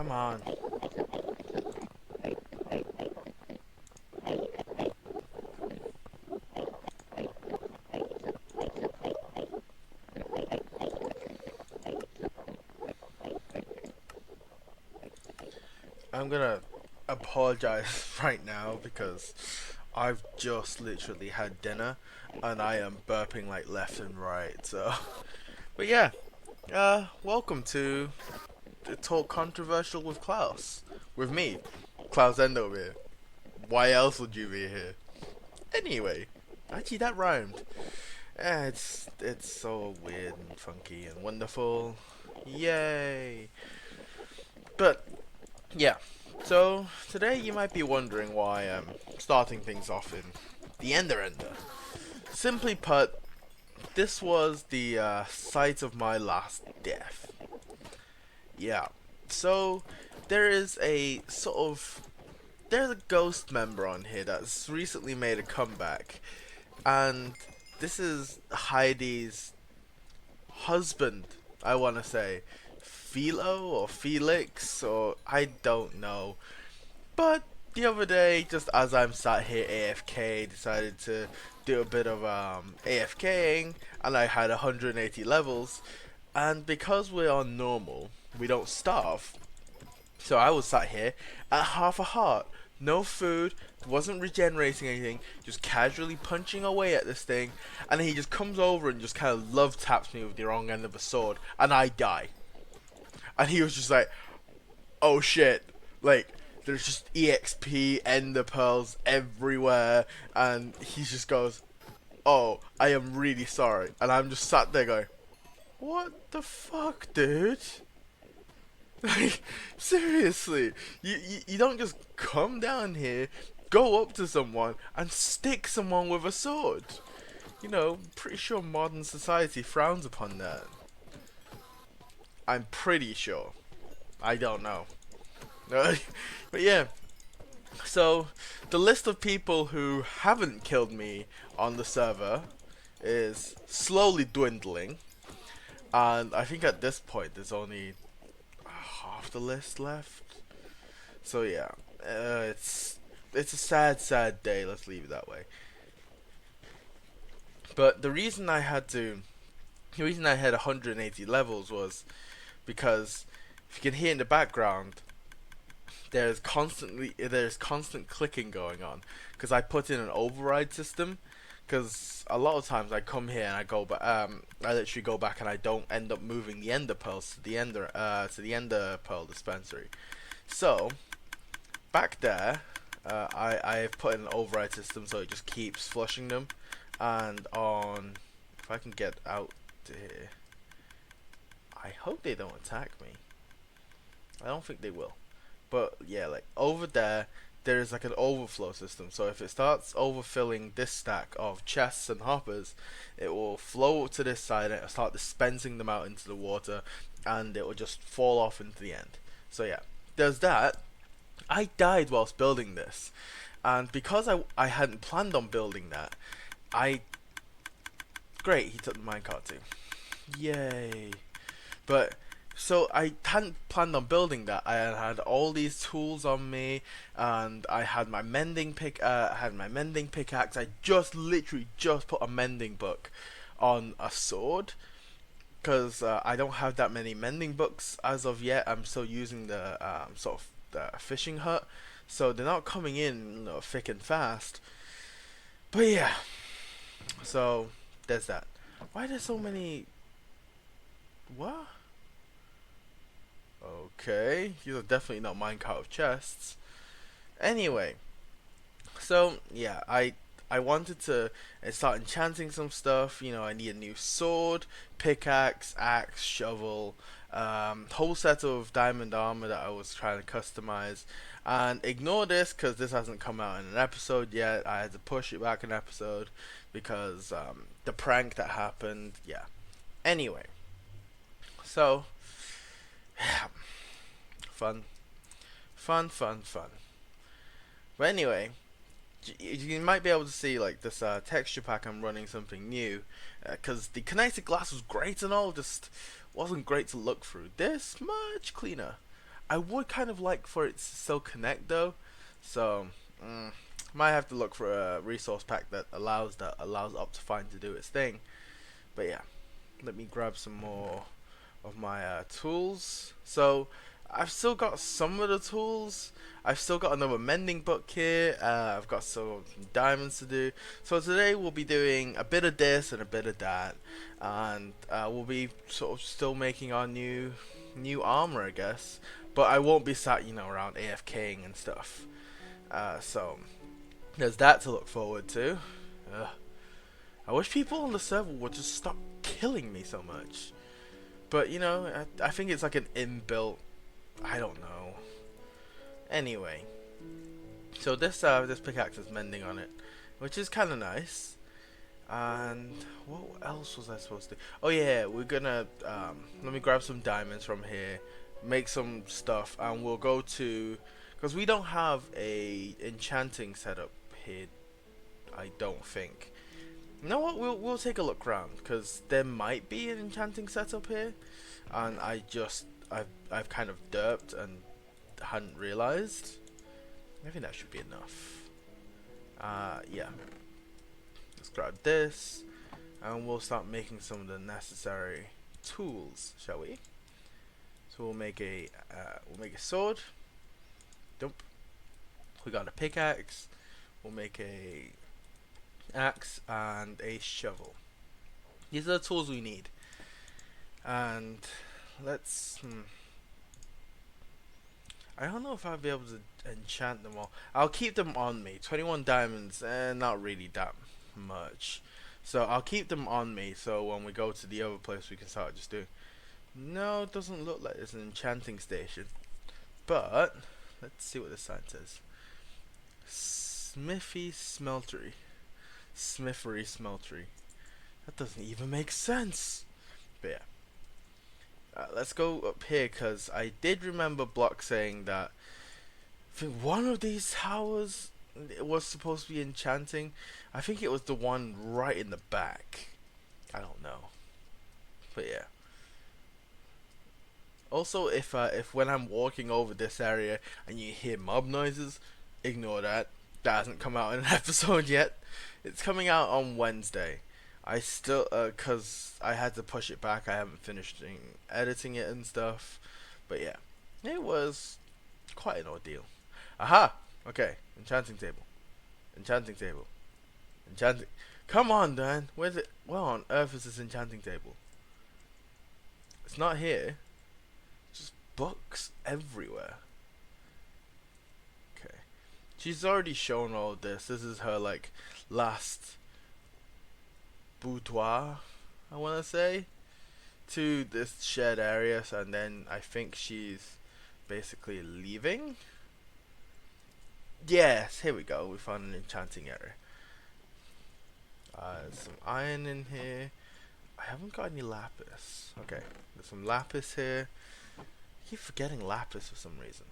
come on. I'm gonna apologize right now because I've just literally had dinner and I am burping like left and right. So, but yeah, welcome to the Talk Controversial with Klaus, with me, Klaus Endomere. Why else would you be here? Anyway, actually that rhymed. It's so weird and funky and wonderful. Yay! But yeah, so today you might be wondering why I'm starting things off in the Ender. Simply put, this was the site of my last death. Yeah, so there is a sort of there's a ghost member on here that's recently made a comeback, and this is Heidi's husband. I want to say Philo or Felix or I don't know. But the other day, just as I'm sat here AFK, decided to do a bit of AFKing, and I had 180 levels. And because we're on normal, we don't starve. So I was sat here at half a heart, no food, wasn't regenerating anything, just casually punching away at this thing, and he just comes over and just kind of love taps me with the wrong end of a sword, and I die. And he was just like, oh shit, like there's just EXP Ender pearls everywhere, and he just goes, oh, I am really sorry, and I'm just sat there going, what the fuck, dude? Like, seriously, you don't just come down here, go up to someone, and stick someone with a sword. You know, pretty sure modern society frowns upon that. I'm pretty sure. I don't know. But yeah, so the list of people who haven't killed me on the server is slowly dwindling, and I think at this point there's only half the list left. So yeah, it's a sad day. Let's leave it that way. But the reason I had 180 levels was because if you can hear in the background, there's constant clicking going on because I put in an override system. Because a lot of times I come here and I go back, I literally go back and I don't end up moving the ender pearls to the ender pearl dispensary. So back there, I've put in an override system so it just keeps flushing them. And on, if I can get out to here, I hope they don't attack me. I don't think they will. But yeah, like over there, there's like an overflow system. So if it starts overfilling this stack of chests and hoppers, it will flow to this side and it'll start dispensing them out into the water, and it will just fall off into the end. So yeah, there's that. I died whilst building this, and because I hadn't planned on building that, I great he took the minecart too. Yay! But so I hadn't planned on building that. I had all these tools on me, and I had my mending pickaxe. I just literally just put a mending book on a sword because I don't have that many mending books as of yet. I'm still using the sort of the fishing hut, so they're not coming in, you know, thick and fast. But yeah, so there's that. Why are there so many? What? Okay, these are definitely not minecart of chests. Anyway, so yeah, I wanted to start enchanting some stuff. You know, I need a new sword, pickaxe, axe, shovel, whole set of diamond armor that I was trying to customize. And ignore this because this hasn't come out in an episode yet. I had to push it back an episode because the prank that happened. Yeah. Anyway, so fun, fun. But anyway, you might be able to see like this texture pack. I'm running something new because the connected glass was great and all, just wasn't great to look through. This much cleaner, I would kind of like for it to still connect though, so might have to look for a resource pack that allows Optifine to do its thing. But yeah, let me grab some more of my tools. So I've still got some of the tools. I've still got another mending book here. I've got some diamonds to do. So today we'll be doing a bit of this and a bit of that, and we'll be sort of still making our new armor, I guess. But I won't be sat, around AFKing and stuff. So there's that to look forward to. Ugh. I wish people on the server would just stop killing me so much. But I think it's like an inbuilt. I don't know. Anyway, so this pickaxe is mending on it, which is kind of nice. And what else was I supposed to do? Oh yeah, we're gonna let me grab some diamonds from here, make some stuff, and we'll go to, because we don't have a enchanting setup here. I don't think. You know what? We'll take a look around, because there might be an enchanting setup here, and I've kind of derped and hadn't realized. I think that should be enough. Yeah. Let's grab this, and we'll start making some of the necessary tools, shall we? So we'll make a sword. Dump. We got a pickaxe. We'll make a axe and a shovel. These are the tools we need. And let's. I don't know if I'll be able to enchant them all. I'll keep them on me. 21 diamonds, not really that much. So I'll keep them on me. So when we go to the other place, we can start just doing. No, it doesn't look like it's an enchanting station. But let's see what this sign says. Smithy Smeltery. Smithery Smeltery. That doesn't even make sense. But yeah. Let's go up here, because I did remember Block saying that I think one of these towers it was supposed to be enchanting. I think it was the one right in the back. I don't know. But yeah. Also, if when I'm walking over this area and you hear mob noises, ignore that. That hasn't come out in an episode yet. It's coming out on Wednesday. I still, cause I had to push it back. I haven't finished editing it and stuff. But yeah, it was quite an ordeal. Aha! Okay, enchanting table. Enchanting table. Enchanting. Come on, Dan. Where's it? Where on earth is this enchanting table? It's not here. Just books everywhere. Okay. She's already shown all of this. This is her like last boudoir, I want to say, to this shared area, and then I think she's basically leaving. Yes, here we go. We found an enchanting area. There's some iron in here. I haven't got any lapis. Okay, there's some lapis here. I keep forgetting lapis for some reason.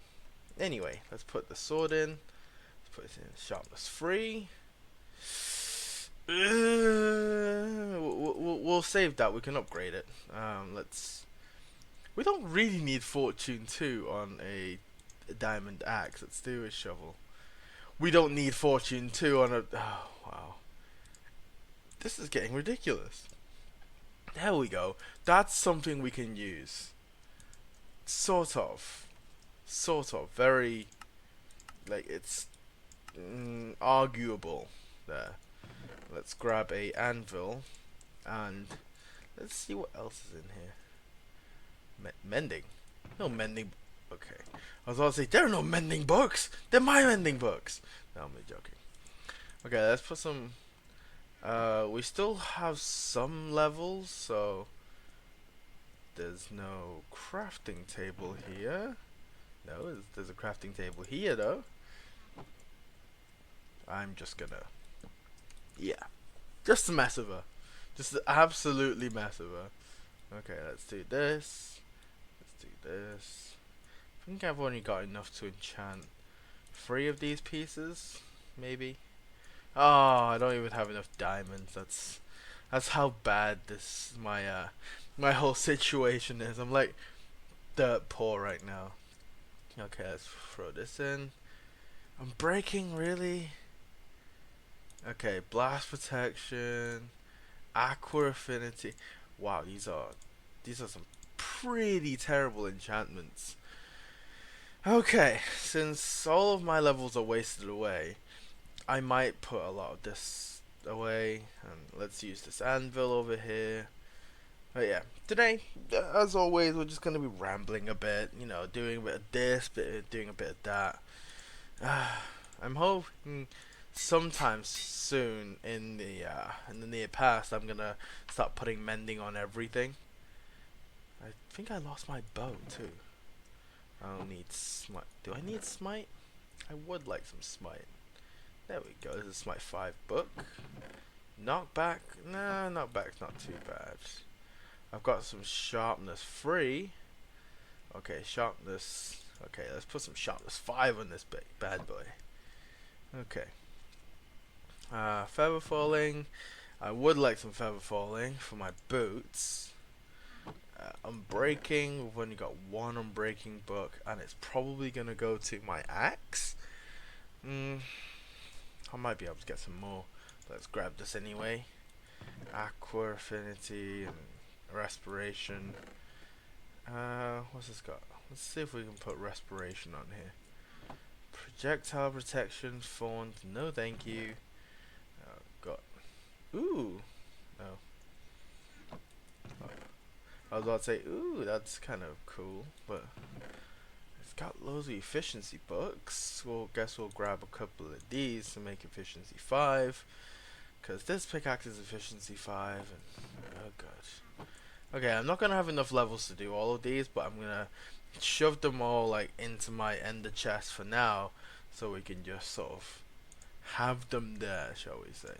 Anyway, let's put the sword in. Let's put it in sharpness 3. We'll save that. We can upgrade it. We don't really need fortune 2 on a diamond axe. Let's do a shovel. We don't need fortune 2 on a. Oh wow. This is getting ridiculous. There we go. That's something we can use. Sort of. Very. Like it's arguable there. Let's grab a anvil, and let's see what else is in here. Mending? No mending. Okay. I was about to say, there are no mending books! They're my mending books! No, I'm joking. Okay, let's put some. We still have some levels, so there's no crafting table here. No, there's a crafting table here, though. I'm just gonna. Yeah. Just to mess with her. Just to absolutely mess with her. Okay, let's do this. Let's do this. I think I've only got enough to enchant 3 of these pieces, maybe. Oh, I don't even have enough diamonds. That's how bad this my whole situation is. I'm like dirt poor right now. Okay, let's throw this in. I'm breaking, really? Okay, blast protection, aqua affinity. Wow, these are some pretty terrible enchantments. Okay, since all of my levels are wasted away, I might put a lot of this away, and let's use this anvil over here. But yeah, today, as always, we're just gonna be rambling a bit, doing a bit of this, doing a bit of that. I'm hoping sometime soon in the near past, I'm gonna start putting mending on everything. I think I lost my bow too. I don't need smite. Do I need smite? I would like some smite. There we go. This is Smite 5 book. Knockback? Nah, knockback's not too bad. I've got some sharpness 3. Okay, sharpness. Okay, let's put some sharpness 5 on this bad boy. Okay. Feather falling. I would like some feather falling for my boots. Unbreaking. We've only got one unbreaking book, and it's probably gonna go to my axe. I might be able to get some more. Let's grab this anyway. Aqua affinity and respiration. What's this got? Let's see if we can put respiration on here. Projectile protection, faunt, no thank you. Got, ooh, no. I was about to say, ooh, that's kind of cool, but it's got loads of efficiency books. Well, guess we'll grab a couple of these to make efficiency 5, because this pickaxe is efficiency 5, and oh god. Okay, I'm not gonna have enough levels to do all of these, but I'm gonna shove them all like into my ender chest for now, so we can just sort of have them there, shall we say.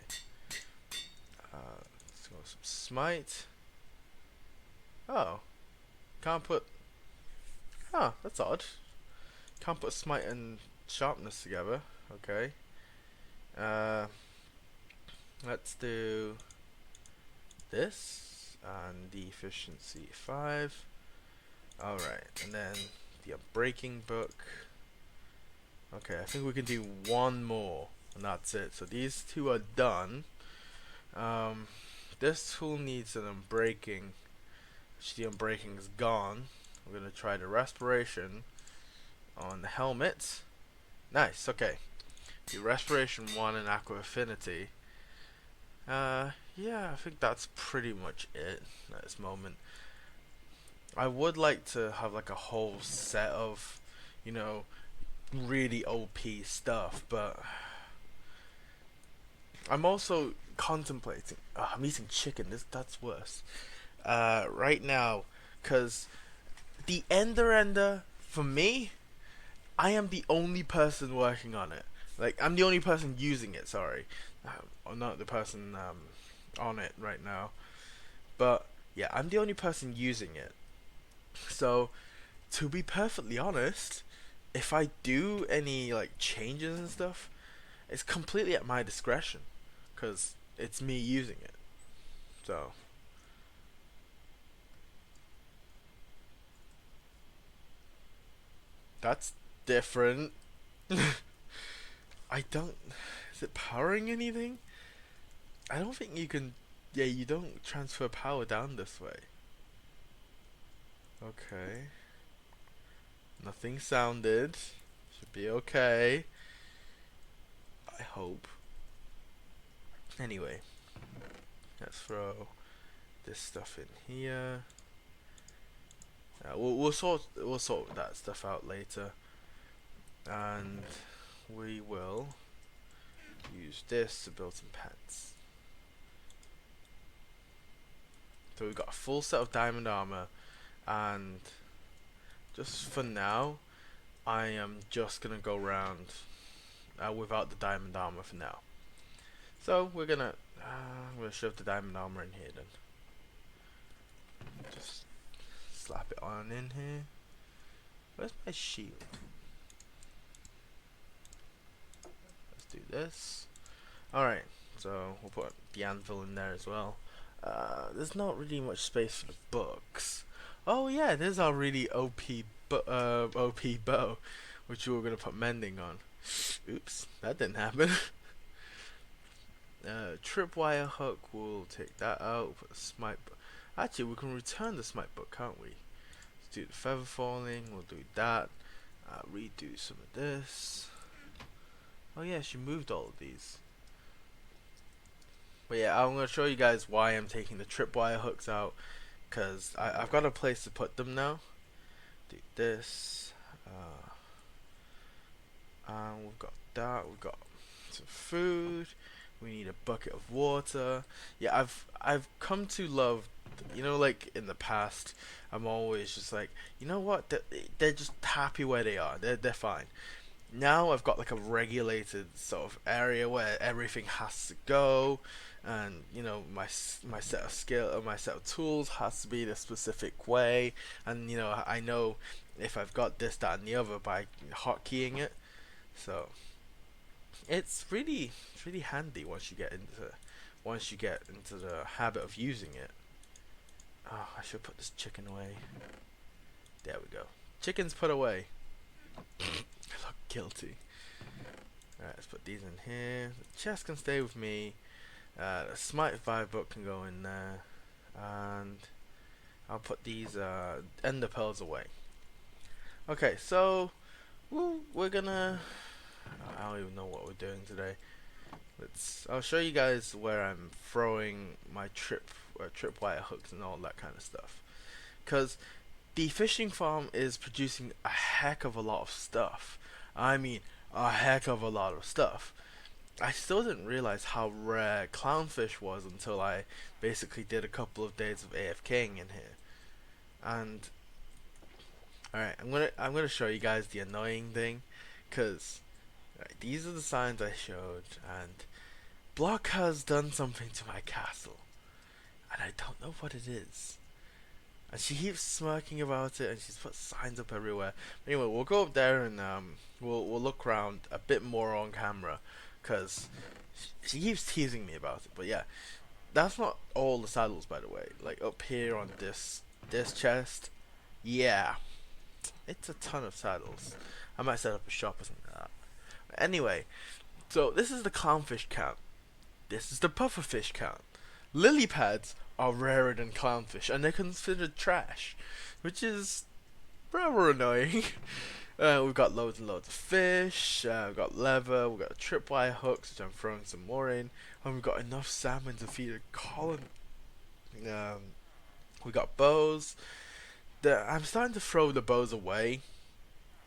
Let's go some smite. Oh, can't put. Oh, that's odd. Can't put smite and sharpness together. Okay. Let's do this and the efficiency 5. Alright, and then the unbreaking book. Okay, I think we can do one more, and that's it. So these two are done. This tool needs an unbreaking. The unbreaking is gone. We're gonna try the respiration on the helmet. Nice. Okay. The respiration 1 and aqua affinity. Yeah, I think that's pretty much it at this moment. I would like to have like a whole set of, really OP stuff, but I'm also contemplating. I'm eating chicken. That's worse. Right now, cause the Ender for me, I am the only person working on it. Like I'm the only person using it. Sorry, I'm not the person on it right now. But yeah, I'm the only person using it. So to be perfectly honest, if I do any like changes and stuff, it's completely at my discretion, cause it's me using it. So that's different. I don't. Is it powering anything? I don't think you can. Yeah, you don't transfer power down this way. Okay. Nothing sounded. Should be okay. I hope. Anyway, let's throw this stuff in here. We'll sort that stuff out later, and we will use this to build some pants. So we've got a full set of diamond armor, and just for now, I am just gonna go around without the diamond armor for now. So I'm gonna shove the diamond armor in here then. Just slap it on in here. Where's my shield? Let's do this. Alright, so we'll put the anvil in there as well. There's not really much space for the books. Oh yeah, there's our really OP OP bow, which we were gonna put mending on. Oops, that didn't happen. Tripwire hook, we'll take that out. Put a smite. Actually, we can return the smite book, can't we? Let's do the feather falling. We'll do that. Redo some of this. Oh yeah, she moved all of these. But yeah, I'm gonna show you guys why I'm taking the tripwire hooks out, cause I've got a place to put them now. Do this. And we've got that. We've got some food. We need a bucket of water. Yeah, I've come to love, you know, like in the past, I'm always just like, you know what? They're just happy where they are. They're fine. Now I've got like a regulated sort of area where everything has to go, and you know my set of my set of tools has to be the specific way, and you know I know if I've got this, that, and the other by hotkeying it. So it's really handy once you get into the habit of using it. Oh, I should put this chicken away. There we go. Chicken's put away. I look guilty. Alright, let's put these in here. The chest can stay with me. The Smite 5 book can go in there. And I'll put these ender pearls away. Okay, so we're gonna... I don't even know what we're doing today. I'll show you guys where I'm throwing my tripwire hooks and all that kind of stuff. Because the fishing farm is producing a heck of a lot of stuff. I mean, a heck of a lot of stuff. I still didn't realize how rare clownfish was until I basically did a couple of days of AFKing in here. And alright, I'm gonna show you guys the annoying thing, cause these are the signs I showed, and Block has done something to my castle, and I don't know what it is. And she keeps smirking about it, and she's put signs up everywhere. Anyway, we'll go up there and we'll look around a bit more on camera, cause she keeps teasing me about it. But yeah, that's not all the saddles, by the way. Like up here on this chest, yeah, it's a ton of saddles. I might set up a shop or something like that. Anyway, so this is the clownfish count. This is the pufferfish count. Lily pads are rarer than clownfish, and they're considered trash, which is rather annoying. We've got loads and loads of fish, we've got leather, we've got tripwire hooks, which I'm throwing some more in, and we've got enough salmon to feed a colony. We got bows. I'm starting to throw the bows away,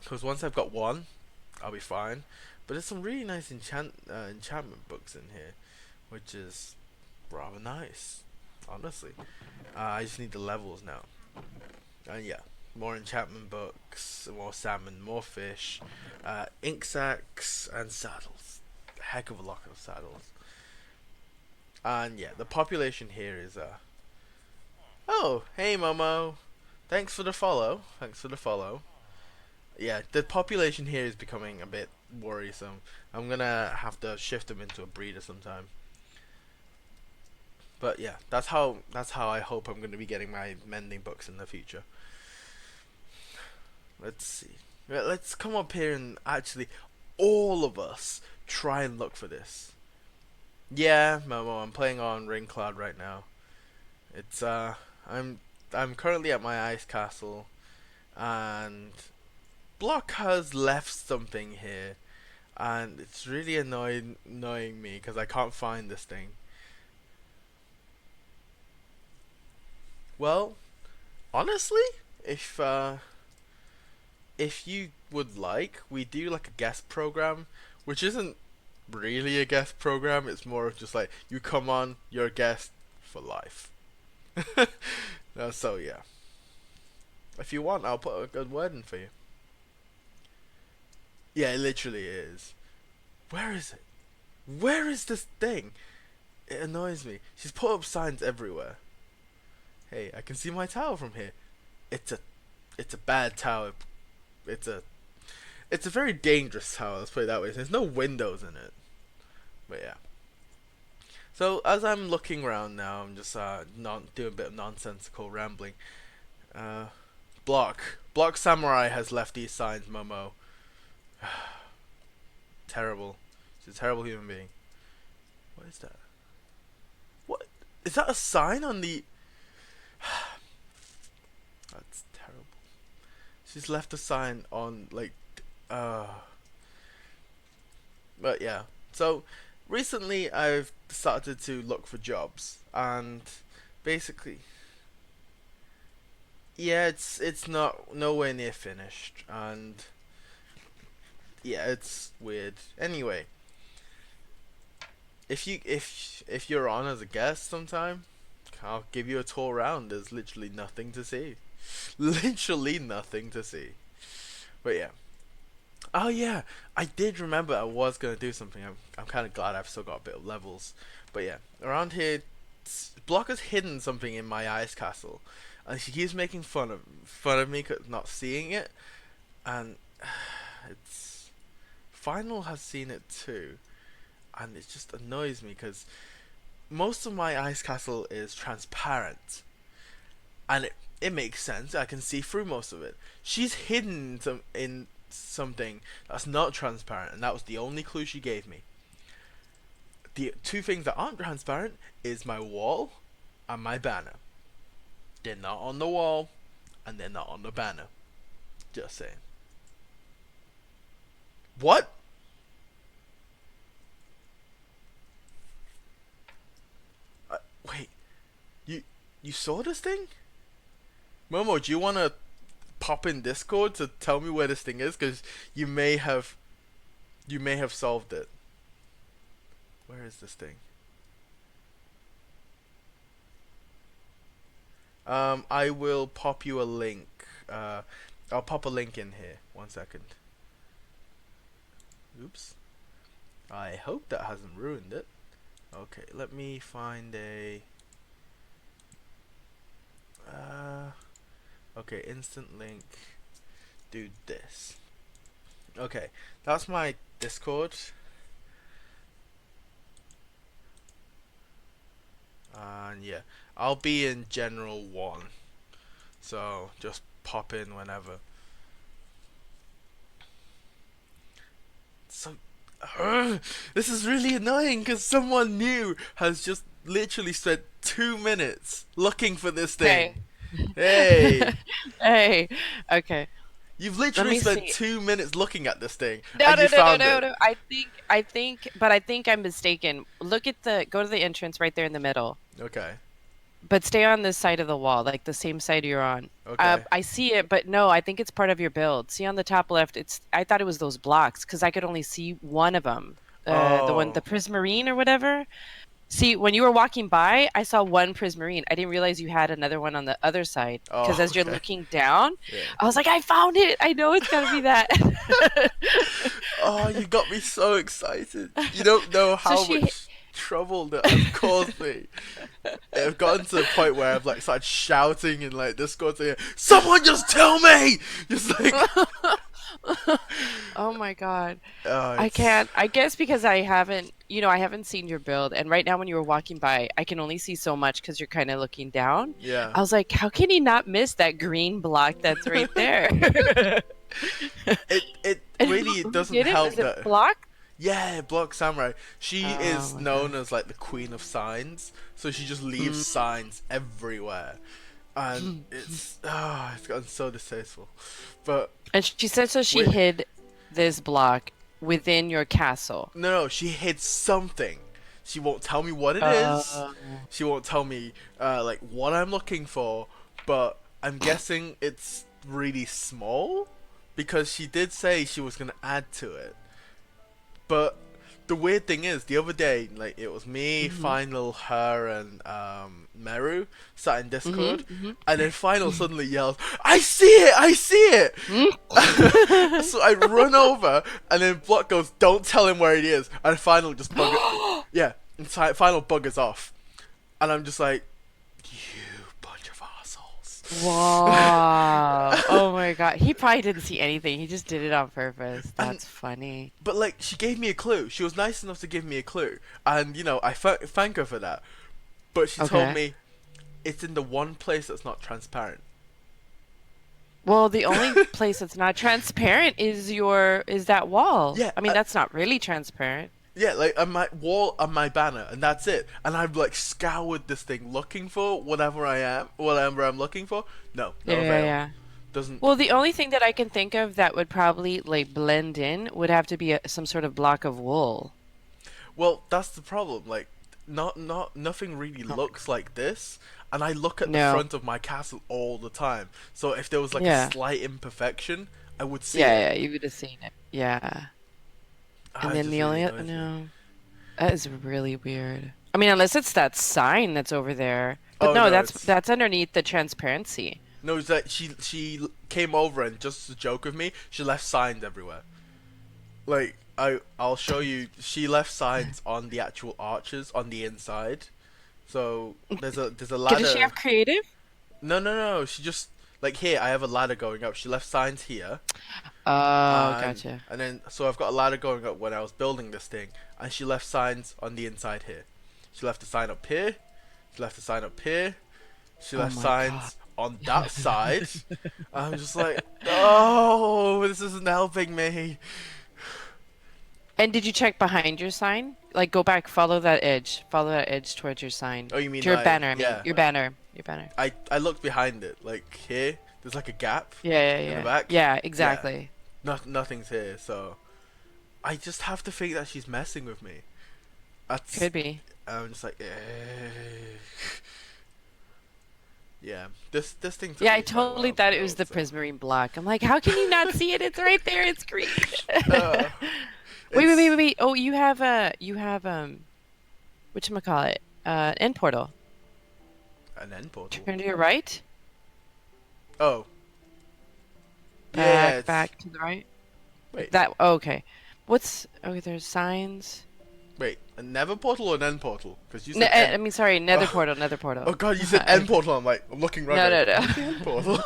because once I've got one, I'll be fine. But there's some really nice enchantment books in here, which is rather nice, honestly. I just need the levels now. And yeah, more enchantment books, more salmon, more fish, ink sacks, and saddles. A heck of a lot of saddles. And yeah, the population here is oh, hey Momo. Thanks for the follow. Yeah, the population here is becoming a bit worrisome. I'm gonna have to shift them into a breeder sometime. But yeah, that's how I hope I'm gonna be getting my mending books in the future. Let's see. Let's come up here and actually all of us try and look for this. Yeah, Momo, I'm playing on Raincloud right now. It's I'm currently at my ice castle, and Block has left something here, and it's really annoying me because I can't find this thing. Well, honestly, if you would like, we do like a guest program, which isn't really a guest program. It's more of just like you come on, you're a guest for life. So yeah, if you want, I'll put a good word in for you. Yeah, it literally is. Where is it? Where is this thing? It annoys me. She's put up signs everywhere. Hey, I can see my tower from here. It's a bad tower. It's a very dangerous tower. Let's put it that way. There's no windows in it. But yeah. So as I'm looking around now, I'm just doing a bit of nonsensical rambling. Block, Block Samurai has left these signs, Momo. Terrible. She's a terrible human being. What is that? What? Is that a sign on the... That's terrible. She's left a sign on, like... But yeah. So, recently I've started to look for jobs. And basically... Yeah, it's not nowhere near finished. And... Yeah, it's weird. Anyway. If you're on as a guest sometime, I'll give you a tour around. There's literally nothing to see. Literally nothing to see. But yeah. Oh yeah, I did remember I was gonna do something. I'm kind of glad I've still got a bit of levels. But yeah, around here, Block has hidden something in my ice castle, and she keeps making fun of me 'cause not seeing it, and it's Final has seen it too, and it just annoys me because most of my ice castle is transparent, and it makes sense. I can see through most of it. She's hidden in something that's not transparent, and that was the only clue she gave me. The two things that aren't transparent is my wall and my banner. They're not on the wall, and they're not on the banner. Just saying. What? Wait, you saw this thing? Momo, do you want to pop in Discord to tell me where this thing is? Because you may have solved it. Where is this thing? I will pop you a link. I'll pop a link in here. 1 second. Oops. I hope that hasn't ruined it. Okay, let me find a... Okay, instant link. Do this. Okay, that's my Discord. And yeah, I'll be in General 1. So, just pop in whenever. So, this is really annoying because someone new has just literally spent 2 minutes looking for this thing. Hey. Hey. Okay. You've literally spent 2 minutes looking at this thing, No, and no, you no, no, found no, it. no. But I think I'm mistaken. Go to the entrance right there in the middle. Okay. But stay on this side of the wall, like the same side you're on. Okay. I see it, but no, I think it's part of your build. See on the top left, I thought it was those blocks because I could only see one of them. The Oh. prismarine or whatever. See, when you were walking by, I saw one prismarine. I didn't realize you had another one on the other side. Because Oh. as you're Okay. looking down, Yeah. I was like, I found it. I know it's gotta be that. Oh, you got me so excited. You don't know So how she, much trouble that has caused me. I've gotten to the point where I've like started shouting in like Discord saying, "Someone just tell me!" Just like, oh my God. oh, I it's can't. I guess because I haven't seen your build. And right now, when you were walking by, I can only see so much because you're kind of looking down. yeah. I was like, how can he not miss that green block that's right there? It And really who doesn't did it? help Was it that. block? Yeah, Block Samurai. She Oh is my known God. as like the queen of signs, so she just leaves Mm. signs everywhere, and it's gotten so distasteful. But And she said so she wait, hid this block within your castle. no, she hid something. She won't tell me what it is. Uh, She won't tell me like what I'm looking for, but I'm guessing it's really small because she did say she was gonna add to it. But the weird thing is, the other day, like it was me, mhm, Final, her, and Meru sat in Discord, mhm, and then Final suddenly yells, "I see it! I see it!" mhm. So I run over, and then Block goes, "Don't tell him where it is," and Final just yeah, and Final buggers off, and I'm just like, "You bunch of assholes." Wow. Oh my God. He probably didn't see anything. He just did it on purpose. And That's funny. but like she gave me a clue. She was nice enough to give me a clue, and I thank her for that. But she told Okay. me it's in the one place that's not transparent. Well, the only place that's not transparent is that wall. Yeah, I mean, that's not really transparent. yeah, like on my wall on my banner, and that's it. And I've like scoured this thing looking for whatever I'm looking for. No, Yeah, no yeah, avail. yeah. Doesn't. Well, the only thing that I can think of that would probably like blend in would have to be some sort of block of wool. Well, that's the problem. Like, nothing really Oh my looks God. like this. And I look at the No. front of my castle all the time. So if there was like a Yeah. slight imperfection, I would see it. Yeah, yeah, you would have seen it. Yeah. And Ah, it then just the really only annoys me. no, that is really weird. I mean, unless it's that sign that's over there. But Oh no, no, that's it's that's underneath the transparency. no, it's that she came over and just to joke with me, she left signs everywhere. Like I'll show you. She left signs on the actual arches on the inside. So there's a Does she ladder. have creative? No, no, no. She just like here. I have a ladder going up. She left signs here, Oh, gotcha. and then so I've got a ladder going up when I was building this thing, and she left signs on the inside here. She left a sign up here. She left a sign up here. She Oh left my God. signs on that side. I'm just like, oh, this isn't helping me. And did you check behind your sign? Like go back, follow that edge. Follow that edge towards your sign. Oh, you mean To your like banner, I mean. yeah? Your banner. Your banner. I looked behind it. Like here, there's like a gap Yeah, yeah, in the yeah. back. Yeah, Yeah, exactly. nothing's here. So I just have to think that she's messing with me. That's Could be. I'm just like, yeah. This thing took Yeah, I me quite a totally while to thought it was build. the So prismarine block. I'm like, how can you not see it? It's right there. It's green. uh, Wait, wait, wait, it's wait, wait. Oh, you have whatchamacallit? End portal. an end portal. Turn to your right. Oh, yeah. Back, It's back to the right. wait, That oh, okay. What's okay, there's signs. wait. A nether portal or an end portal? Because you Ne said end. I mean, sorry, nether Oh, portal, nether portal. oh god, you said end portal. I'm like, I'm looking right No, now. no, What's the end portal?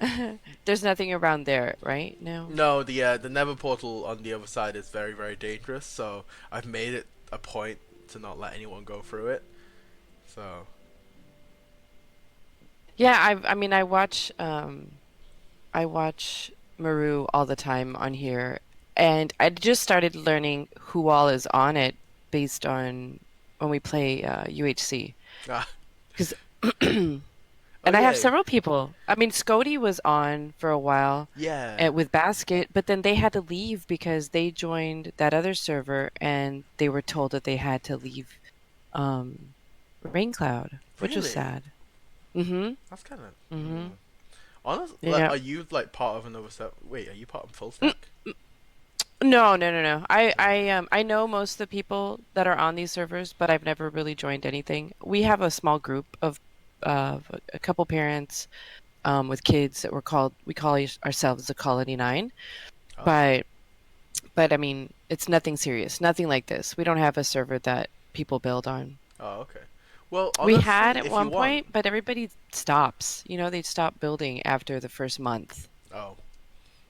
no. There's nothing around there, right? No. No, the nether portal on the other side is very very dangerous. So I've made it a point to not let anyone go through it. So Yeah, I mean, I watch Maru all the time on here, and I just started learning who all is on it based on when we play UHC. ah, Because oh and I have yeah, several people. I mean, Scody was on for a while yeah. with Basket, but then they had to leave because they joined that other server and they were told that they had to leave um, Raincloud, which was Really? sad. Mm-hmm. That's kind of. Mm-hmm. Honestly, like, Yeah. are you like part of another set? Wait, are you part of full stack? No, no, no, no. I, Okay. I, um, I know most of the people that are on these servers, but I've never really joined anything. We have a small group of a couple parents with kids that we call ourselves the Colony Nine, Oh. but I mean, it's nothing serious, nothing like this. We don't have a server that people build on. Oh, okay. Well, We had honestly, at if you one want. point, but everybody stops. They stop building after the first month. Oh,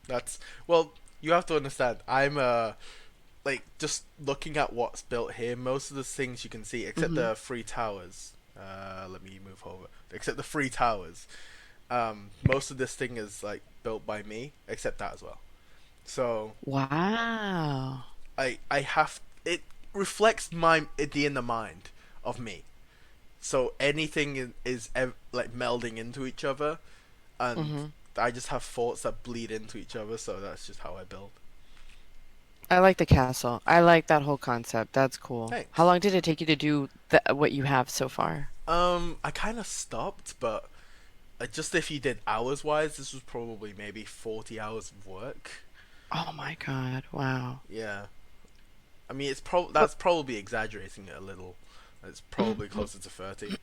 that's well. You have to understand. I'm like just looking at what's built here. Most of the things you can see, except Hmm. the three towers. Let me move over. Except the three towers. Most of this thing is like built by me, except that as well. So Wow. I have it reflects my the inner mind of me. So anything like melding into each other, and Hmm. I just have thoughts that bleed into each other. So that's just how I build. I like the castle. I like that whole concept. That's cool. How Thanks. long did it take you to do what you have so far? I kind of stopped, but just if you did hours wise, this was probably maybe 40 hours of work. Oh my God. Wow. Yeah, I mean But that's probably exaggerating it a little. It's probably Mhm. closer to 30.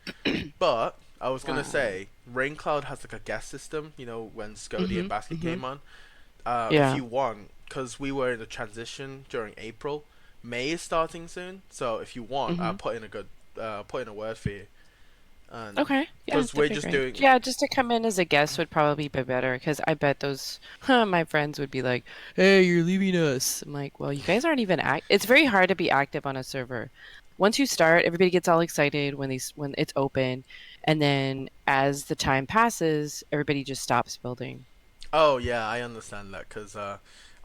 But I was gonna Wow. say, Raincloud has like a guest system. You know, when Scody and Hmm. Basket Hmm. came on. If Yeah. you want, because we were in a transition during April, May is starting soon. So if you want, I'll Hmm. put in a good, put in a word for you. And Okay. Yeah, because that'd we're be just great. doing, Yeah, just to come in as a guest would probably be better because I bet those my friends would be like, "Hey, you're leaving us." I'm like, "Well, you guys aren't even act. It's very hard to be active on a server once you start, everybody gets all excited when when it's open, and then as the time passes, everybody just stops building. Oh yeah, I understand that because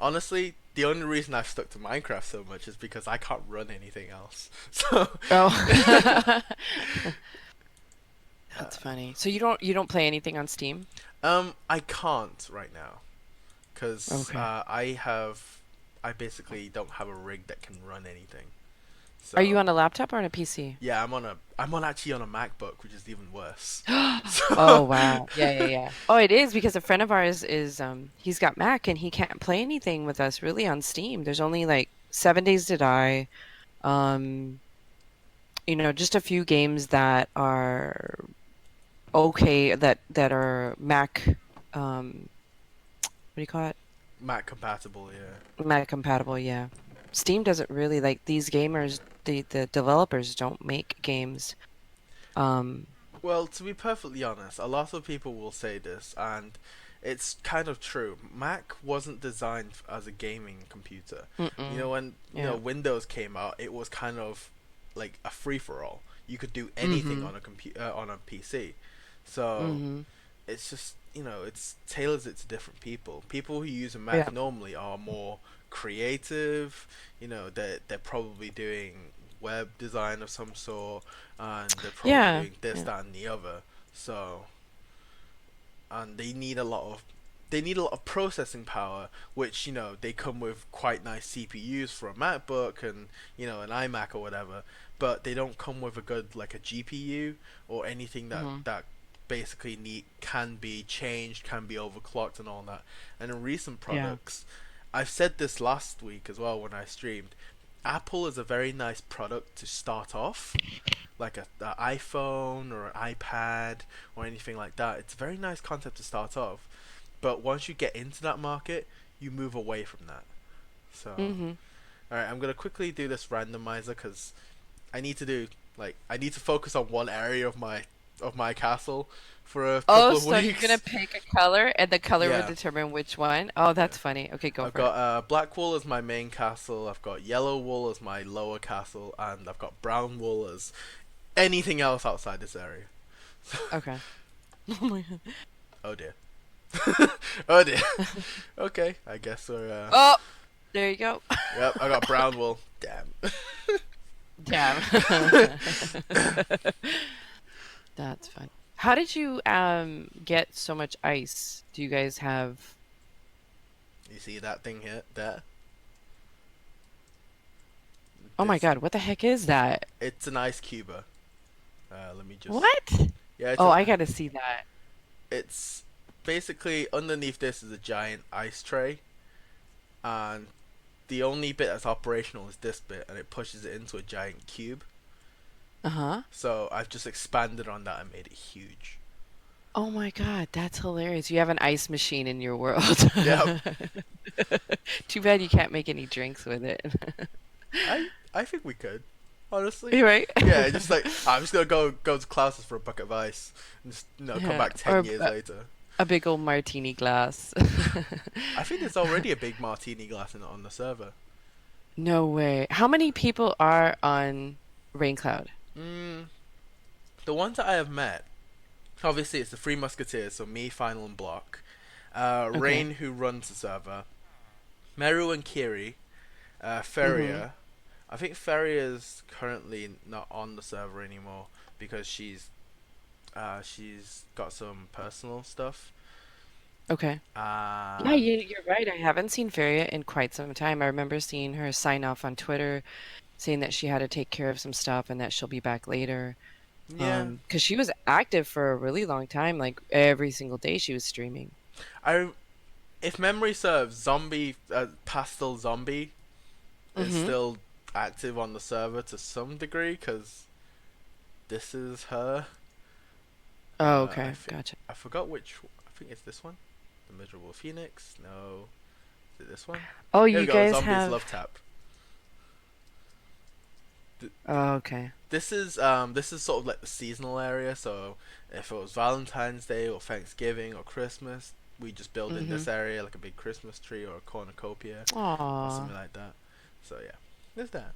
honestly, the only reason I've stuck to Minecraft so much is because I can't run anything else. So Oh. That's uh, funny. So you don't play anything on Steam? I can't right now because Okay. I basically don't have a rig that can run anything. Are you So on a laptop or on a PC? yeah, I'm on actually on a MacBook, which is even worse. Oh So wow. Yeah, yeah, yeah. Oh, it is because a friend of ours is he's got Mac and he can't play anything with us really on Steam. There's only like 7 Days to Die. Um, just a few games that are okay that are Mac what do you call it? Mac compatible, yeah. Mac compatible, yeah. Steam doesn't really like these gamers, the developers don't make games. Um, Well, to be perfectly honest, a lot of people will say this, and it's kind of true. Mac wasn't designed as a gaming computer. mm-mm. When Yeah. Windows came out, it was kind of like a free for all. You could do anything Mm-hmm. on a computer on a PC. So Mm-hmm. it's just it's tailors it to different people. People who use a Yeah. Mac normally are more creative. They're probably doing web design of some sort, and they're probably Yeah. doing this, Yeah. that, and the other. So, and they need a lot of processing power, which they come with quite nice CPUs for a MacBook and an iMac or whatever, but they don't come with a good like a GPU or anything that Mm-hmm. that basically can be changed, can be overclocked and all that. And in recent Yeah. products, I've said this last week as well when I streamed. Apple is a very nice product to start off, like a iPhone or an iPad or anything like that. It's a very nice concept to start off, but once you get into that market, you move away from that. So, Mm-hmm. all right, I'm gonna quickly do this randomizer because I need to focus on one area of my castle for a Oh, couple of so you're gonna weeks. pick a color and the color will Yeah, determine which one? Oh, yeah. that's funny. Okay, go I've for it. got black wool as my main castle. I've got yellow wool as my lower castle, and I've got brown wool as anything else outside this area. Okay. Oh my God. Oh dear. Oh dear. Okay, I guess we're. Oh, there you go. Yep, I got brown wool. Damn. Damn. That's fun. How did you get so much ice? Do you guys have You see that thing here? There. Oh my This. God, what the heck is that? It's an ice cuber. Let me just. What? Yeah, Oh, I gotta see that. it's basically underneath this is a giant ice tray, and the only bit that's operational is this bit, and it pushes it into a giant cube. Uh-huh. So I've just expanded on that and made it huge. Oh my God, that's hilarious. You have an ice machine in your world. Yep. Too bad you can't make any drinks with it. I think we could, honestly. You're right. Yeah, just like I'm just gonna go to Klaus's for a bucket of ice, and just come Yeah, back or 10 years later. a big old martini glass. I think there's already a big martini glass on the server. No way. How many people are on Raincloud? Mm, the ones that I have met, obviously it's the Three Musketeers, so me, Final, and Block. Okay. Rain, who runs the server. Meru and Kiri. Mm-hmm. Feria. I think Feria's currently not on the server anymore because she's got some personal stuff. Okay. Yeah, And you're right. I haven't seen Feria in quite some time. I remember seeing her sign off on Twitter saying that she had to take care of some stuff and that she'll be back later. yeah, Because she was active for a really long time, like every single day she was streaming. I if memory serves, Pastel Zombie is Mm-hmm. still active on the server to some degree because this is her. Oh, I okay. think Gotcha. I forgot which. I think it's this one, the Miserable Phoenix. No, is it this one? Oh, Here we you go. guys Zombies have. Love Tap. Th- Oh, okay. this is sort of like the seasonal area. So if it was Valentine's Day or Thanksgiving or Christmas, we just build in Mm-hmm. this area like a big Christmas tree or a cornucopia or Aw. something like that. So yeah, there's that.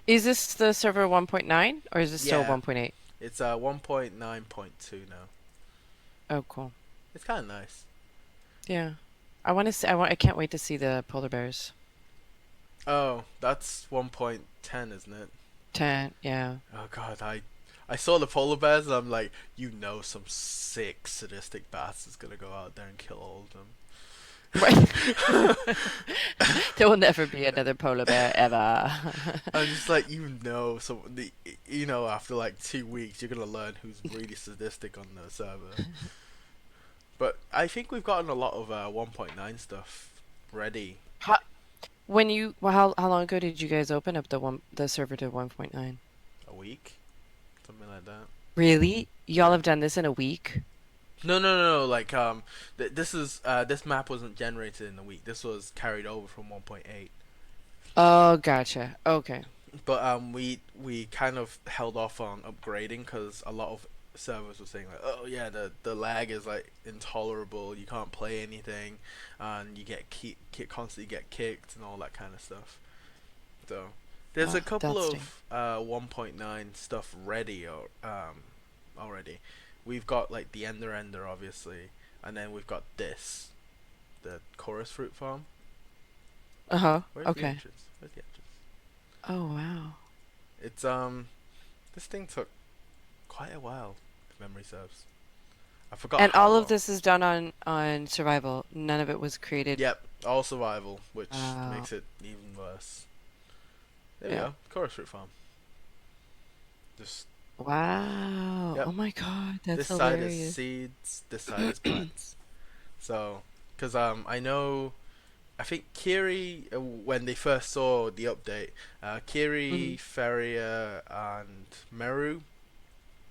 Is this the server 1.9 or is this still Yeah, 1.8? it's 1.9.2 now. Oh, cool. It's kind of nice. Yeah. I want to see, I can't wait to see the polar bears. Oh, that's 1.10, isn't it? 10, yeah. Oh god, I saw the polar bears and I'm like, some sick sadistic bastard's gonna go out there and kill all of them. Right. There will never be another polar bear ever. I'm just like, after like 2 weeks, you're gonna learn who's really sadistic on the server. But I think we've gotten a lot of 1.9 stuff ready. How, well, how long ago did you guys open up the server to 1.9? A week, something like that. Really? Y'all Yeah. have done this in a week? No, no, no, no. Like, this map wasn't generated in a week. This was carried over from 1.8. Oh, gotcha. Okay. But we kind of held off on upgrading because a lot of servers were saying like, oh yeah, the lag is like intolerable. You can't play anything, and you constantly get kicked and all that kind of stuff. So there's a Oh, couple that's stinks. of 1.9 stuff ready or already. We've got like the Ender obviously, and then we've got the chorus fruit farm. Uh-huh. Where's the Okay. entrance? Where's the entrance? Oh, wow. It's this thing took quite a while, if memory serves. I forgot And how all of long. this is done on survival. None of it was created. Yep, all survival, which Wow. makes it even worse. There we Yeah. go, chorus fruit farm. Just Wow. yep. Oh my God, that's This side is hilarious. seeds. This side is plants. So, because I know, I think Kiri when they first saw the update, Hmm. Kiri, Feria, and Meru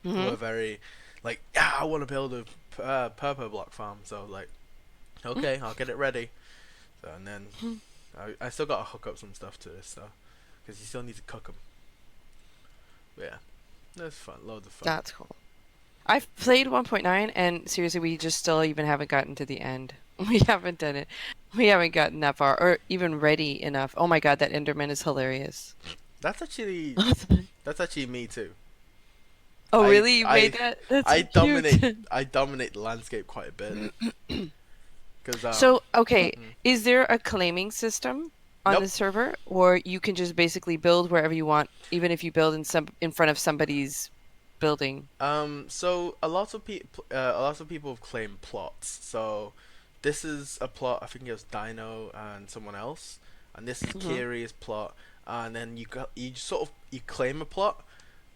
Hmm. were very like, yeah, I want to build a purple block farm. So like, okay, I'll get it ready. So and then I still gotta hook up some stuff to this though, because you still need to cook them. But yeah, that's fun, loads of fun. That's cool. I've played 1.9 and seriously, we just still even haven't gotten to the end. We haven't done it. We haven't gotten that far or even ready enough. Oh my God, that Enderman is hilarious. That's actually that's actually me too. Oh, I really? You made I that? That's I so cute. dominate I dominate the landscape quite a bit because So, okay, mm, is there a claiming system on nope. the server, or you can just basically build wherever you want, even if you build in front of somebody's building? So a lot of people have claimed plots. So this is a plot. I think it was Dino and someone else, and this is Hmm. Kiri's plot. And then you sort of you claim a plot,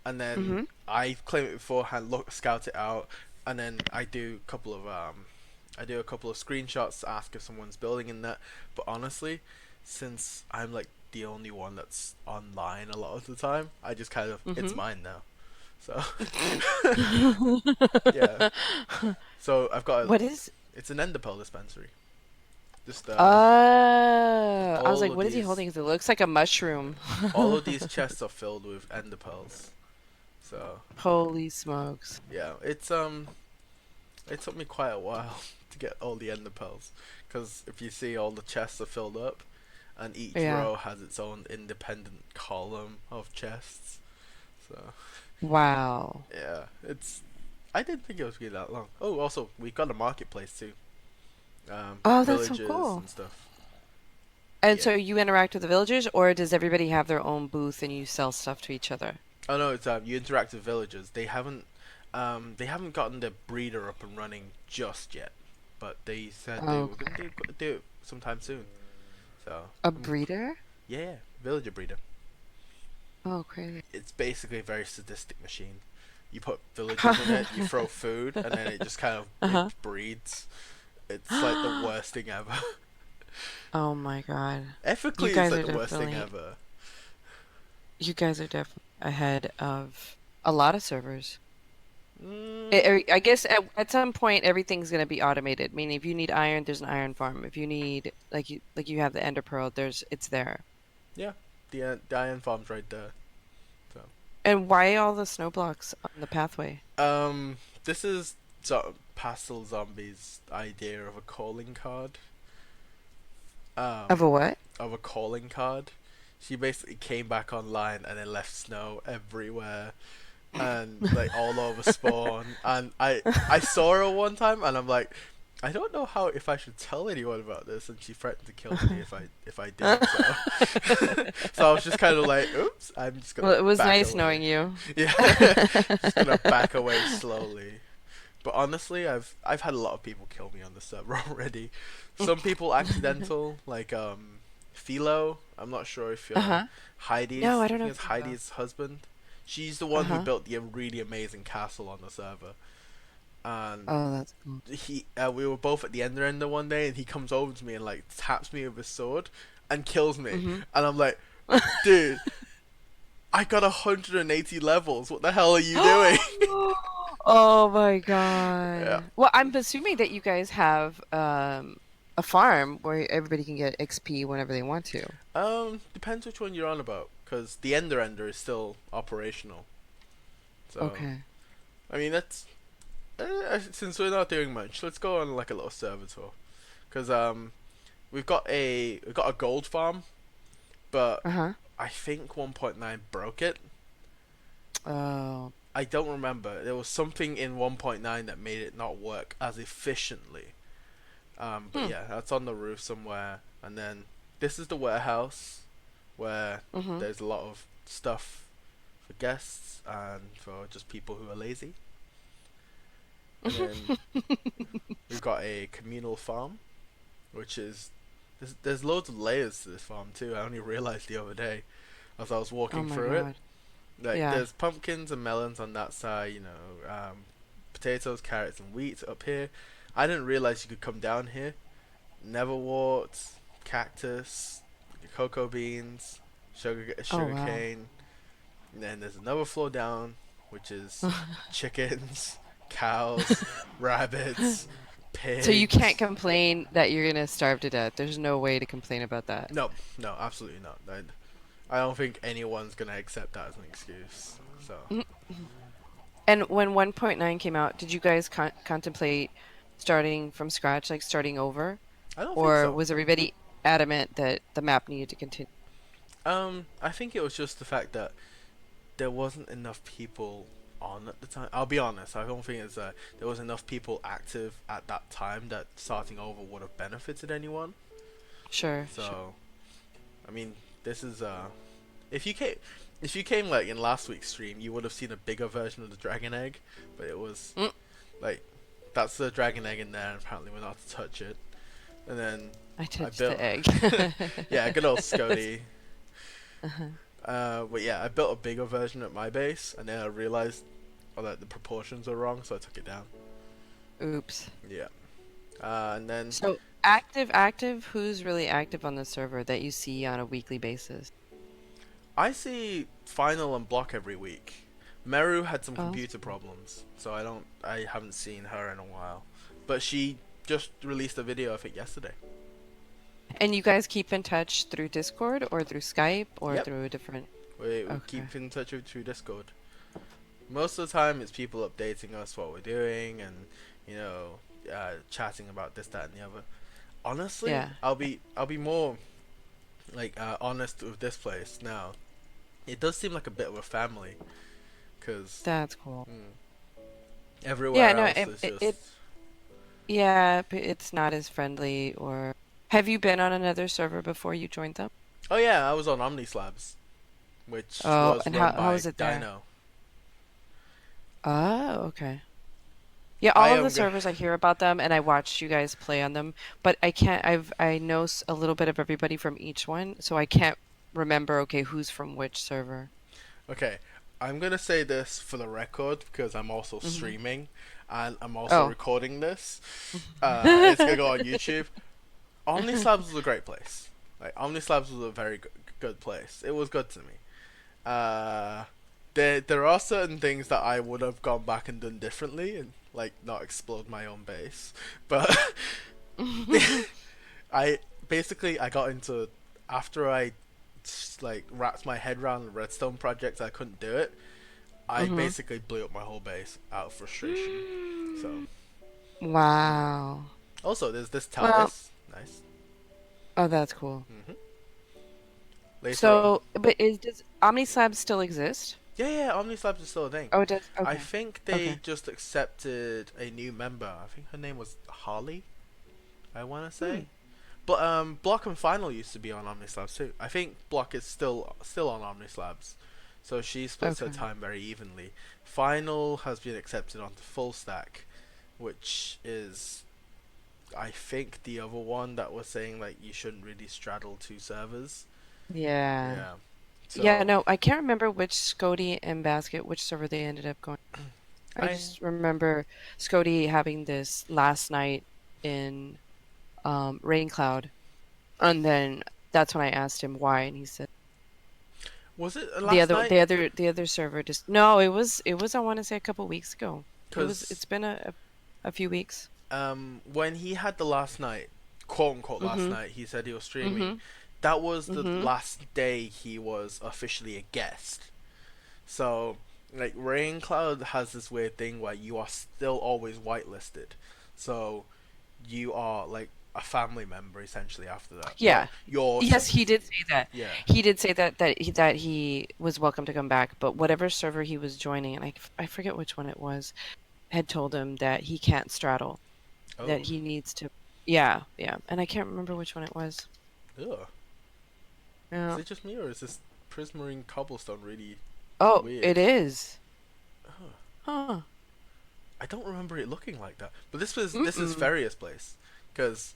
and then Hmm. I claim it beforehand, scout it out, and then I do a couple of screenshots to ask if someone's building in that. But honestly, since I'm like the only one that's online a lot of the time, I just kind of it's Hmm. mine now. So yeah. So What is? it's an enderpearl dispensary. Just Oh, I was all like, of what is he these holding? 'Cause it looks like a mushroom. all of these chests are filled with enderpearls. So Holy smokes. yeah, it took me quite a while to get all the ender pearls, because if you see, all the chests are filled up, and each Yeah. row has its own independent column of chests. So Wow. yeah, it's. I didn't think it was really that long. Oh, also we got a marketplace too, Oh, that's so villages cool. and stuff. And Yeah. so you interact with the villagers, or does everybody have their own booth and you sell stuff to each other? Oh no, it's you interact with villagers. They haven't gotten the breeder up and running just yet, but they said they were gonna Okay. do it sometime soon. So A breeder? yeah, villager breeder. Oh, crazy. It's basically a very sadistic machine. You put villagers in it, you throw food, and then it just kind of it Uh-huh. breeds. It's like the worst thing ever. Oh my God. You Ethically, it's guys like are the worst thing definitely ever. you guys are definitely ahead of a lot of servers. Mm, I guess at some point everything's going to be automated. Meaning if you need iron, there's an iron farm. If you need like you have the ender pearl, it's there. yeah, the iron farm's right there. So, And why all the snow blocks on the pathway? this is Pastel Zombie's idea of a calling card. Of Um, a what? of a calling card. she basically came back online and then left snow everywhere and like all over spawn. And I saw her one time and I'm like, I don't know how if I should tell anyone about this, and she threatened to kill me if I did. So so I was just kind of like, oops, I'm just Well, gonna it was back nice away. knowing you. Yeah, just gonna back away slowly. But honestly, I've had a lot of people kill me on the server already. Some people accidental, like Philo. I'm not sure if Uh-huh. No, Heidi's. I I don't think know it's if you will. Heidi's husband. She's the one who Uh-huh. built the really amazing castle on the server. And Oh, that's cool. we were both at the ender one day, and he comes over to me and like taps me with his sword and kills me. Mm-hmm. And I'm like, dude, I got 180 levels. What the hell are you doing? Oh my Yeah. God. Well, I'm assuming that you guys have a farm where everybody can get XP whenever they want to. Depends which one you're on about, because the ender is still operational. So, Okay. I mean, that's since we're not doing much, let's go on like a little server tour, because we've got a gold farm, but Uh-huh. I think 1.9 broke it. Oh. I don't remember. There was something in 1.9 that made it not work as efficiently. But Hmm. yeah, that's on the roof somewhere. And then this is the warehouse where Mm-hmm. there's a lot of stuff for guests and for just people who are lazy. And then we've got a communal farm, which is there's loads of layers to this farm too. I only realized the other day as I was Oh walking my through it. God. Like Yeah. there's pumpkins and melons on that side, potatoes, carrots, and wheat up here. I didn't realize you could come down here. Neverwort, cactus, cocoa beans, Oh wow. sugarcane. And then there's another floor down, which is chickens, cows, rabbits, So you can't pigs. complain that you're gonna starve to death. There's no way to complain about that. No, no, absolutely not. I don't think anyone's gonna accept that as an excuse. So And when 1.9 came out, did you guys contemplate starting from scratch, like starting over? I don't think Or so. was everybody adamant that the map needed to continue? I think it was just the fact that there wasn't enough people on at the time. I'll be honest. I don't think there was enough people active at that time that starting over would have benefited anyone. Sure, sure. So I mean, this is if you came if you came like in last week's stream, you would have seen a bigger version of the dragon egg, but it was Mm, like that's the dragon egg in there, and apparently we're not to touch it. And then I I touched built, the egg. yeah, good old Scotty. Uh-huh. But yeah, I built a bigger version at my base, and then I realized that the proportions were wrong, so I took it down. Oops. Yeah. And then So active, who's really active on the server that you see on a weekly basis? I see Final and Block every week. Meru had some Oh, computer problems, so I haven't seen her in a while. But she just released a video, I think, yesterday. and you guys keep in touch through Discord or through Skype or Yep. through a different. We Okay. keep in touch with through Discord. Most of the time, it's people updating us what we're doing and you know chatting about this, that, and the other. Honestly, Yeah, I'll be more like honest with this place now. It does seem like a bit of a family, cause that's cool. Yeah, everywhere no, else is just. yeah, but it's not as friendly or have you been on another server before you joined them? Oh yeah, I was on OmniSlabs, which Oh, was and run how by was it there? Dino. Oh, okay. Yeah, I all of the am. servers I hear about them and I watched you guys play on them, but I know a little bit of everybody from each one, so I can't remember okay, who's from which server. Okay, I'm gonna say this for the record because I'm also Hmm. streaming and I'm also Oh. recording this. It's gonna go on YouTube. OmniSlabs was a great place. Like OmniSlabs was a very good place. It was good to me. Uh, there are certain things that I would have gone back and done differently and like not explode my own base, but I basically I got into after I like wrapped my head around the redstone project. I couldn't do it. I Hmm. basically blew up my whole base out of frustration. So Wow. also there's this Well, TARDIS. Nice. oh, that's cool. Hmm. later on. So, but does OmniSlab still exist? Yeah, yeah, Omnislabs is still a thing. Oh, it does. I Okay. think they Okay. just accepted a new member. I think her name was Harley, I want to Hmm. say. But Block and Final used to be on Omnislabs too. I think Block is still on Omnislabs, so she splits her Okay. time very evenly. Final has been accepted onto Full Stack, which is I think the other one that was saying like you shouldn't really straddle two servers. Yeah. Yeah. Yeah, So no, I can't remember which Scody and Basket, which server they ended up going. I I just remember Scody having this last night in Raincloud, and then that's when I asked him why, and he said was it the last other night the other the other server just no, it was I want to say a couple weeks ago. because It's been a few weeks. when he had the last night, quote unquote last Mhm. night, he said he was streaming. Mhm. That was the Mhm. last day he was officially a guest. So, like, Raincloud has this weird thing where you are still always whitelisted. So, you are like a family member essentially after that. But Yeah. you're, Yes, he did say that. yeah. He did say that he was welcome to come back, but whatever server he was joining, and I forget which one it was, had told him that he can't straddle, that Oh, he needs to. Yeah, yeah, and I can't remember which one it was. ugh. Is Yeah. it just me or is this Prismarine Cobblestone really Oh, it weird? is. Huh. Huh. I don't remember it looking like that. But this is Mm-mm. Feria's place because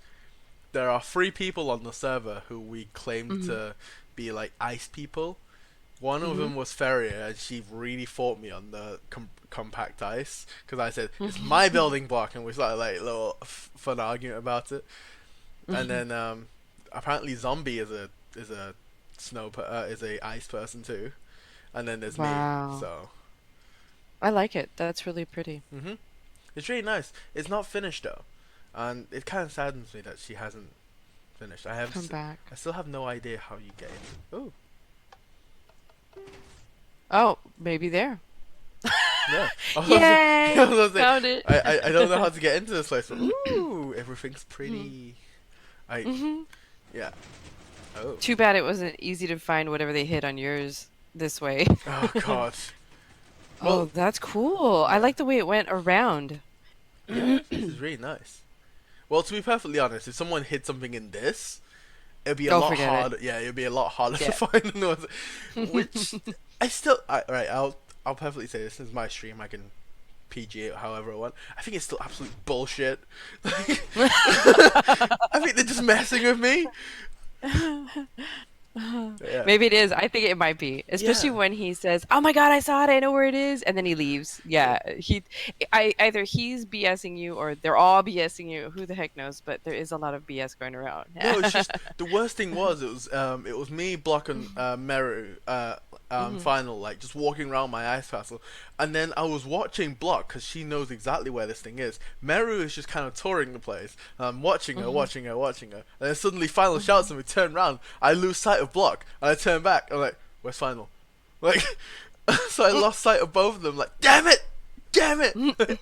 there are three people on the server who we claimed Mm-hmm. to be like ice people. One of Mm-hmm. them was Feria, and she really fought me on the compact ice because I said it's my Mm-hmm. building block, and we started like a little fun argument about it. And then apparently Zombie is a is a ice person too, and then there's me. Wow. So I like it. That's really pretty. it's really nice. It's not finished though, and it kind of saddens me that she hasn't finished. Come back. I still have no idea how you get in. Oh, Oh, maybe there. yeah. I Yay! was gonna say, Found it. I don't know how to get into this place, but ooh, everything's pretty. I Mm-hmm. yeah. Oh. Too bad it wasn't easy to find whatever they hid on yours this way. Oh God. Oh, Well, that's cool. I yeah, like the way it went around. yeah. This is really nice. Well, to be perfectly honest, if someone hid something in this, it'd be a Oh, lot forget it. harder. Yeah, it'd be a lot harder to Yeah. find than was. Which I still. Right, I'll perfectly say this is my stream. I can PG it however I want. I think it's still absolute bullshit. I think they're just messing with me. Yeah. Maybe it is. I think it might be, especially Yeah. when he says, "Oh my God, I saw it. I know where it is," and then he leaves. Yeah. Yeah, either he's BSing you or they're all BSing you. Who the heck knows? But there is a lot of BS going around. No, it's just the worst thing was it was me blocking Meru Mhm. final like just walking around my ice castle, and then I was watching Block because she knows exactly where this thing is. Meru is just kind of touring the place. I'm watching her, Mhm. watching her, watching her, and then suddenly Final shouts Mhm. and we turn around. I lose sight of Block and I turn back. I'm like, where's Final? Like, so I lost sight of both of them. Like, damn it, damn it.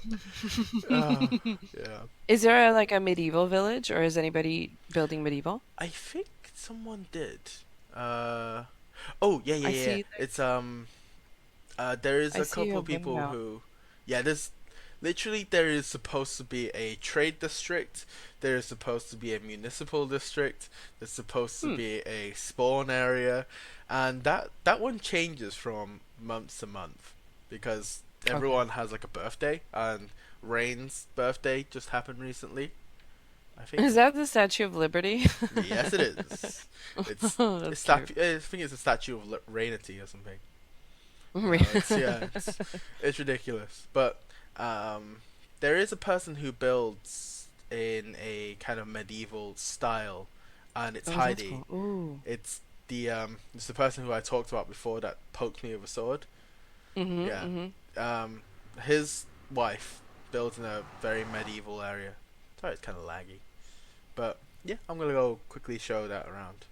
Yeah. Is there like a medieval village, or is anybody building medieval? I think someone did. Uh, oh yeah, I yeah, yeah. see. It's there is I a see couple a of people windmill. who, yeah, there's literally there is supposed to be a trade district. There is supposed to be a municipal district. There's supposed to Hmm. be a spawn area, and that one changes from month to month because Okay. everyone has like a birthday, and Rain's birthday just happened recently. I think. Is that the Statue of Liberty? Yes, it is. It's That's it's cute. I think it's a statue of Rainity or something. Re- It's yeah, it's ridiculous. But um, there is a person who builds in a kind of medieval style, and it's Oh, that's Heidi. cool. Ooh. It's the person who I talked about before that poked me with a sword. Mhm. Yeah, Mhm. um, his wife builds in a very medieval area. Sorry, it's kind of laggy, but yeah, I'm gonna go quickly show that around.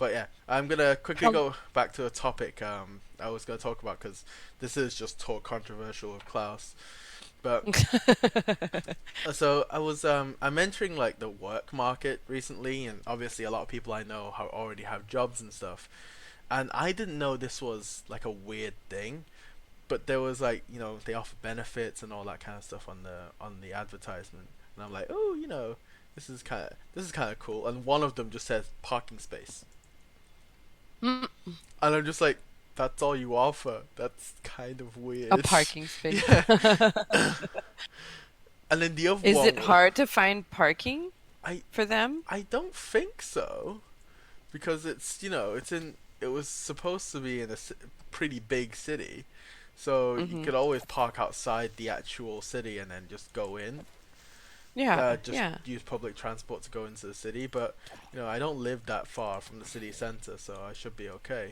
But yeah, I'm gonna quickly How go back to a topic I was gonna talk about because this is just talk controversial with Klaus. But so I'm entering like the work market recently, and obviously a lot of people I know already have jobs and stuff. And I didn't know this was like a weird thing, but there was like they offer benefits and all that kind of stuff on the advertisement, and I'm like, oh, this is kind of cool. And one of them just says parking space, Mm, and I'm just like, that's all you offer? That's kind of a weird. parking space. Yeah. And then the other Is one it was hard to find parking I for them? I don't think so because it was supposed to be in a pretty big city, so you Hmm. could always park outside the actual city and then just go in. Yeah, Just yeah. use public transport to go into the city, but I don't live that far from the city center, so I should be okay.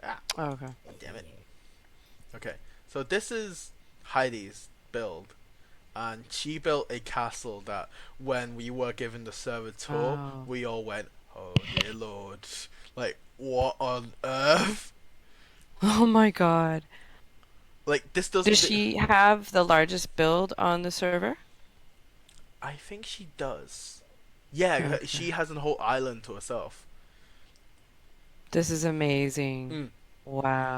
Ah, Oh, okay. damn it. Okay, so this is Heidi's build, and she built a castle that when we were given the server tour, Oh. we all went, "Oh dear lord, like what on earth?" Oh my God. Like this Does doesn't. she have the largest build on the server? I think she does. Yeah, Okay. she has a whole island to herself. This is amazing. Mm.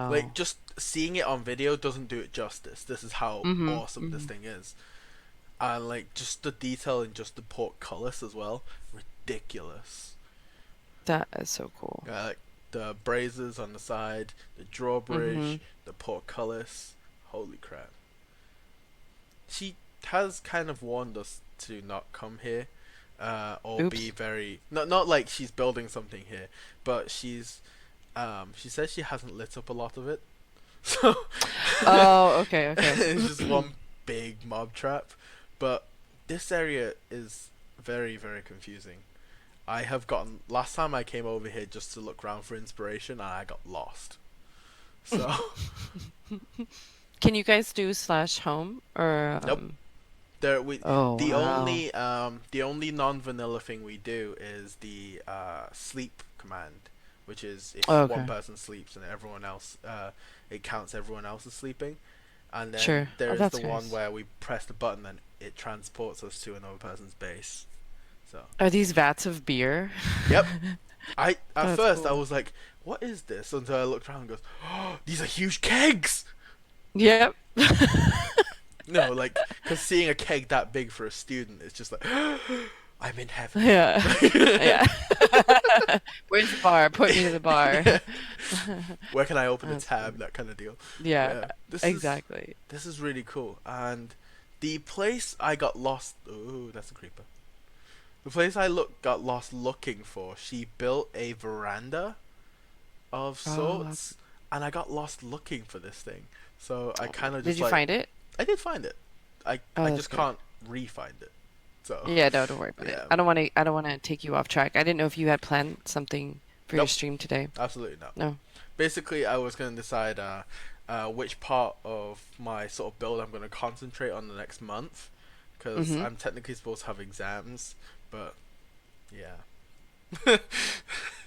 Like Wow. just seeing it on video doesn't do it justice. This is how Mm-hmm. awesome this Hmm. thing is, and like just the detail in just the portcullis as well, ridiculous. That is so cool. Like the braziers on the side, the Mm-hmm. drawbridge, the portcullis. Holy crap! She has kind of warned us to not come here, or be Oops. very not like she's building something here, but she says she hasn't lit up a lot of it, so Oh, okay, okay. it's just one big mob trap. But this area is very very confusing. I have gotten last time I came over here just to look around for inspiration, and I got lost. So Can you guys do slash home or nope. There we oh wow. the only non-vanilla thing we do is the sleep command, which is if Oh, one okay. person sleeps and everyone else it counts everyone else as sleeping, and then Sure. there Oh, is the that's one nice. where we press the button and it transports us to another person's base. So Are these vats of beer? yep. I at That's first I cool. was like, what is this? Until I looked around and goes, oh, these are huge kegs. Yep. No, like, because seeing a keg that big for a student is just like, I'm in heaven. Yeah. Yeah. Where's the bar? Put me to the bar. Yeah. Where can I open a That's tab? funny. That kind of deal. But Yeah, yeah, exactly. this is really cool. And the place I got lost. Ooh, that's a creeper. The place I got lost looking for. She built a veranda of Oh, that's sorts, and I got lost looking for this thing. So I oh, man. kind of Did just you like find it? I did find it. Oh, I that's just good. can't re-find it. So Yeah, no, don't worry about it. yeah. I don't want to take you off track. I didn't know if you had planned something for your Nope. stream today. Absolutely not. No. Basically, I was going to decide which part of my sort of build I'm going to concentrate on the next month, because Mm-hmm. I'm technically supposed to have exams, but yeah.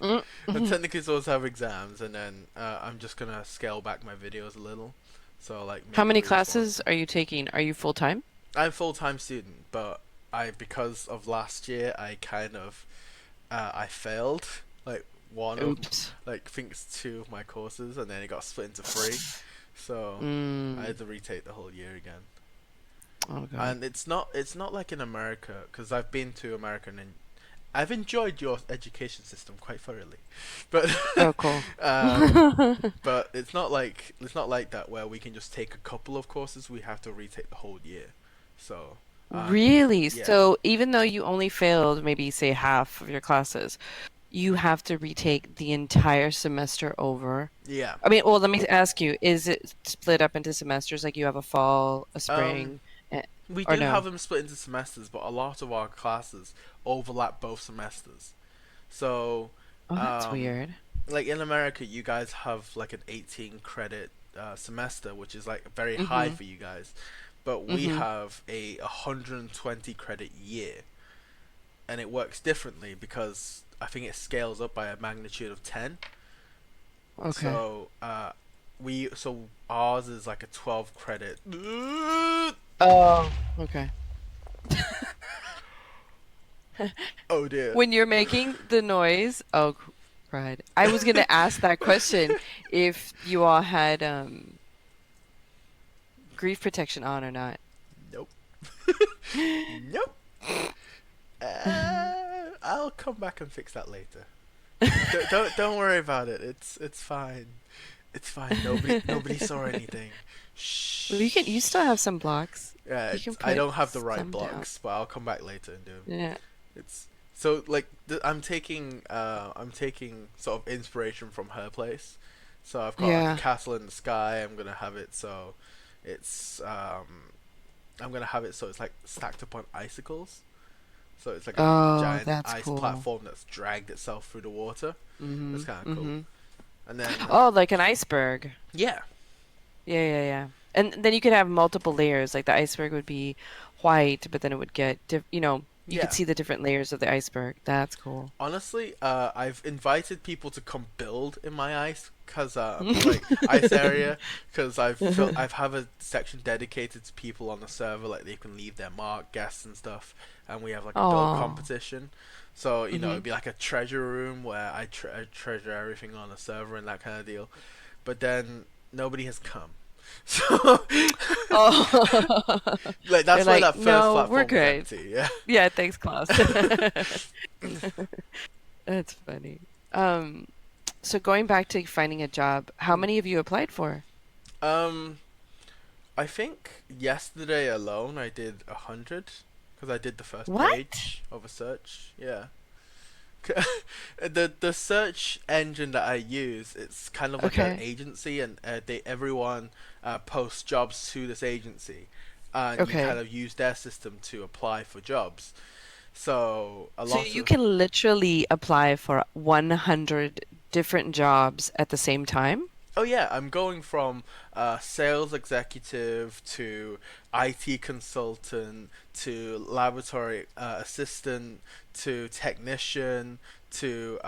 I'm Mm-hmm. technically supposed to have exams, and then I'm just going to scale back my videos a little. So, like, How make many videos for. classes are you taking? Are you full time? I'm a full time student, but because of last year, I kind of I failed like one of Oops. like I think it's two of my courses, and then it got split into three. So I Mm. had to retake the whole year again. Oh God. And it's not like in America, because I've been to America and I've enjoyed your education system quite thoroughly, but Oh, cool. um, but it's not like that where we can just take a couple of courses. We have to retake the whole year. So Really? yeah. So even though you only failed maybe say half of your classes, you have to retake the entire semester over. Yeah. I mean, well, let me ask you, is it split up into semesters like you have a fall, a Um, spring, eh, we or do have no? them split into semesters, but a lot of our classes overlap both semesters. So, Oh, that's um, weird. like in America, you guys have like an 18 credit semester, which is like very high Mm-hmm. for you guys. But we Mm-hmm. have a 120 credit year, and it works differently because I think it scales up by a magnitude of 10. Okay. So so ours is like a 12 credit. Oh, okay. Oh dear. When you're making the noise, oh, cried. I was gonna ask that question if you all had grief protection on or not. Nope. Nope. I'll come back and fix that later. Don't worry about it. It's fine. It's fine. Nobody saw anything. Well, you Shh. still have some blocks. Yeah, You can I put don't have the right some down. blocks, but I'll come back later and do 'em. Yeah. It's so like I'm taking sort of inspiration from her place. So I've got like a Yeah. castle in the sky. It's I'm gonna have it so it's like stacked upon icicles. So it's like a Oh, giant that's ice cool. platform that's dragged itself through the water. That's Mm-hmm. kind of cool. Mm-hmm. And then Oh, like an iceberg. yeah, Yeah, yeah, yeah. And then you could have multiple layers. Like the iceberg would be white, but then it would get you could yeah. see the different layers of the iceberg. That's cool. Honestly, I've invited people to come build in my like ice area, because I've have a section dedicated to people on the server, like they can leave their mark, guests and stuff, and we have like a build Oh. competition. So Mm-hmm. it'd be like a treasure room where I treasure everything on the server and that kind of deal. But then nobody has come, so Oh. like They're that's why like, that first no, we're platform was good. empty. Yeah. Yeah, thanks, Klaus. That's funny. Um, so going back to finding a job, how Hmm. many have you applied for? Um, I think yesterday alone I did 100 because I did the first What? page of a search. Yeah, the search engine that I use, it's kind of like an Okay. agency, and they everyone posts jobs to this agency, and you kind Okay. of use their system to apply for jobs. So a So lot you of can literally apply for 100 different jobs at the same time? Oh yeah, I'm going from sales executive to IT consultant to laboratory assistant to technician to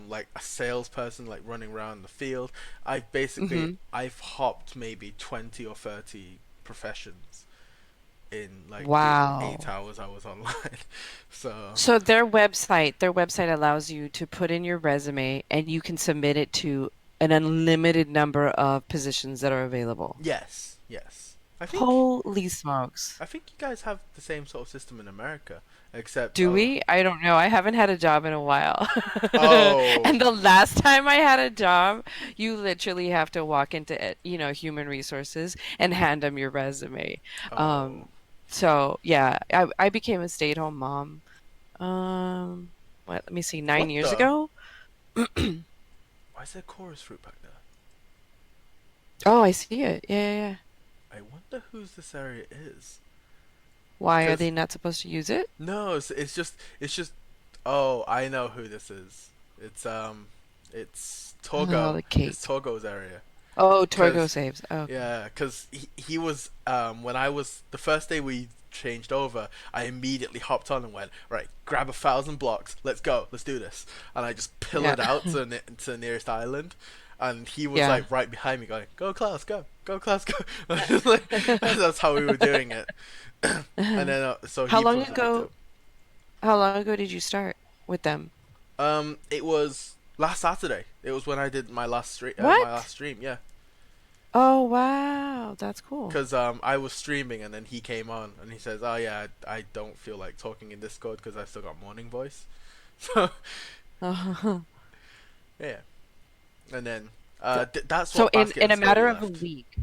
like a salesperson, like running around the field. Mm-hmm. I've hopped maybe 20 or 30 professions in like the 8 Wow. hours I was online. So So their website allows you to put in your resume and you can submit it to an unlimited number of positions that are available. yes, yes. Holy smokes. I think you guys have the same sort of system in America, except Do we? I don't know. I haven't had a job in a while. oh, And the last time I had a job, you literally have to walk into human resources and hand them your resume. oh, Um, so yeah, I became a stay-at-home mom. Let me see, what 9 years the? ago. Why is there chorus fruit back there? Oh, I see it. Yeah, yeah, yeah. I wonder whose this area is. Why are Cause they not supposed to use it? no, it's just. Oh, I know who this is. It's Oh, Togo. the It's cake. Togo's area. Oh, Torgo Cause saves. Oh, okay. yeah, cause he was when I was the first day we changed over, I immediately hopped on and went right, grab 1,000 blocks, let's go, let's do this, and I just Yeah. pillared out to the nearest island, and he was Yeah. like right behind me going, go Klaus, go Klaus, go. I was just like, that's how we were doing it, and then so How he long probably picked it ago? up. How long ago did you start with them? It was last Saturday. It was when I did my What? last stream, yeah. Oh, wow. That's cool. Because I was streaming and then he came on and he says, "Oh yeah, I don't feel like talking in Discord because I still got morning voice." So yeah, and then So, that's so what in Basket in and a Scody matter of a left. week,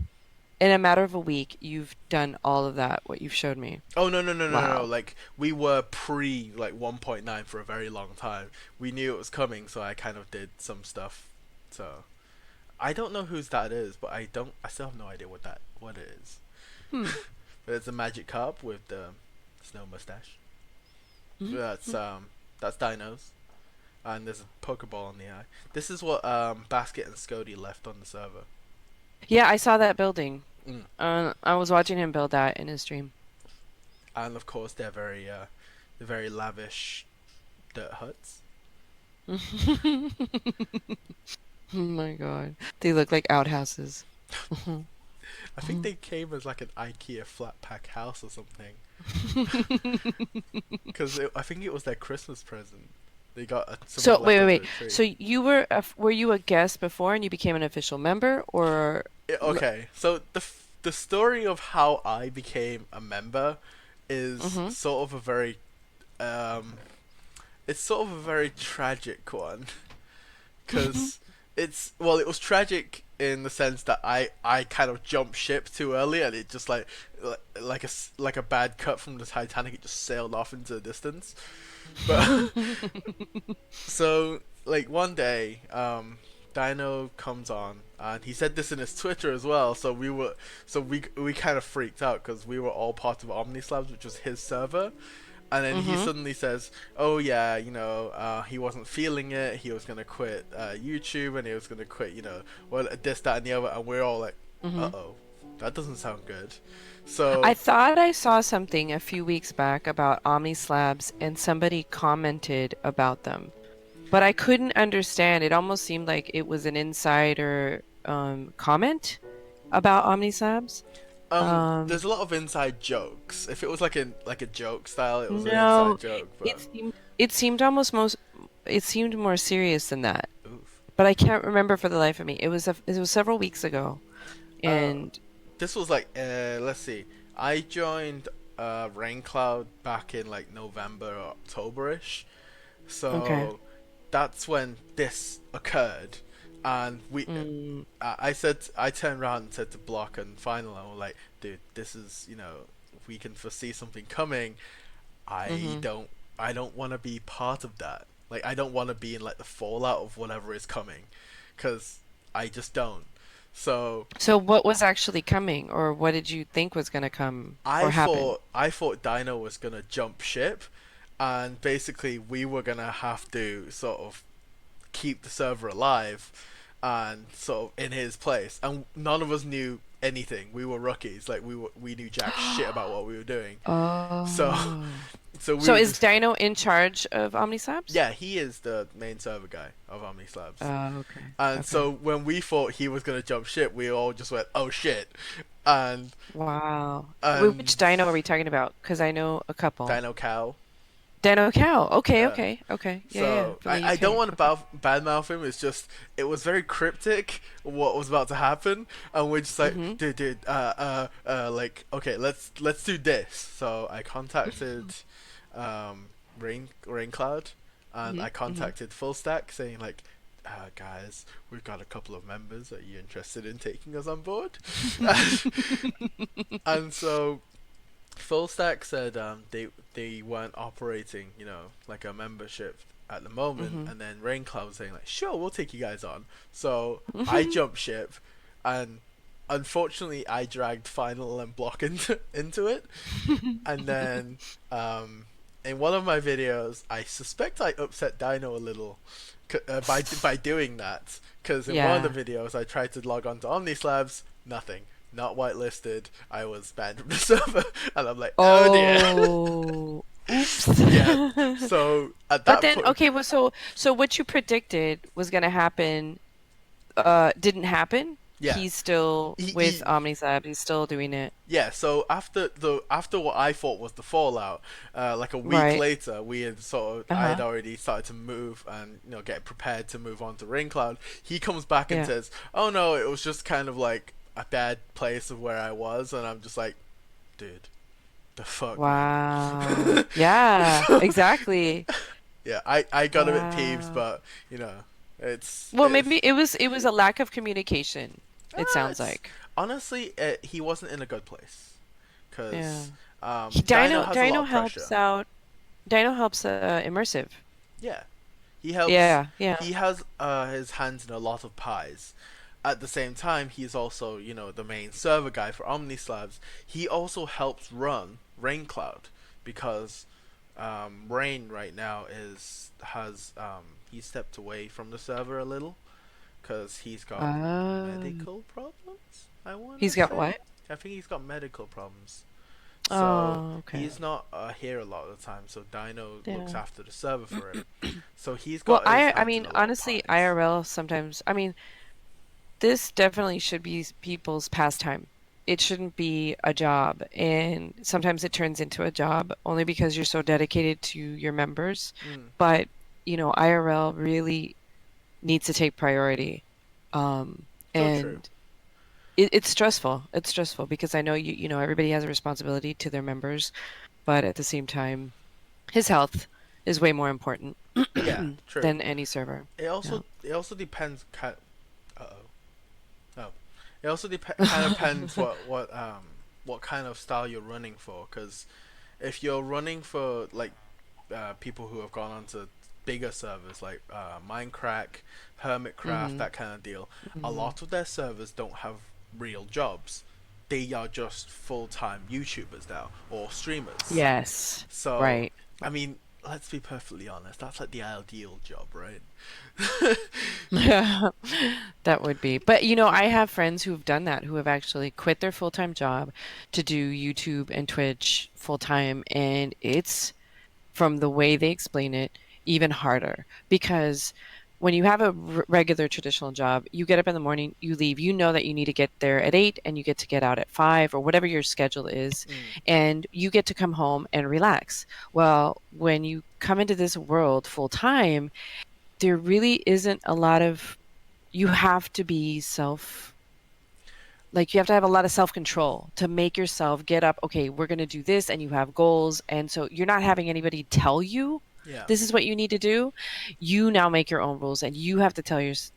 in a matter of a week, you've done all of that, what you've showed me. Oh no! Wow. Like we were pre like 1.9 for a very long time. We knew it was coming, so I kind of did some stuff. So I don't know whose that is, but I still have no idea what it is. Hmm. But it's a magic carp with the snow mustache. That's Mhm. that's Dinos. And there's a Pokeball on the eye. This is what Basket and Scody left on the server. Yeah, I saw that building. Mm. I was watching him build that in his stream. And of course they're very lavish dirt huts. Oh my God. They look like outhouses. I think they came as like an IKEA flat pack house or something. Because I think it was their Christmas present. They got something So left wait, wait, under wait. the tree. So you were you a guest before and you became an official member or Okay, so the story of how I became a member is mm-hmm. sort of a very um it's sort of a very tragic one because it's well it was tragic in the sense that I kind of jumped ship too early and it just like a bad cut from the Titanic, it just sailed off into the distance. But so like one day, Dino comes on, and he said this in his Twitter as well. So we kind of freaked out because we were all part of Omnislabs, which was his server. And then he Mm-hmm. suddenly says, "Oh yeah, he wasn't feeling it. He was gonna quit YouTube, and he was gonna quit, well, this, that, and the other." And we're all like, Mm-hmm. "Uh oh, that doesn't sound good." I So thought I saw something a few weeks back about Omni slabs and somebody commented about them, but I couldn't understand. It almost seemed like it was an insider comment about Omni slabs. there's Um, a lot of inside jokes. If it was like a joke style, it was an no, inside joke. it But seemed it seemed almost most it seemed more serious than that. oof. But I can't remember for the life of me. It was several weeks ago, Uh, and this was like let's see. I joined Raincloud back in like November or October-ish. okay. So that's when this occurred, and Mm, I turned around and said to Block and Final, I was like, dude, this is if we can foresee something coming, I hmm don't I don't want to be part of that. Like I don't want to be in like the fallout of whatever is coming, because I just don't. So So what was actually coming, or what did you think was going to come I or happen? thought I thought Dino was gonna jump ship, and basically we were gonna have to sort of keep the server alive, and sort of in his place. And none of us knew anything. We were rookies. Like we knew jack shit about what we were doing. So Oh. so we So were is just Dino in charge of Omnislabs? yeah. He is the main server guy of Omni Slabs. Okay. And Okay. so when we thought he was gonna jump ship, we all just went, "Oh shit!" and Wow. and Which Dino are we talking about? Because I know a couple. Dino Cow. Dino Cow. Okay, Yeah. okay, okay. Yeah, yeah, yeah. So From the I don't UK. want to Okay. badmouth him. It's just it was very cryptic what was about to happen, and we're just like, Mm-hmm. dude, like okay, let's do this. So I contacted, Raincloud, and Mm-hmm. I Mm-hmm. contacted Full Stack saying like, guys, we've got a couple of members. Are you interested in taking us on board? And so Full Stack said they weren't operating, like a membership at the moment, Mm-hmm. and then Raincloud was saying like, sure, we'll take you guys on. So I jumped ship, and unfortunately, I dragged Final and Block into it, and then in one of my videos, I suspect I upset Dino a little by doing that, because in one of Yeah. the videos I tried to log on to Omnislabs, nothing, not whitelisted. I was banned from the server, and I'm like, oh dear. Oh, oops. Yeah. So at But that then, point, okay, well, so what you predicted was going to happen, didn't happen. yeah, He's still with he OmniSlab. He's still doing it. yeah. So after what I thought was the fallout, like a week Right. later, I had Uh-huh. already started to move and get prepared to move on to Raincloud. He comes back and Yeah. says, "Oh no, it was just kind of like a bad place of where I was," and I'm just like, "Dude, the fuck, man." Wow. Yeah, So exactly. yeah, I got a bit peeved, Wow. but you know, it's Well, it's maybe it was a lack of communication, it sounds it's like. honestly, he wasn't in a good place Yeah. because Dino Dino has a lot Dino of helps pressure. out. Dino helps immersive. Yeah, he helps. Yeah, yeah. He has his hands in a lot of pies. At the same time, he's also the main server guy for Omnislabs. He also helps run Raincloud because Rain right now is has he stepped away from the server a little because he's got Oh. medical problems. I want to He's got say. what? I think he's got medical problems. So Oh, okay. he's not here a lot of the time. So Dino looks Yeah. after the server for him. So he's Well, got his I hands in mean, a lot of honestly, pies. IRL sometimes, I mean, this definitely should be people's pastime. It shouldn't be a job. And sometimes it turns into a job only because you're so dedicated to your members. Mm, But, IRL really needs to take priority. Um, so true. and it's stressful. It's stressful because I know everybody has a responsibility to their members, but at the same time, his health is way more important Yeah, true. than any server. Yeah. It also depends. Uh oh. Oh. It also kind of depends what kind of style you're running for. Because if you're running for like people who have gone on to bigger servers like Minecraft, Hermitcraft, hmm that kind of deal, a hmm lot of their servers don't have real jobs. They are just full time YouTubers now or streamers. Yes. So, Right. I mean, let's be perfectly honest. That's like the ideal job, right? That would be. But I have friends who've done that, who have actually quit their full-time job to do YouTube and Twitch full-time, and it's from the way they explain it, even harder because when you have a regular traditional job, you get up in the morning, you leave, you know that you need to get there at 8 and you get to get out at 5 or whatever your schedule is, Mm, and you get to come home and relax. Well, when you come into this world full time, there really isn't a lot of, you have to be like you have to have a lot of self-control to make yourself get up, okay, we're going to do this, and you have goals, and so you're not having anybody tell you yeah. this is what you need to do. You now make your own rules and you have to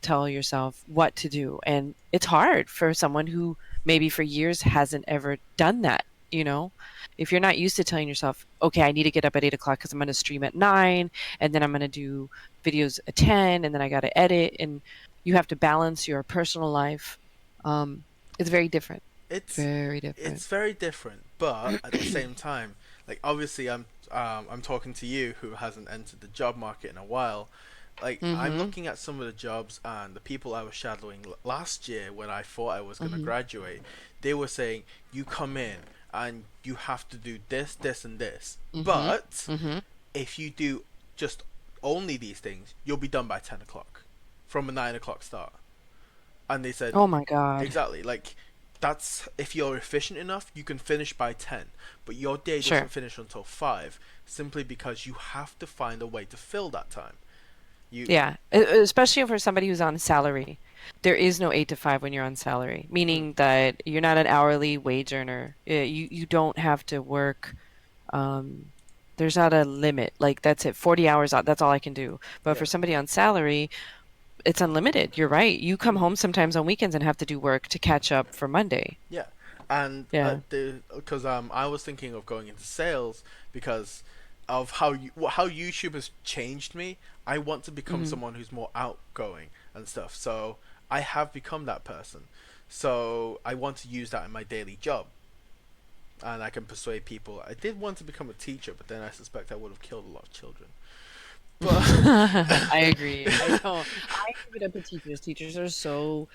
tell yourself what to do, and it's hard for someone who maybe for years hasn't ever done that. If you're not used to telling yourself, okay, I need to get up at 8 o'clock because I'm going to stream at 9, and then I'm going to do videos at 10, and then I got to edit, and you have to balance your personal life. It's very different. It's Very different. it's very different, but at the same time, like obviously I'm talking to you who hasn't entered the job market in a while. Like I'm Mm-hmm. looking at some of the jobs and the people I was shadowing last year when I thought I was gonna Mm-hmm. graduate, they were saying you come in and you have to do this, this, and this. Mm-hmm. But Mm-hmm. if you do just only these things, you'll be done by 10 o'clock from a 9 o'clock start. And they said Oh my God. exactly like that's if you're efficient enough, you can finish by 10, but your day doesn't Sure. finish until 5 simply because you have to find a way to fill that time. You Yeah. Especially for somebody who's on salary. There is no 8 to 5 when you're on salary, mm, meaning that you're not an hourly wage earner. You don't have to work. Um, there's not a limit. Like that's it. 40 hours, that's all I can do. But yeah. for somebody on salary, it's unlimited. You're right. You come Mm. home sometimes on weekends and have to do work to catch up for Monday. Yeah, and Yeah. the because I was thinking of going into sales because of how YouTube has changed me. I want to become hmm someone who's more outgoing and stuff. So I have become that person. So I want to use that in my daily job, and I can persuade people. I did want to become a teacher, but then I suspect I would have killed a lot of children. But I agree. I don't. I give it up to teachers. Teachers are so,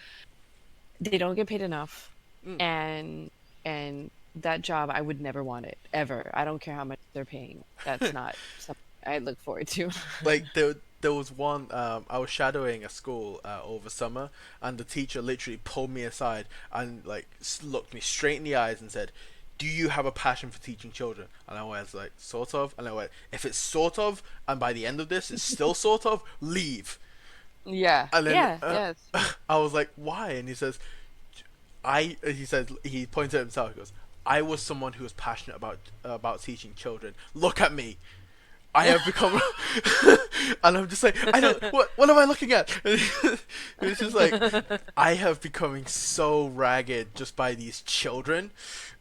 they don't get paid enough, mm, and and that job I would never want it ever. I don't care how much they're paying. That's not something I look forward to. like there was one I was shadowing a school over summer, and the teacher literally pulled me aside and like looked me straight in the eyes and said, "Do you have a passion for teaching children?" And I was like, "Sort of." And I went, "If it's sort of, and by the end of this it's still sort of, leave." Yeah, And then yeah, yeah. It's true. I was like, "Why?" And he says, he said he pointed at himself. He goes, "I was someone who was passionate about teaching children. Look at me." I have become, and I'm just like, I don't. What am I looking at? It's just like I have becoming so ragged just by these children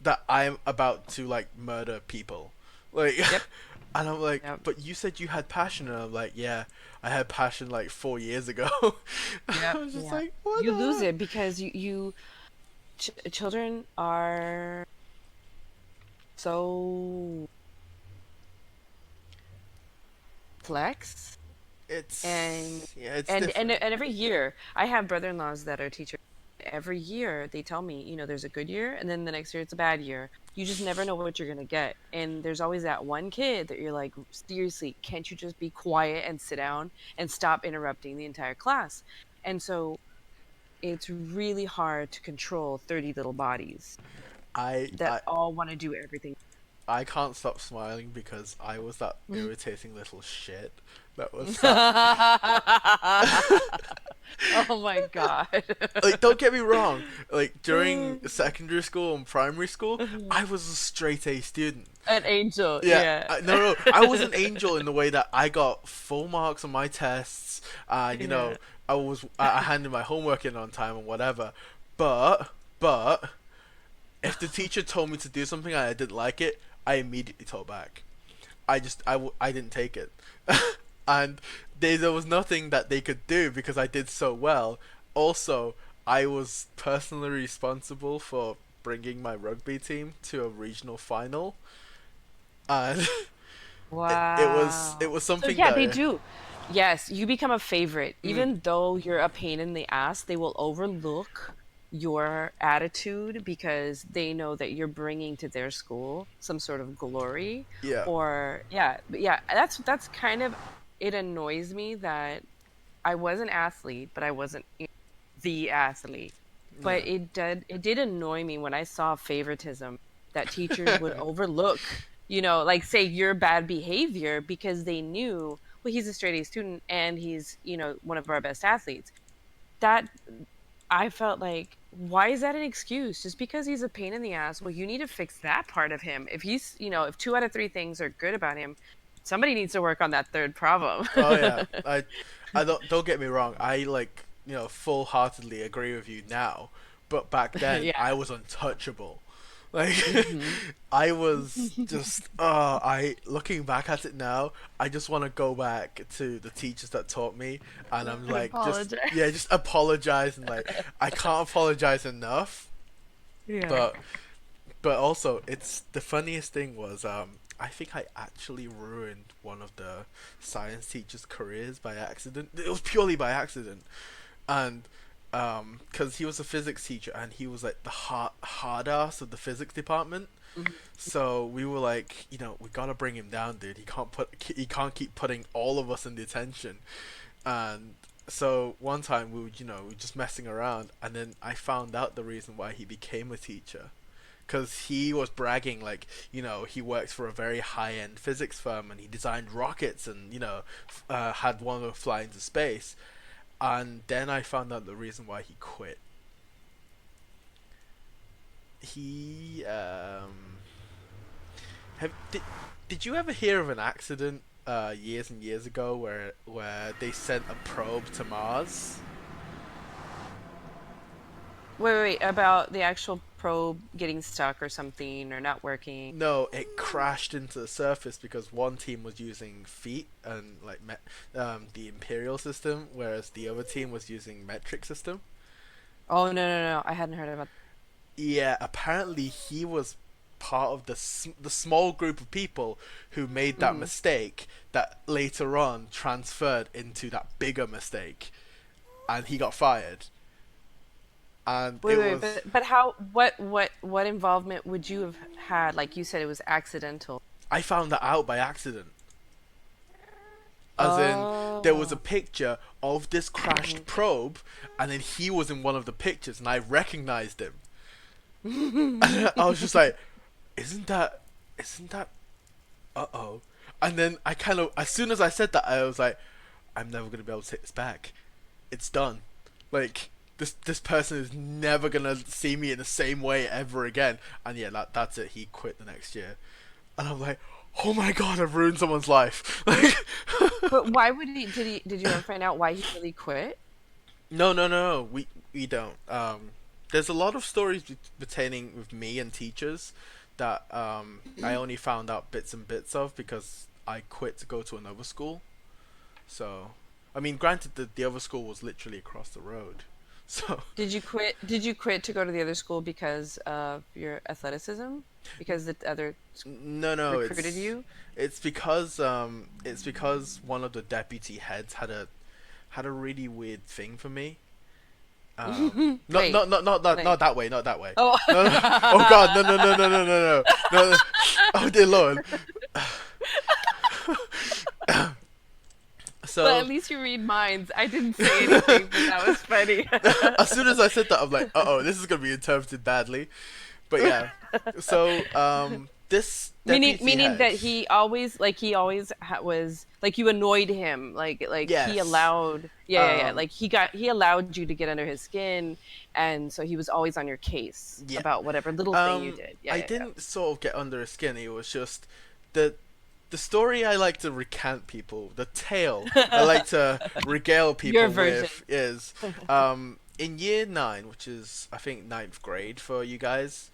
that I'm about to like murder people, like, Yep, and I'm like, yep, but you said you had passion, and I'm like, yeah, I had passion like 4 years ago. I yep, was just yeah. like, what You the lose heck? it because children are so flex. and It's yeah, it's and and different. and every year I have brother-in-laws that are teachers, every year they tell me, there's a good year and then the next year it's a bad year. You just never know what you're going to get. And there's always that one kid that you're like, seriously, can't you just be quiet and sit down and stop interrupting the entire class? And so it's really hard to control 30 little bodies I that I all want to do everything. I can't stop smiling because I was that irritating little shit that was sat. Oh my god. Like, don't get me wrong. Like during secondary school and primary school, An I was a straight A student. angel, Yeah, yeah. no, I was an angel in the way that I got full marks on my tests. Yeah. I handed my homework in on time and whatever. But if the teacher told me to do something and I didn't like it, I immediately told back. I didn't take it, and there was nothing that they could do because I did so well. Also, I was personally responsible for bringing my rugby team to a regional final, and it Wow. was So something yeah, they that do. Yes, you become a favorite. mm, Even though you're a pain in the ass, they will overlook your attitude because they know that you're bringing to their school some sort of glory. yeah Or yeah, but yeah, that's kind of, it annoys me that I was an athlete, but I wasn't the athlete. But yeah it did annoy me when I saw favoritism that teachers would overlook, like say your bad behavior because they knew, well, he's a straight A student and he's, one of our best athletes. That I felt like, why is that an excuse? Just because he's a pain in the ass, well, you need to fix that part of him. If he's, if two out of three things are good about him, somebody needs to work on that third problem. oh yeah I don't get me wrong, I like full heartedly agree with you now, but back then Yeah. I was untouchable. Like Hmm. I was just I looking back at it now, I just want to go back to the teachers that taught me, and I'm And like, just apologize. yeah, just apologize, and like I can't apologize enough. Yeah. But also it's the funniest thing was I think I actually ruined one of the science teachers' careers by accident. It was purely by accident, and because he was a physics teacher and he was like the hard ass of the physics department. Mhm. So we were like, we gotta bring him down, dude. He can't keep putting all of us in detention. And so one time we were just messing around, and then I found out the reason why he became a teacher. Because he was bragging like, he works for a very high end physics firm and he designed rockets and had one of them fly into space. And then I found out the reason why he quit. He have did you ever hear of an accident years and years ago where they sent a probe to Mars? Wait, about the actual probe getting stuck or something or not working. No, it crashed into the surface because one team was using feet and like the imperial system, whereas the other team was using metric system. Oh, no, no, no. I hadn't heard about. Yeah, apparently he was part of the small group of people who made that Mhm. mistake that later on transferred into that bigger mistake, and he got fired. And Wait, it wait, was but how? What involvement would you have had? Like you said, it was accidental. I found that out by accident. As in, there was a Oh. picture of this crashed probe, and then he was in one of the pictures, and I recognized him. And I was just like, "Isn't that? Isn't that? Uh oh!" And then I kind of, as soon as I said that, I was like, "I'm never gonna be able to take this back. It's done. Like this person is never gonna see me in the same way ever again." And yeah, that's it. He quit the next year, and I'm like, "Oh my god, I've ruined someone's life." Like, But why would he? Did you ever find out why he really quit? no, no, no, no. We don't. There's a lot of stories pertaining with me and teachers that I only found out bits and bits of because I quit to go to another school. So, I mean, granted, the other school was literally across the road. So, Did you quit? Did you quit to go to the other school because of your athleticism? Because the other no, no, recruited you? it's because one of the deputy heads had a really weird thing for me, Not Wait, not not not that like not that way, not that way. oh. No, no. Oh God, no, no, no, no, no, no, no, no, no. Oh dear Lord. But at So least you read minds. I didn't say anything, but that was funny. as soon as I said that, I'm like, oh, this is gonna be interpreted badly. But yeah. So this deputy Meaning head, that was like you annoyed him, like he yes, allowed, yeah, um, like he allowed you to get under his skin, and so he was always on your case yeah. about whatever little thing you did. I Yeah. didn't sort of get under his skin. It was just the the story I like to recant people, the tale I Yeah. like to regale Your people version. with is in year nine, which is I think ninth grade for you guys.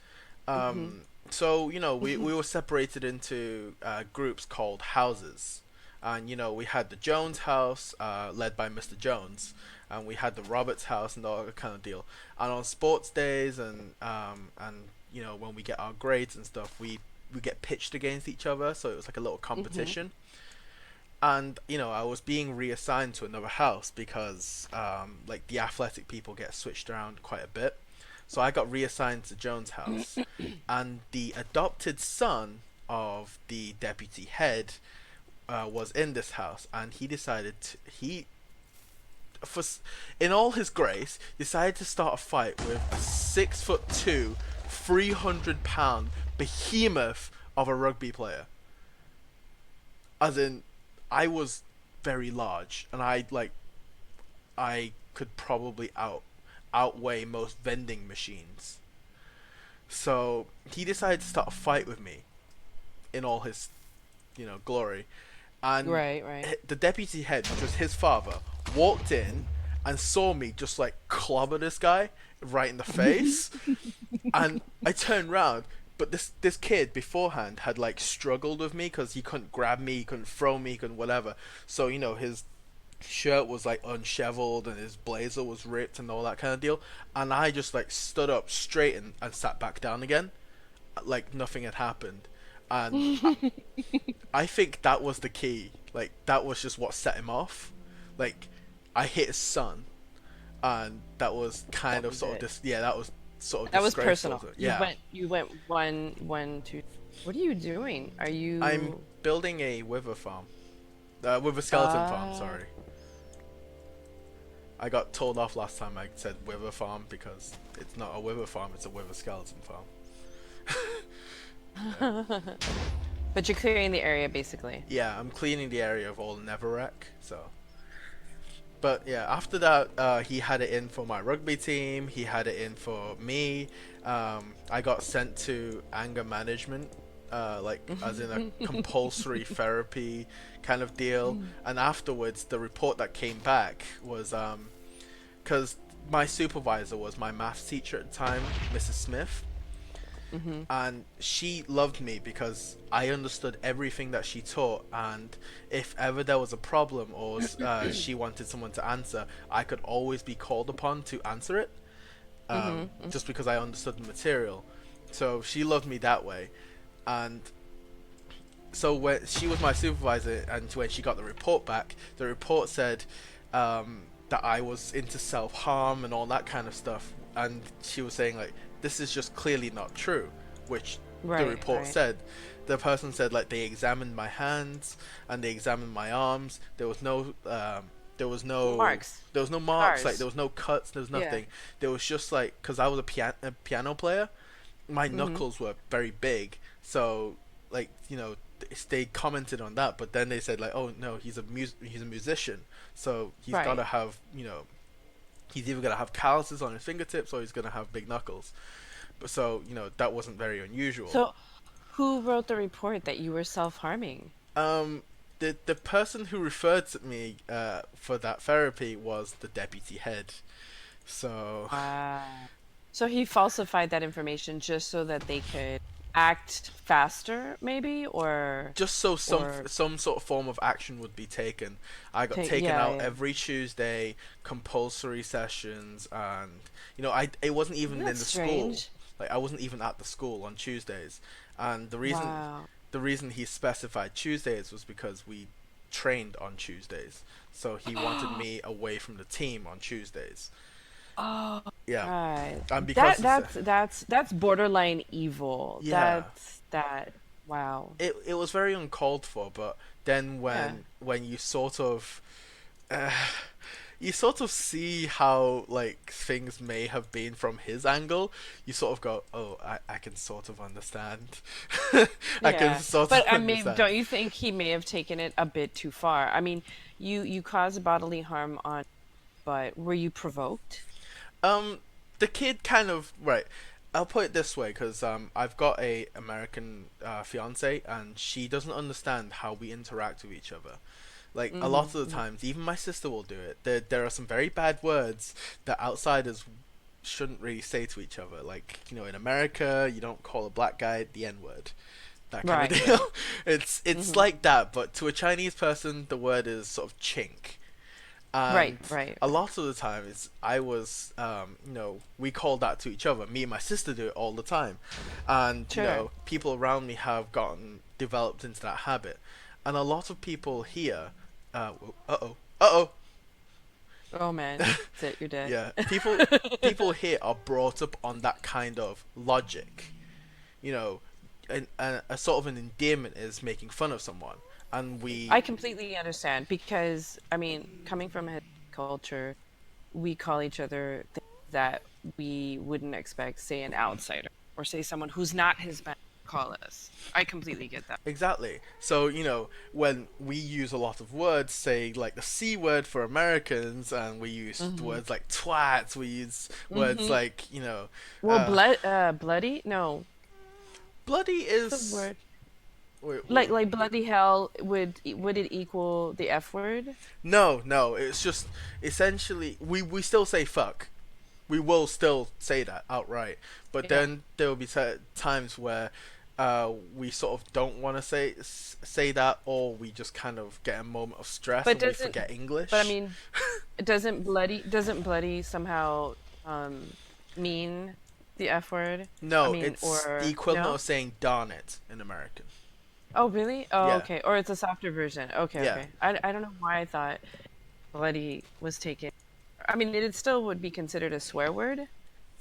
Hmm. So we were separated into groups called houses, and we had the Jones house, led by Mr. Jones, and we had the Roberts house and all that kind of deal. And on sports days and when we get our grades and stuff, we get pitched against each other, so it was like a little Hmm. competition. And I was being reassigned to another house because like the athletic people get switched around quite a bit. So I got reassigned to Jones' house, and the adopted son of the deputy head was in this house, and he decided he for in all his grace decided to start a fight with a 6'2", 300-pound behemoth of a rugby player. As in, I was very large, and I could probably outweigh most vending machines. So he decided to start a fight with me in all his glory, and Right, right. the deputy head, which was his father, walked in and saw me just like clobber this guy right in the face, and I turned around. But this kid beforehand had like struggled with me because he couldn't grab me, he couldn't throw me, he couldn't whatever. So his shirt was like unshoveled and his blazer was ripped and all that kind of deal. And I just like stood up straight and sat back down again, like nothing had happened. And I think that was the key. Like that was just what set him off. Like I hit his son, and that was kind That of was sort of it. this. Yeah, that was sort of That was disgraceful. personal. Yeah, You went one, two. What are you doing? Are I'm you building a wither farm. Wither skeleton farm. uh Sorry. I got told off last time I said wither farm because it's not a wither farm, it's a wither skeleton farm. Yeah. but you're clearing the area basically. Yeah, I'm cleaning the area of all the netherrack, so. But yeah, after that, he had it in for my rugby team. He had it in for me. I got sent to anger management, like as in a compulsory therapy kind of deal. And afterwards, the report that came back was because my supervisor was my maths teacher at the time, Mrs. Smith, Hmm. and she loved me because I understood everything that she taught, and if ever there was a problem or she wanted someone to answer, I could always be called upon to answer it, Hmm. just because I understood the material. So she loved me that way. And so when she was my supervisor, and when she got the report back, the report said that I was into self harm and all that kind of stuff, and she was saying like this is just clearly not true, which the Right, report right. said. The person said like they examined my hands and they examined my arms. There was no Marks. there was no marks, like there Scars. was no cuts, there was Yeah. nothing. There was just like, because I was a piano player, my Hmm. knuckles were very big, so like they commented on that, but then they said like, oh no, he's a musician, so he's got to Right. have he's either gonna have calluses on his fingertips or he's gonna have big knuckles. But so that wasn't very unusual. So who wrote the report that you were self-harming? Um, the person who referred to me for that therapy was the deputy head. So Wow. So he falsified that information just so that they could act faster, maybe, just so or some sort of form of action would be taken. I got take, taken yeah, out yeah. every Tuesday, compulsory sessions, and I it wasn't even in That's the school. strange. Like I wasn't even at the school on Tuesdays, and Wow. the reason he specified Tuesdays was because we trained on Tuesdays, so he wanted me away from the team on Tuesdays. Oh, Yeah, right. and That because it's that's borderline evil. yeah, That's that. Wow. it was very uncalled for. But then Yeah. when uh, you sort of see how like things may have been from his angle, you sort of go, oh, I can sort of understand. I can Yeah. sort But of I mean, understand. don't you think he may have taken it a bit too far? I mean, you caused bodily harm on, but were you provoked? Um, the kid kind of right. I'll put it this way, because I've got a American fiance, and she doesn't understand how we interact with each other. Like a lot Mm-hmm. of the times, even my sister will do it. There are some very bad words that outsiders shouldn't really say to each other. Like, in America, you don't call a black guy the N word. That kind of Right, deal. right. It's Mm-hmm. like that, but to a Chinese person, the word is sort of chink. Right, And right, a right. lot of the time, we call that to each other. Me and my sister do it all the time, and Sure. people around me have gotten developed into that habit, and a lot of people here, uh oh, Oh man, that's it. You're dead. yeah, people here are brought up on that kind of logic, you know, and a sort of an endearment is making fun of someone, and I we completely understand because I mean, coming from a culture, we call each other things that we wouldn't expect, say, an outsider or say someone who's not Hispanic call us. I completely get that. exactly. So, when we use a lot of words, say like the C word for Americans, and we use Hmm. words like twat, we use words Hmm. like, Well, uh, bloody? No, bloody what's the is. word? Wait, Like bloody hell would it equal the F word? no, no, it's just essentially we still say fuck. We will still say that outright, but Yeah, then there will be times where we sort of don't want to say that, or we just kind of get a moment of stress but and we doesn't forget but I English. mean, doesn't bloody somehow um mean the F word? I No, mean, it's the or equivalent no? of saying darn it in American. Oh, really? Oh, Yeah, okay. Or it's a softer version. Okay, yeah, okay. I don't know why I thought bloody was taken. I mean, it still would be considered a swear word,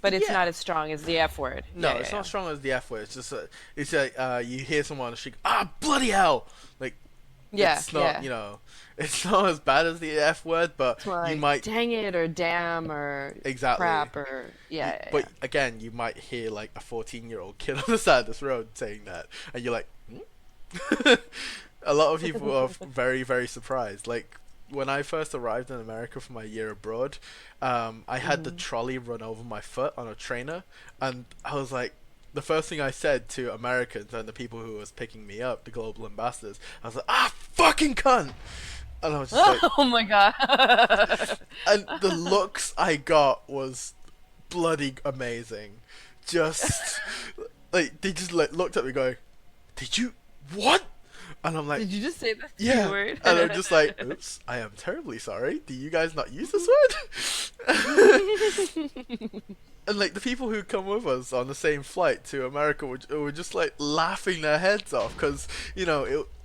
but it's yeah. not as strong as the F word. Yeah, No, yeah, it's not yeah. strong as the F word. It's just it's like you hear someone shriek, ah, bloody hell! Like Yeah, it's not, yeah. it's not as bad as the F word, but It's more you like might dang it or damn or exactly. crap or yeah, yeah, But yeah. again, you might hear like a 14-year-old kid on the side of this road saying that, and you're like, hmm? A lot of people are very, very surprised. Like when I first arrived in America for my year abroad, I had the Hmm. trolley run over my foot on a trainer, and I was like, the first thing I said to Americans and the people who was picking me up, the global ambassadors, I was like, ah, fucking cunt, and I was just like, Oh my god. and the looks I got was bloody amazing. Just like they just like looked at me going, "Did you what?" And I'm like, Did you just say the T "Yeah." word? And I'm just like, "Oops, I am terribly sorry. Do you guys not use this word?" And like the people who come with us on the same flight to America were just like laughing their heads off because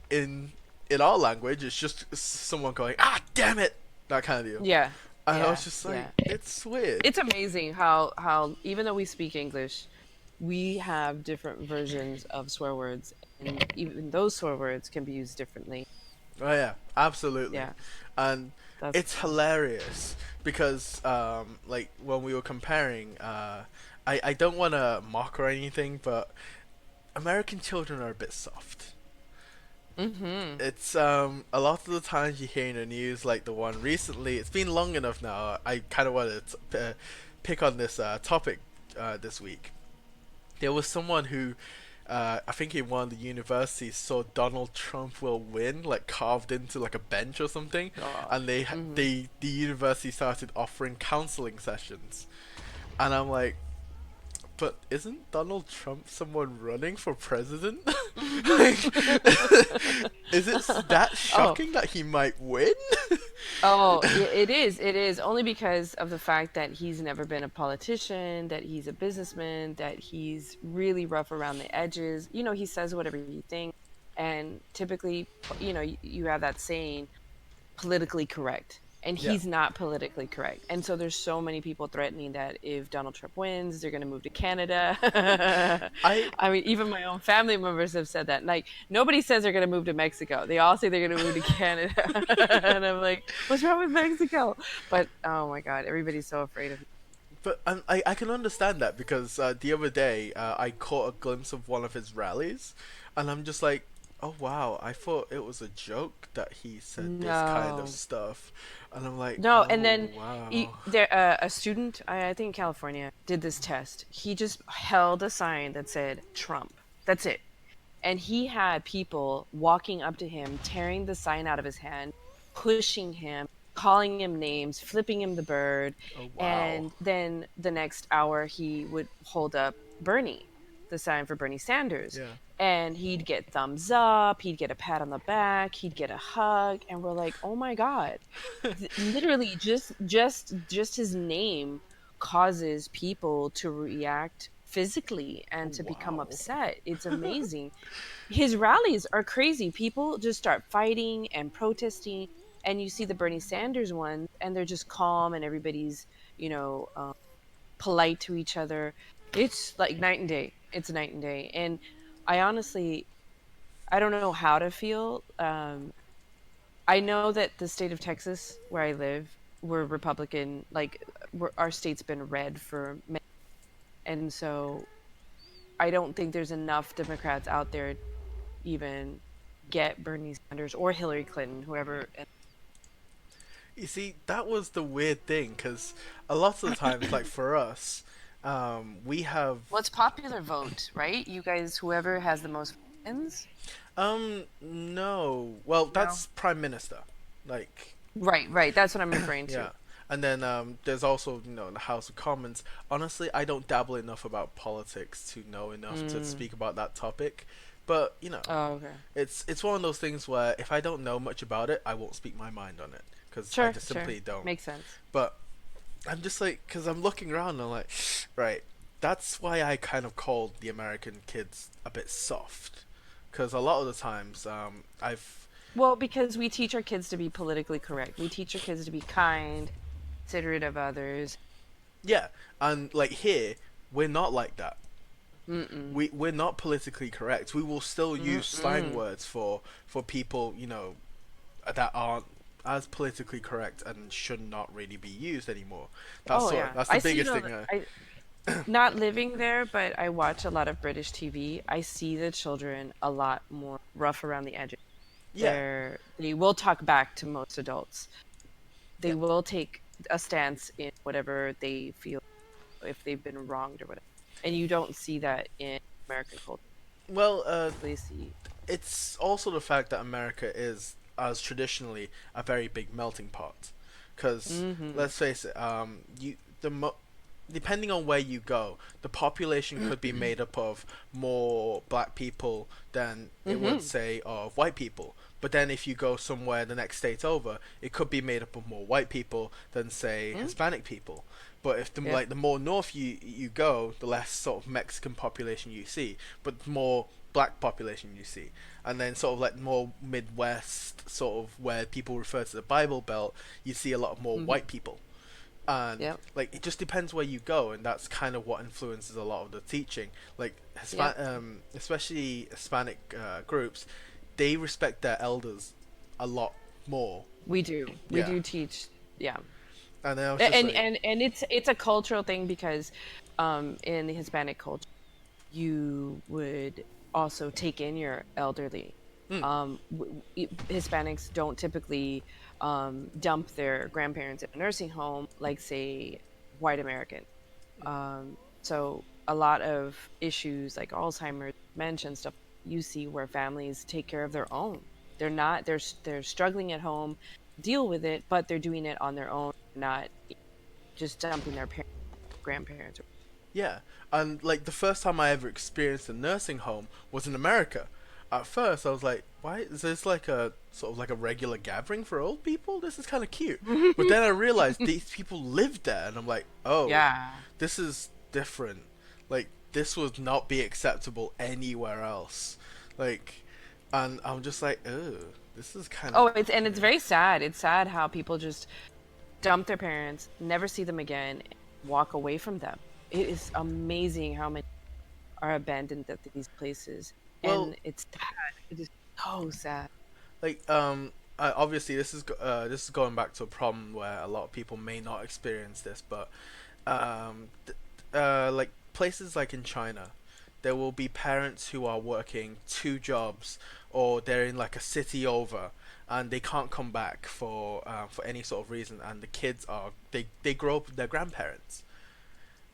in our language it's just someone going, "Ah, damn it," that kind of deal. Yeah, And I was yeah, just like, yeah. it's weird. It's amazing how even though we speak English, we have different versions of swear words, and even those swear words can be used differently. Oh yeah, absolutely, Yeah, and that's it's hilarious because like when we were comparing, I don't want to mock or anything, but American children are a bit soft. mm-hmm. It's a lot of the times you hear in the news, like the one recently. It's been long enough now. I kind of wanted to pick on this topic this week. There was someone who, I think in one of the universities, saw Donald Trump will win, like carved into like a bench or something, Oh, and mm-hmm. the university started offering counseling sessions, and I'm like, but isn't Donald Trump someone running for president? Like, is it that Oh, shocking that he might win? oh, it is. It is only because of the fact that he's never been a politician, that he's a businessman, that he's really rough around the edges. You know, he says whatever he thinks, and typically, you know, you have that saying, politically correct. and Yeah. he's not politically correct. And so there's so many people threatening that if Donald Trump wins, they're going to move to Canada. I I mean, even my own family members have said that. Like, nobody says they're going to move to Mexico. They all say they're going to move to Canada. And I'm like, what's wrong with Mexico? But oh my God, everybody's so afraid of. But I can understand that because the other day I caught a glimpse of one of his rallies, and I'm just like, oh wow, I thought it was a joke that he said this kind of No. stuff, and I'm like, No, and oh then wow, there a student, I think in California, did this test. He just held a sign that said Trump. That's it. And he had people walking up to him, tearing the sign out of his hand, pushing him, calling him names, flipping him the bird. oh wow, And then the next hour, he would hold up Bernie, the sign for Bernie Sanders. yeah. And he'd get thumbs up, he'd get a pat on the back, he'd get a hug. And we're like, oh my God. Literally, just his name causes people to react physically and Oh to become wow. upset. It's amazing. His rallies are crazy. People just start fighting and protesting, and you see the Bernie Sanders ones, and they're just calm, and everybody's, you know, polite to each other. It's like night and day. It's night and day. And I honestly, I don't know how to feel. I know that the state of Texas, where I live, we're Republican. Like, our state's been red for many, and so I don't think there's enough Democrats out there to even get Bernie Sanders or Hillary Clinton, whoever. You see, that was the weird thing because a lot of the times, like for us, we have Well, it's popular vote, right? You guys, whoever has the most wins. no, well, No. that's prime minister, like Right, right. That's what I'm referring to. yeah. And then there's also the House of Commons. Honestly, I don't dabble enough about politics to know enough to Mm. speak about that topic. But Oh, okay. it's one of those things where if I don't know much about it, I won't speak my mind on it because I Sure, just sure. simply don't. Makes sense. But I'm just like, because I'm looking around and I'm like, right, that's why I kind of called the American kids a bit soft. Because a lot of the times, I've Well, because we teach our kids to be politically correct. We teach our kids to be kind, considerate of others. yeah, and like here, we're not like that. Mm-mm. We're not politically correct. We will still use slang Mm-mm. words for people that aren't as politically correct and should not really be used anymore. Oh yeah, That's the I see it biggest on. thing. I not living there, but I watch a lot of British TV. I see the children a lot more rough around the edges. Yeah, They will talk back to most adults. yeah. They will take a stance in whatever they feel if they've been wronged or whatever. And you don't see that in American culture. Well, They see. it's also the fact that America is, as traditionally, a very big melting pot. Because Mm-hmm. let's face it, depending on where you go, the population could be made up of more black people than it would Mm-hmm. say of white people. But then if you go somewhere the next state over, it could be made up of more white people than say Mm-hmm. Hispanic people. But if Yep. the more north you go, the less sort of Mexican population you see, but more black population you see. And then sort of like more Midwest, sort of where people refer to the Bible Belt, you see a lot more Mm-hmm. white people. And Yep. like it just depends where you go, and that's kind of what influences a lot of the teaching. Like Yep. Especially Hispanic groups, they respect their elders a lot more. We do. We Yeah, do teach. Yeah. and then I was just like, And it's a cultural thing because in the Hispanic culture you would also take in your elderly. mm, Hispanics don't typically dump their grandparents in a nursing home like, say, white American. So a lot of issues like Alzheimer's, dementia, and stuff you see where families take care of their own. They're not. They're struggling at home, deal with it, but they're doing it on their own, not just dumping their parents, grandparents. yeah. And like the first time I ever experienced a nursing home was in America. At first, I was like, "Why is this like a sort of like a regular gathering for old people? This is kind of cute." But then I realized these people lived there, and I'm like, "Oh, Yeah. this is different. Like this would not be acceptable anywhere else." Like, and I'm just like, "Oh, this is kind of Oh, it's weird." very sad. It's sad how people just dump their parents, never see them again, and walk away from them. It is amazing how many are abandoned at these places, Well, and it's sad. It is so sad. like obviously this is going back to a problem where a lot of people may not experience this, but like places like in China, there will be parents who are working two jobs, or they're in like a city over, and they can't come back for any sort of reason, and the kids are they grow up with their grandparents.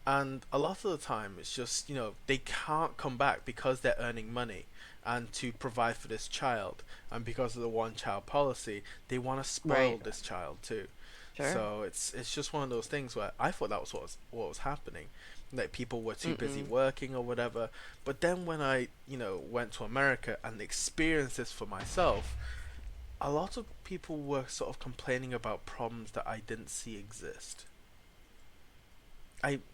And a lot of the time, it's just, they can't come back because they're earning money and to provide for this child. And because of the one child policy, they want to spoil Right. this child too. Sure. So it's just one of those things where I thought that was what was happening. Like people were too busy Mm-mm. working or whatever. But then when I, went to America and experienced this for myself, a lot of people were sort of complaining about problems that I didn't see exist.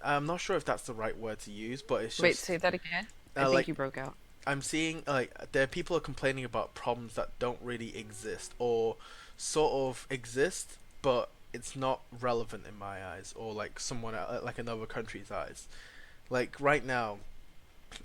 I'm not sure if that's the right word to use, but it's Wait, just say that again. I think like you broke out. I'm seeing like there are people are complaining about problems that don't really exist or sort of exist, but it's not relevant in my eyes or like like another country's eyes. Like right now,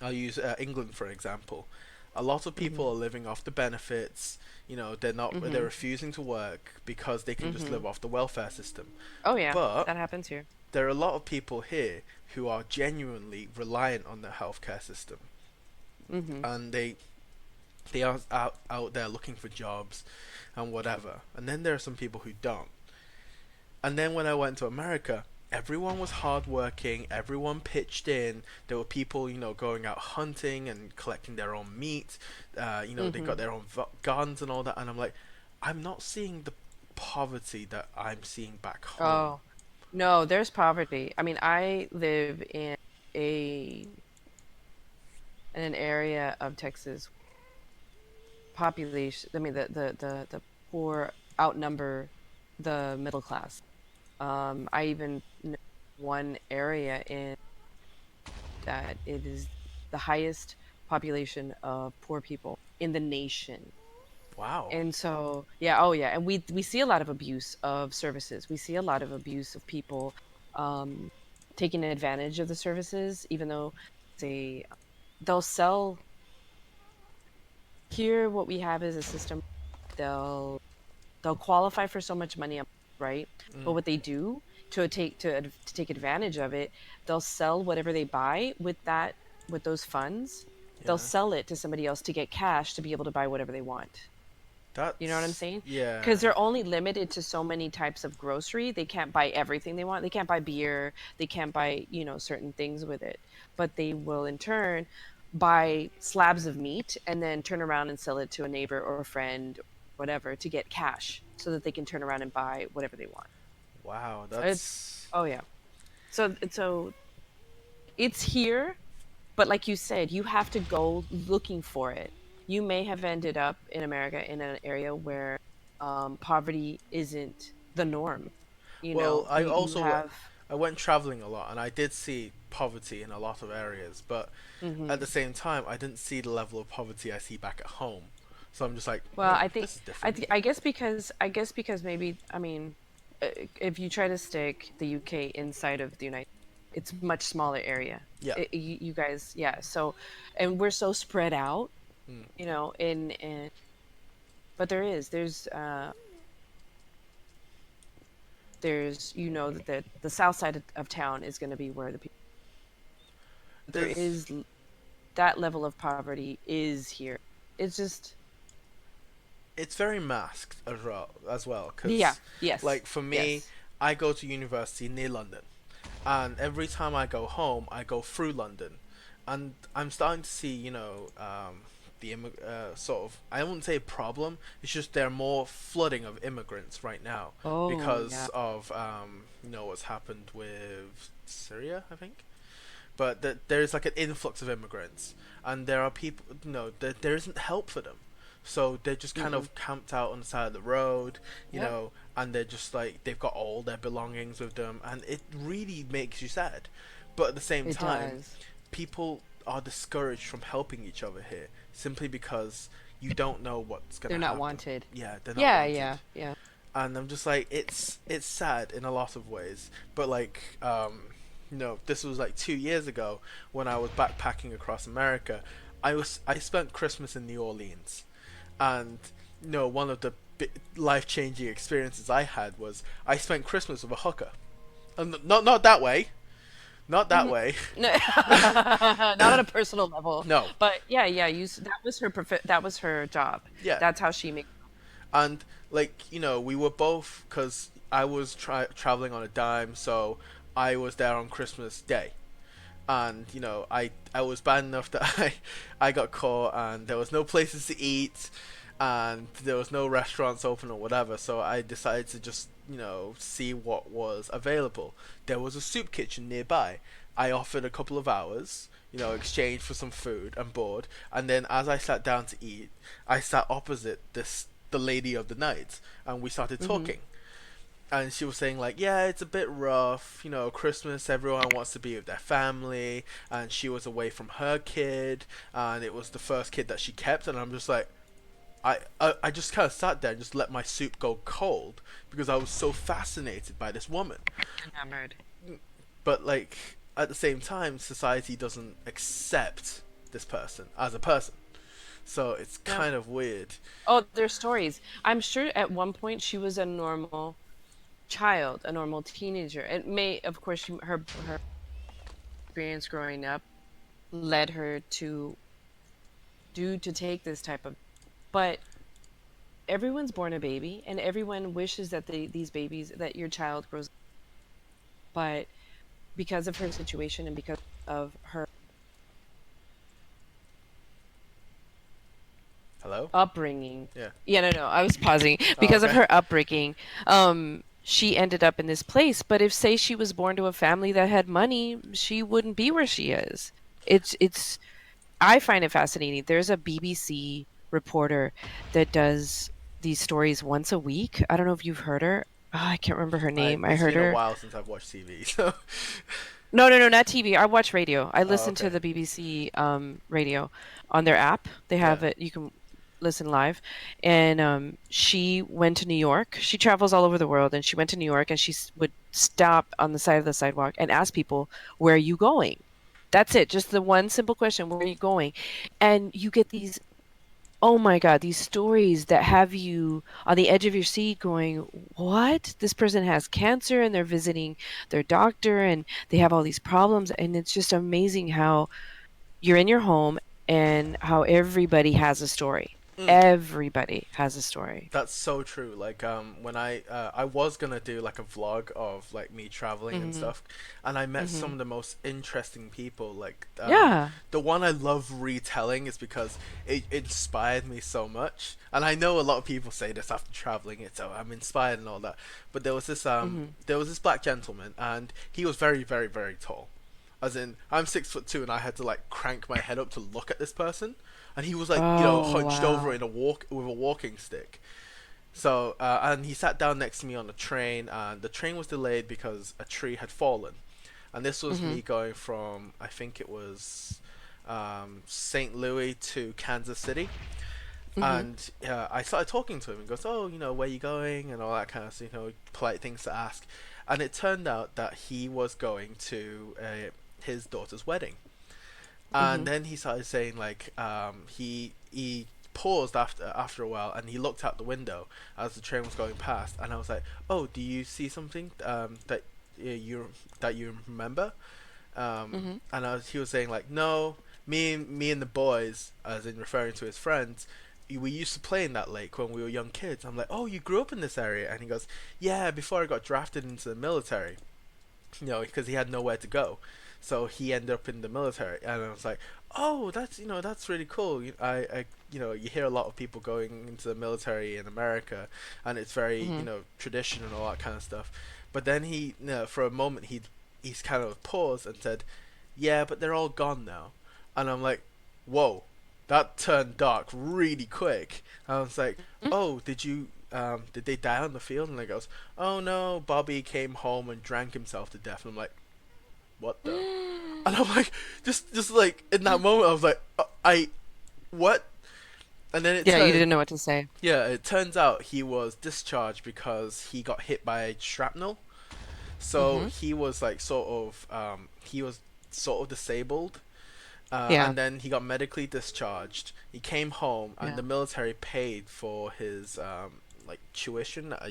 I'll use England for example. A lot of Mm-hmm. people are living off the benefits. They're Mm-hmm. refusing to work because they can just Mm-hmm. live off the welfare system. Oh yeah, But that happens here. there are a lot of people here who are genuinely reliant on the healthcare system, Mm-hmm. and they are out there looking for jobs and whatever. And then there are some people who don't. And then when I went to America, everyone was hardworking. Everyone pitched in. There were people, going out hunting and collecting their own meat. They Mm-hmm. got their own guns and all that. And I'm like, I'm not seeing the poverty that I'm seeing back home. Oh no, there's poverty. I mean, I live a in an area of Texas population. I mean, the poor outnumber the middle class. I even know one area in that it is the highest population of poor people in the nation. Wow. And so, yeah, oh yeah, and we see a lot of abuse of services. We see a lot of abuse of people um, taking advantage of the services, even though they they'll sell. Here, what we have is a system. They'll they'll qualify for so much money, right? But Mm, what they do to take advantage of it, they'll sell whatever they buy with those funds. They'll yeah. sell it to somebody else to get cash to be able to buy whatever they want. You know what I'm That's saying? yeah. Because they're only limited to so many types of grocery. They can't buy everything they want. They can't buy beer. They can't buy, certain things with it. But they will in turn buy slabs of meat and then turn around and sell it to a neighbor or a friend, whatever, to get cash so that they can turn around and buy whatever they want. Wow, It's that's oh yeah. So it's here, but like you said, you have to go looking for it. You may have ended up in America in an area where poverty isn't the norm. well. You have. I went traveling a lot, and I did see poverty in a lot of areas, but at Hmm. the same time, I didn't see the level of poverty I see back at home. So I'm just like, Well, this is different. I guess because maybe I mean, if you try to stick the UK inside of the United, it's much smaller area. Yeah. You guys, yeah. So, and we're so spread out, Mm. in but there's that the south side of town is going to be where the people there There's is that level of poverty is here. It's just it's very masked as well, yeah, because yes, like for me, yes. I go to university near London, and every time I go home, I go through London, and I'm starting to see, sort of, I wouldn't say problem. It's just there are more flooding of immigrants right now Oh yeah. because of what's happened with Syria, I think. But there's like an influx of immigrants, and there are people, there isn't help for them, so they're just kind Mm-mm. of camped out on the side of the road, Yep. and they're just like they've got all their belongings with them, and it really makes you sad. But at the same It time, does. people are discouraged from helping each other here simply because you don't know what's They're gonna not happen. wanted. Yeah, they're not Yeah, wanted. yeah, yeah. and I'm just like, it's sad in a lot of ways, but like, this was like 2 years ago when I was backpacking across America. I spent Christmas in New Orleans, and one of the life changing experiences I had was I spent Christmas with a hooker, and not that way, not that Mhm. way. No, not on a personal level, No, but yeah, yeah. That was her that was her job. yeah, That's how she makes. and like we were both, because I was traveling on a dime, so I was there on Christmas Day, and I was bad enough that I got caught, and there was no places to eat, and there was no restaurants open or whatever, so I decided to just see what was available. There was a soup kitchen nearby. I offered a couple of hours, exchange for some food and board, and then as I sat down to eat, I sat opposite the lady of the night, and we started Hmm. talking, and she was saying like, yeah, it's a bit rough, Christmas, everyone wants to be with their family, and she was away from her kid, and it was the first kid that she kept, and I'm just like, I just kind of sat there and just let my soup go cold because I was so fascinated by this woman. Enamored. But like at the same time, society doesn't accept this person as a person, so it's No. kind of weird. Oh, there's stories. I'm sure at one point she was a normal child, a normal teenager. It may, of course, her experience growing up led her to take this type of. But everyone's born a baby, and everyone wishes that these babies, that your child grows. But because of her situation and because of her Hello. upbringing, Yeah. yeah, no, I was pausing. Oh, Because of okay. her upbringing, she ended up in this place. But if, say, she was born to a family that had money, she wouldn't be where she is. It's I find it fascinating. There's a BBC reporter that does these stories once a week. I don't know if you've heard her. Oh, I can't remember her I name. I It's heard been a her. while since I've watched TV, so. No, no, no, not TV. I watch radio. I Oh, listen to okay. the BBC radio on their app. They Yeah. have it. You can listen live. And she went to New York. She travels all over the world, and she went to New York, and would stop on the side of the sidewalk and ask people, "Where are you going?" That's it. Just the one simple question, "Where are you going?" And you get these, oh my God, these stories that have you on the edge of your seat going, what? This person has cancer and they're visiting their doctor and they have all these problems. And it's just amazing how you're in your home and how everybody has a story. Mm. Everybody has a story. That's so true. Like when I was gonna do like a vlog of like me traveling and Hmm. stuff, and I met some Hmm. of the most interesting people. Like Yeah. the one I love retelling is because it inspired me so much. And I know a lot of people say this after traveling it, so I'm inspired and all that. But Hmm. there was this black gentleman, and he was very very very tall. As in, I'm 6'2", and I had to like crank my head up to look at this person, and he was like, Oh, hunched over wow. in a walk with a walking stick. So, and he sat down next to me on the train, and the train was delayed because a tree had fallen. And this was Hmm. me going from, I think it was St. Louis to Kansas City. Hmm. And I started talking to him and goes, oh, where you going and all that kind of, polite things to ask. And it turned out that he was going to his daughter's wedding. And Hmm. then he started saying like he paused after a while, and he looked out the window as the train was going past, and I was like, oh, do you see something that you remember? Hmm. And he was saying like, no, me and the boys, as in referring to his friends, we used to play in that lake when we were young kids. I'm like, oh, you grew up in this area? And he goes, yeah, before I got drafted into the military, because he had nowhere to go. So he ended up in the military, and I was like, "Oh, that's really cool." You hear a lot of people going into the military in America, and it's very, Hmm. tradition and all that kind of stuff. But then for a moment, he's kind of paused and said, "Yeah, but they're all gone now," and I'm like, "Whoa, that turned dark really quick." I was like, "Oh, did they die on the field?" And he goes, oh no, Bobby came home and drank himself to death. And I'm like, what the? And I'm like, just like in that moment, I was like, I what? And then Yeah, you didn't know what to say. it turns out he was discharged because he got hit by shrapnel. So Mm-hmm. he was sort of disabled. Yeah, And then he got medically discharged. He came home, and yeah. the military paid for his like tuition at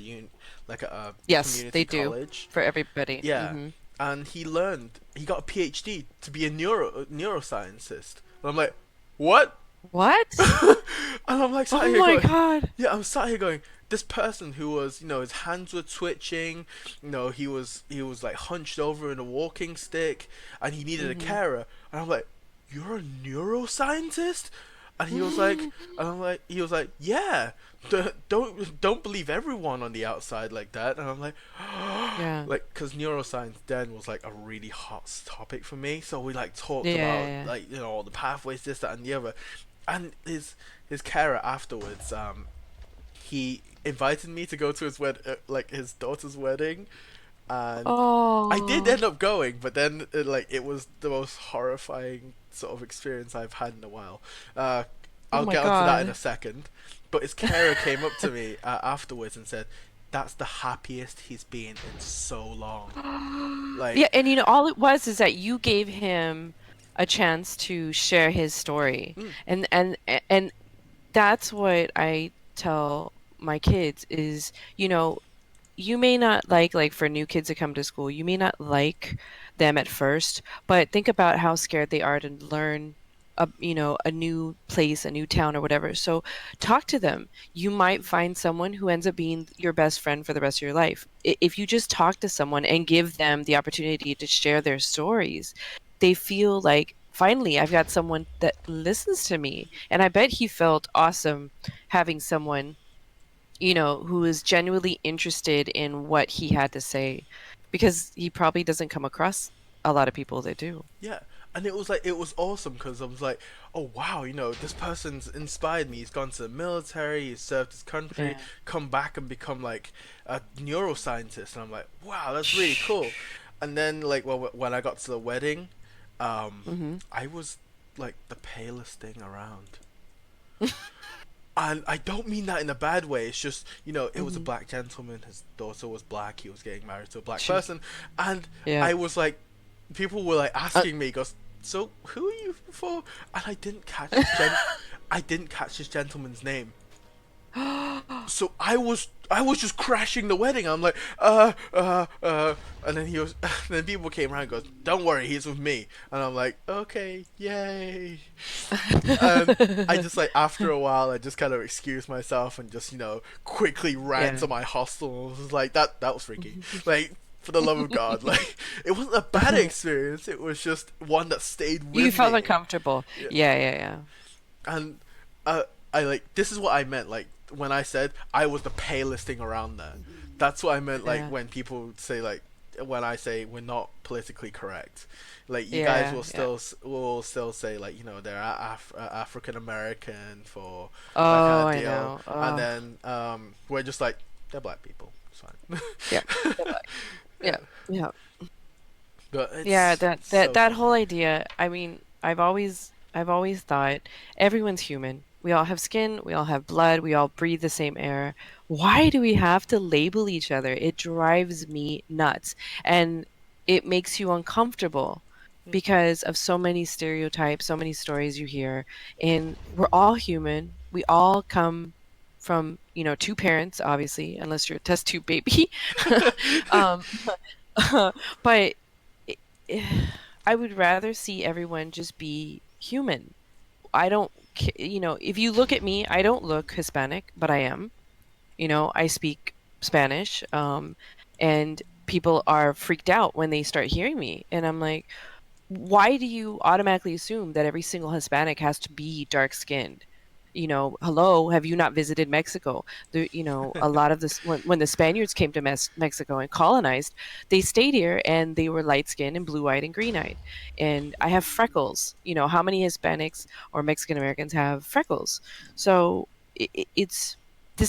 like a Yes, they community do college. for everybody. Yeah, Mm-hmm. and he got a PhD to be a neuroscientist. And I'm like, what? What? And I'm like sat Oh here my going, God. yeah, I'm sat here going, this person who was, his hands were twitching, he was like hunched over in a walking stick, and he needed a Mm-hmm. carer, and I'm like, you're a neuroscientist? And he was like, yeah, don't believe everyone on the outside like that. And I'm like, Yeah. like, because neuroscience then was like a really hot topic for me. So we like talked Yeah, about yeah, like all the pathways, this, that, and the other. And his carer afterwards, he invited me to go to like his daughter's wedding, yeah. and I did Oh, end up going, but then it was the most horrifying sort of experience I've had in a while. Uh, oh I'll my get onto that in a God. second. But his carer came up to me afterwards and said, "That's the happiest he's been in so long." Yeah, Like, and all it was is that you gave him a chance to share his story. mm, And that's what I tell my kids is, you may not like for new kids to come to school, you may not like them at first, but think about how scared they are to learn a new place, a new town or whatever. So talk to them. You might find someone who ends up being your best friend for the rest of your life. If you just talk to someone and give them the opportunity to share their stories, they feel like finally I've got someone that listens to me. And I bet he felt awesome having someone who is genuinely interested in what he had to say, because he probably doesn't come across a lot of people that do. yeah. And it was awesome because I was like, oh wow, this person's inspired me. He's gone to the military, he's served his country, Yeah. come back and become like a neuroscientist, and I'm like, wow, that's really Shh. cool. And then like when I got to the wedding, Hmm. I was like the palest thing around. And I don't mean that in a bad way. It's just, it was a Hmm. black gentleman. His daughter was black. He was getting married to a black person. And Yeah. I was like, people were like Uh, asking me, goes, so who are you for? And I didn't catch this gentleman's name. So I was just crashing the wedding. I'm like, and then and then people came around and goes, don't worry, he's with me. And I'm like, okay, yay. And I just like after a while, I just kind of excused myself and just quickly ran yeah. to my hostel. And was like, that was freaky. Like, for the love of God, like it wasn't a bad experience. It was just one that stayed You with felt me. uncomfortable. Yeah. Yeah, yeah, And I like this is what I meant. Like when I said I was the palest thing around there. That's what I meant. Like yeah. when people say like when I say we're not politically correct. Like you guys Yeah, yeah. will still say like they're African American for that kind Oh, of I deal, know. and Oh, then we're just like they're black people. It's fine. yeah. Yeah, Yeah, yeah. Yeah. but Yeah, it's that that so that whole funny. idea, I mean, I've always thought everyone's human. We all have skin, we all have blood, we all breathe the same air. Why do we have to label each other? It drives me nuts. And it makes you uncomfortable Mm. because of so many stereotypes, so many stories you hear. And we're all human. We all come from, two parents, obviously, unless you're a test tube baby. Um, but i- I would rather see everyone just be human. I don't, if you look at me, I don't look Hispanic, but I am. I speak Spanish, and people are freaked out when they start hearing me. And I'm like, why do you automatically assume that every single Hispanic has to be dark skinned? Hello, have you not visited Mexico? A lot of this, when the Spaniards came to Mexico and colonized, they stayed here and they were light skinned and blue eyed and green eyed. And I have freckles. How many Hispanics or Mexican Americans have freckles? So it's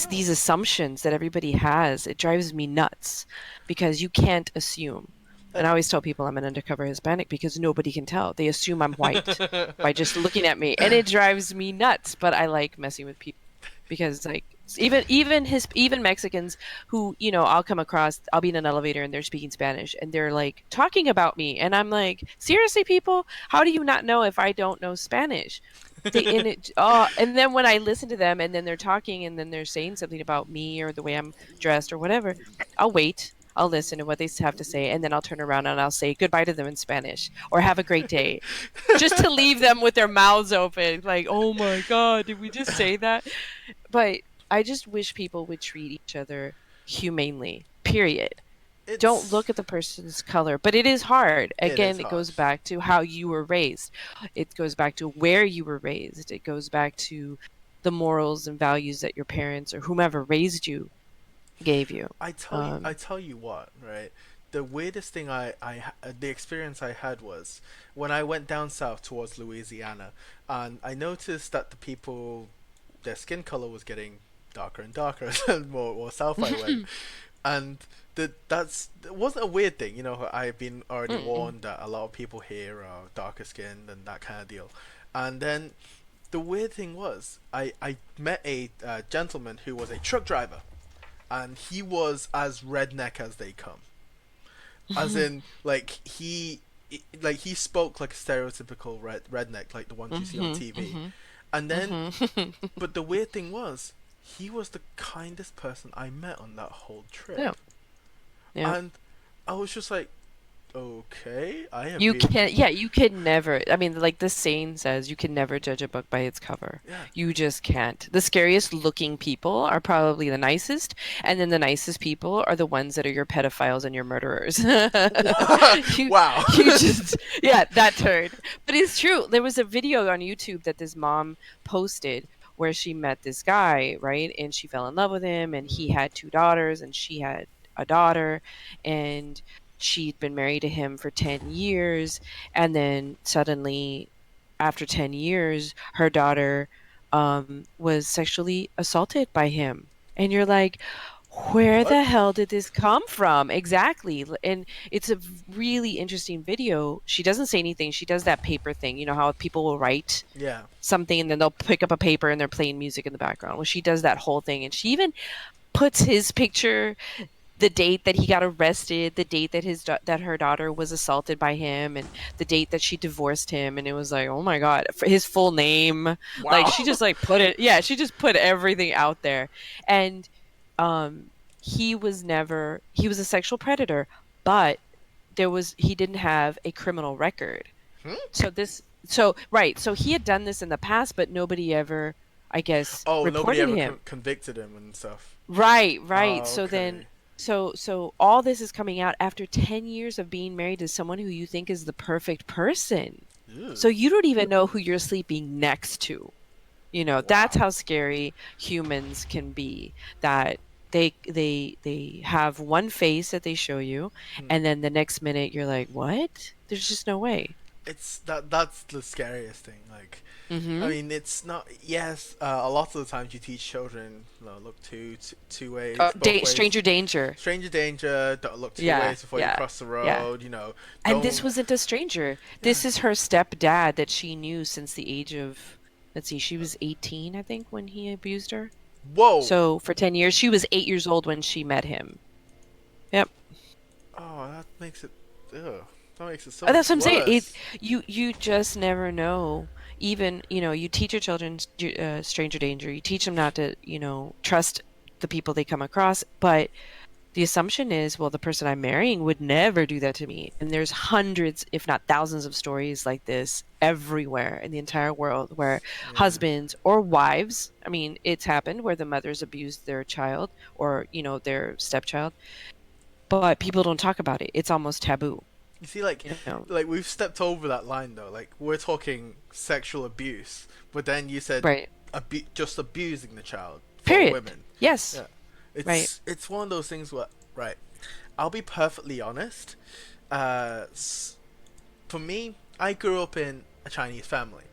these assumptions that everybody has. It drives me nuts because you can't assume. And I always tell people I'm an undercover Hispanic because nobody can tell. They assume I'm white by just looking at me, and it drives me nuts. But I like messing with people because, like, even Mexicans who I'll come across, I'll be in an elevator and they're speaking Spanish and they're like talking about me, and I'm like, seriously, people, how do you not know if I don't know Spanish? And then when I listen to them and then they're talking and then they're saying something about me or the way I'm dressed or whatever, I'll wait. I'll listen to what they have to say, and then I'll turn around and I'll say goodbye to them in Spanish or have a great day, just to leave them with their mouths open, like, oh my God, did we just say that? But I just wish people would treat each other humanely, period. Don't It's look at the person's color, but it is hard. it is Again, it hard. goes back to how you were raised. It goes back to where you were raised. It goes back to the morals and values that your parents or whomever raised you gave you. I Um, tell you what, right? The weirdest thing the experience I had was when I went down south towards Louisiana, and I noticed that the people, their skin color was getting darker and darker the more south I went, and it wasn't a weird thing. I've been already Mm-mm. warned that a lot of people here are darker skinned and that kind of deal, and then the weird thing was I met a gentleman who was a truck driver, and he was as redneck as they come. As in, he spoke like a stereotypical redneck, like the ones you see on Mhm, TV. mhm, And then, mhm. but the weird thing was, he was the kindest person I met on that whole Yeah, trip, yeah. and I was just like, okay, I have You been, can, yeah, you can never. I mean, like the saying says, you can never judge a book by its cover. yeah. You just can't. The scariest looking people are probably the nicest, and then the nicest people are the ones that are your pedophiles and your murderers. You, Wow. you just, yeah, that turn. But it's true. There was a video on YouTube that this mom posted where she met this guy, right? And she fell in love with him, and he had two daughters, and she had a daughter, and she'd been married to him for 10 years, and then suddenly after 10 years her daughter was sexually assaulted by him, and you're like, where What? the hell did this come from exactly? And it's a really interesting video. She doesn't say anything. She does that paper thing, how people will write Yeah. something and then they'll pick up a paper and they're playing music in the background. Well, she does that whole thing, and she even puts his picture, the date that he got arrested, the date that that her daughter was assaulted by him, and the date that she divorced him. And it was like, oh my God, for his full name. Like Wow. she just like put it, yeah, she just put everything out there. And um he was a sexual predator, but he didn't have a criminal record. Hmm? So he had done this in the past, but nobody ever, I guess, Oh, nobody reported ever him. convicted him and stuff. Right, right. Oh, So then, okay. so all this is coming out after 10 years of being married to someone who you think is the perfect person. Ew. So you don't even know who you're sleeping next to. That's Wow. how scary humans can be. That they have one face that they show you, Hmm. and then the next minute you're like, "What? There's just no way." That's the scariest thing. Like, I Mhm. mean, it's not. Yes, a lot of the times you teach children, look two ways, both ways. Stranger danger. Stranger danger. Don't look two Yeah, ways before you yeah, cross the yeah. road. And this Don't. wasn't a stranger. Yeah. This is her stepdad that she knew since the age of, let's see, she was 18, I think, when he abused her. Whoa. So for 10 years, she was 8 years old when she met him. Yep. Oh, that makes it. Ugh. That makes it so much That's what I'm saying. worse. You just never know. Even, you teach your children stranger danger. You teach them not to, trust the people they come across. But the assumption is, well, the person I'm marrying would never do that to me. And there's hundreds, if not thousands, of stories like this everywhere in the entire world where Yeah. husbands or wives, I mean, it's happened where the mothers abused their child or, their stepchild, but people don't talk about it. It's almost taboo, You see, like, you know. we've stepped over that line though. Like, we're talking sexual abuse, but then you said Right. just abusing the child for Period. women. Yes. Yeah, Right. it's one of those things where, right. I'll be perfectly honest. Uh, for me, I grew up in a Chinese family,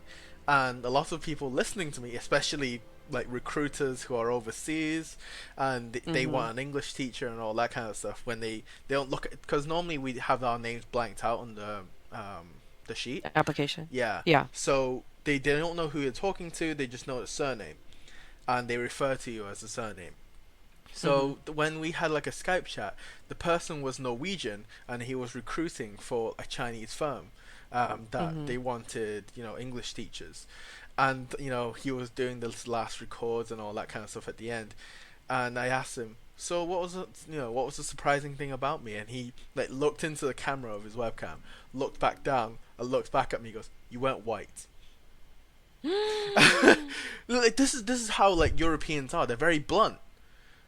and a lot of people listening to me, especially like recruiters who are overseas, and they Mm-hmm. want an English teacher and all that kind of stuff. When they don't look at, because normally we have our names blanked out on the sheet. Application. Yeah. Yeah. So they don't know who you're talking to. They just know the surname, and they refer to you as the surname. Mm-hmm. So when we had like a Skype chat, the person was Norwegian and he was recruiting for a Chinese firm, that Mm-hmm. they wanted, English teachers, and he was doing the last records and all that kind of stuff at the end. And I asked him, so what was the surprising thing about me? And he like looked into the camera of his webcam, looked back down, and looked back at me. He goes, "You weren't white." Like this is how like Europeans are. They're very blunt.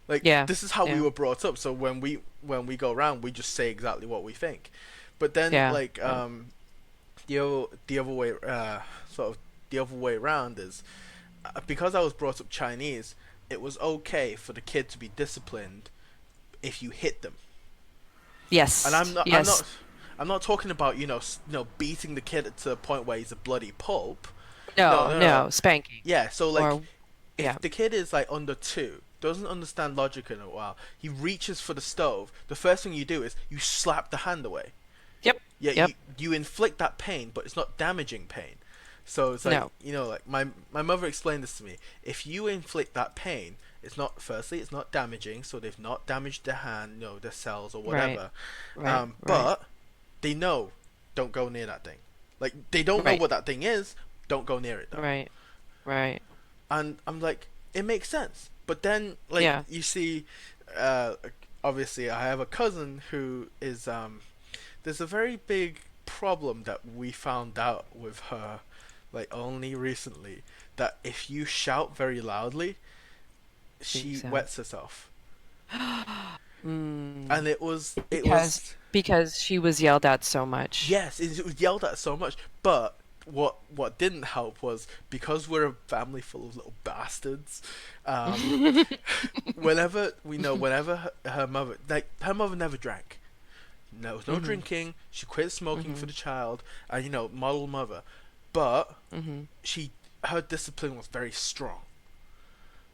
Like Yeah. this is how we Yeah. were brought up. So when we go around, we just say exactly what we think. But then Yeah. like Yeah. the other way sort of the other way around is, because I was brought up Chinese, it was okay for the kid to be disciplined if you hit them. And Yes. I'm not I'm Yes. not I'm not talking about beating the kid to the point where he's a bloody pulp. No, No. no, no. No. Spanking. Yeah, so like Or yeah. if the kid is like under two, doesn't understand logic in a while, he reaches for the stove. The first thing you do is you slap the hand away. Yep. Yeah, Yep. you inflict that pain, but it's not damaging pain. So it's like No. like my mother explained this to me. If you inflict that pain, it's not damaging, so they've not damaged the hand, the cells or Right. whatever. Right. Right. But they know, don't go near that thing. Like they don't know Right. what that thing is. Don't go near it though. Right. Right. And I'm like, it makes sense. But then, like, Yeah. you see, uh, obviously, I have a cousin who is there's a very big problem that we found out with her, like only recently, that if you shout very loudly, she Freaks out. wets herself. Mm. And it Because was because she was yelled at so much. yes, it was yelled at so much. But what didn't help was, because we're a family full of little bastards. Um, whenever her mother, like her mother never drank. There was no Mhm. drinking. She quit smoking for Mhm. the child, and model mother. But Mhm. she her discipline was very strong.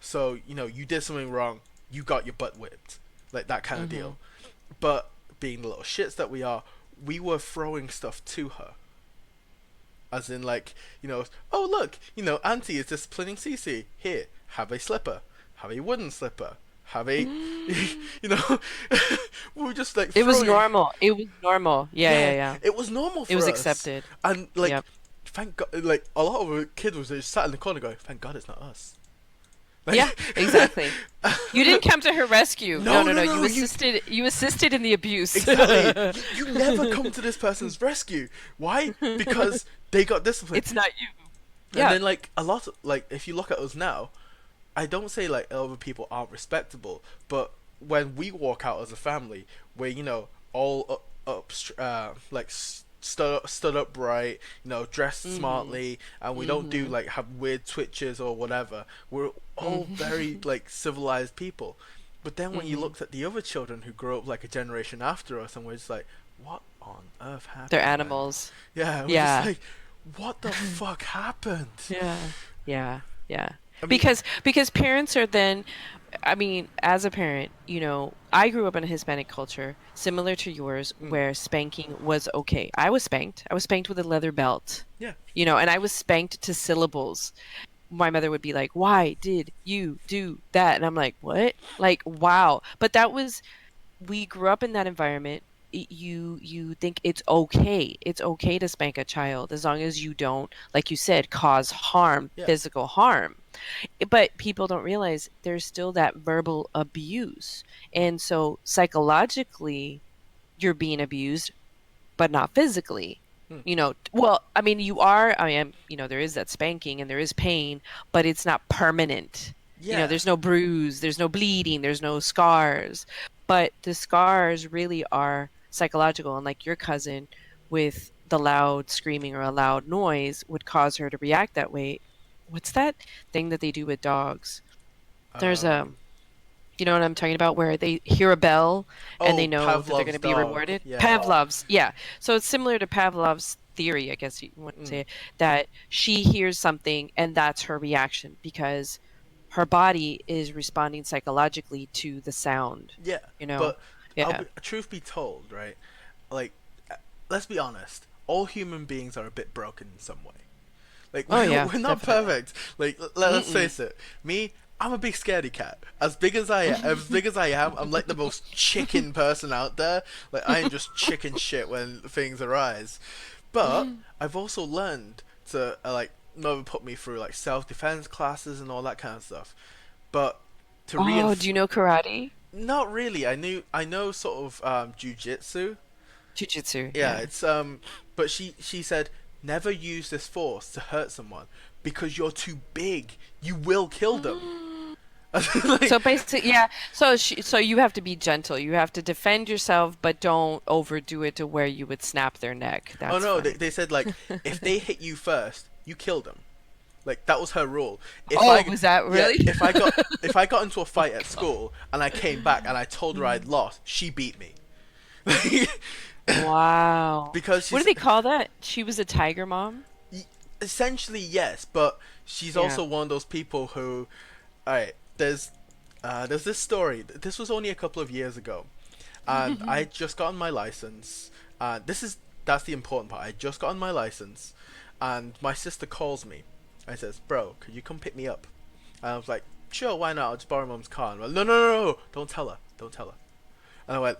So you did something wrong, you got your butt whipped, like that kind of Mhm. deal. But being the little shits that we are, we were throwing stuff to her, as in like oh look, auntie is disciplining Cece. Here, have a slipper, have a wooden slipper, have a you know we were just like It was throwing. normal. It was normal. Yeah, yeah, Yeah, yeah. it was normal It was for us. accepted. And like Yep. thank God, like a lot of the kids was just sat in the corner going, thank God it's not us. Like Yeah, exactly. You didn't come to her rescue. No, no, no, no, no. no, You assisted in the abuse. exactly. You never come to this person's rescue. Why? Because they got disciplined. It's not you. And Yeah. then like a lot like if you look at us now, I don't say like other people aren't respectable, but when we walk out as a family, we're all like stood upright, dressed Mhm. smartly, and we don't do Mhm. like have weird twitches or whatever. We're all very Mhm. like civilized people. But then when you Mhm. looked at the other children who grew up like a generation after us, and we're just like, what on earth They're happened, man? animals. Yeah, and we're just Yeah. like, what the fuck happened? Yeah. Yeah. Yeah. I mean, Because parents are then, I mean, as a parent, I grew up in a Hispanic culture similar to yours mm, where spanking was okay. I was spanked. I was spanked with a leather belt. yeah, And I was spanked to syllables. My mother would be like, "Why did you do that?" And I'm like, "What?" Like, wow. But we grew up in that environment. You think it's okay. It's okay to spank a child as long as you don't, like you said, cause harm, yeah. physical harm. But people don't realize there's still that verbal abuse. And so psychologically, you're being abused, but not physically. Mm, Well, I mean, there is that spanking and there is pain, but it's not permanent. yeah. There's no bruise, there's no bleeding, there's no scars. But the scars really are psychological. And like your cousin with the loud screaming or a loud noise would cause her to react that way. What's that thing that they do with dogs? There's Um, you know what I'm talking about, where they hear a bell and they oh, know that they're going Pavlov's to be dog. rewarded? Yeah. Pavlov's, yeah. So it's similar to Pavlov's theory, I guess you want to Mm, say, that she hears something and that's her reaction because her body is responding psychologically to the sound, Yeah, you know? but Yeah. truth be told, right? Like, let's be honest. All human beings are a bit broken in some way. Like Oh yeah, we're not definitely. perfect. Like let's Mm-mm. face it. Me, I'm a big scaredy cat. As big as I am, I'm like the most chicken person out there. Like I am just chicken shit when things arise. But I've also learned to like Mother put me through like self defense classes and all that kind of stuff. But to Oh, do reinf you know karate? not really. I know sort of jujitsu. Jujitsu, Yeah, yeah. it's but she said never use this force to hurt someone because you're too big. You will kill them. Like, So basically, yeah. So you have to be gentle. You have to defend yourself, but don't overdo it to where you would snap their neck. oh That's no, funny. they said like if they hit you first, you kill them. Like that was her rule. If Oh, I was that yeah, really? if I got into a fight at school and I came back and I told her I'd lost, she beat me. Wow. Because What do she's they call that? She was a tiger mom? essentially yes, but she's Yeah. also one of those people who, alright, there's this story. This was only a couple of years ago, and I had just gotten my license. That's the important part. I had just gotten my license, and my sister calls me. I says, "Bro, could you come pick me up?" And I was like, "Sure, why not? I'll just borrow mom's car." And I'm like, "No, no, no, no! Don't tell her. Don't tell her." And I went,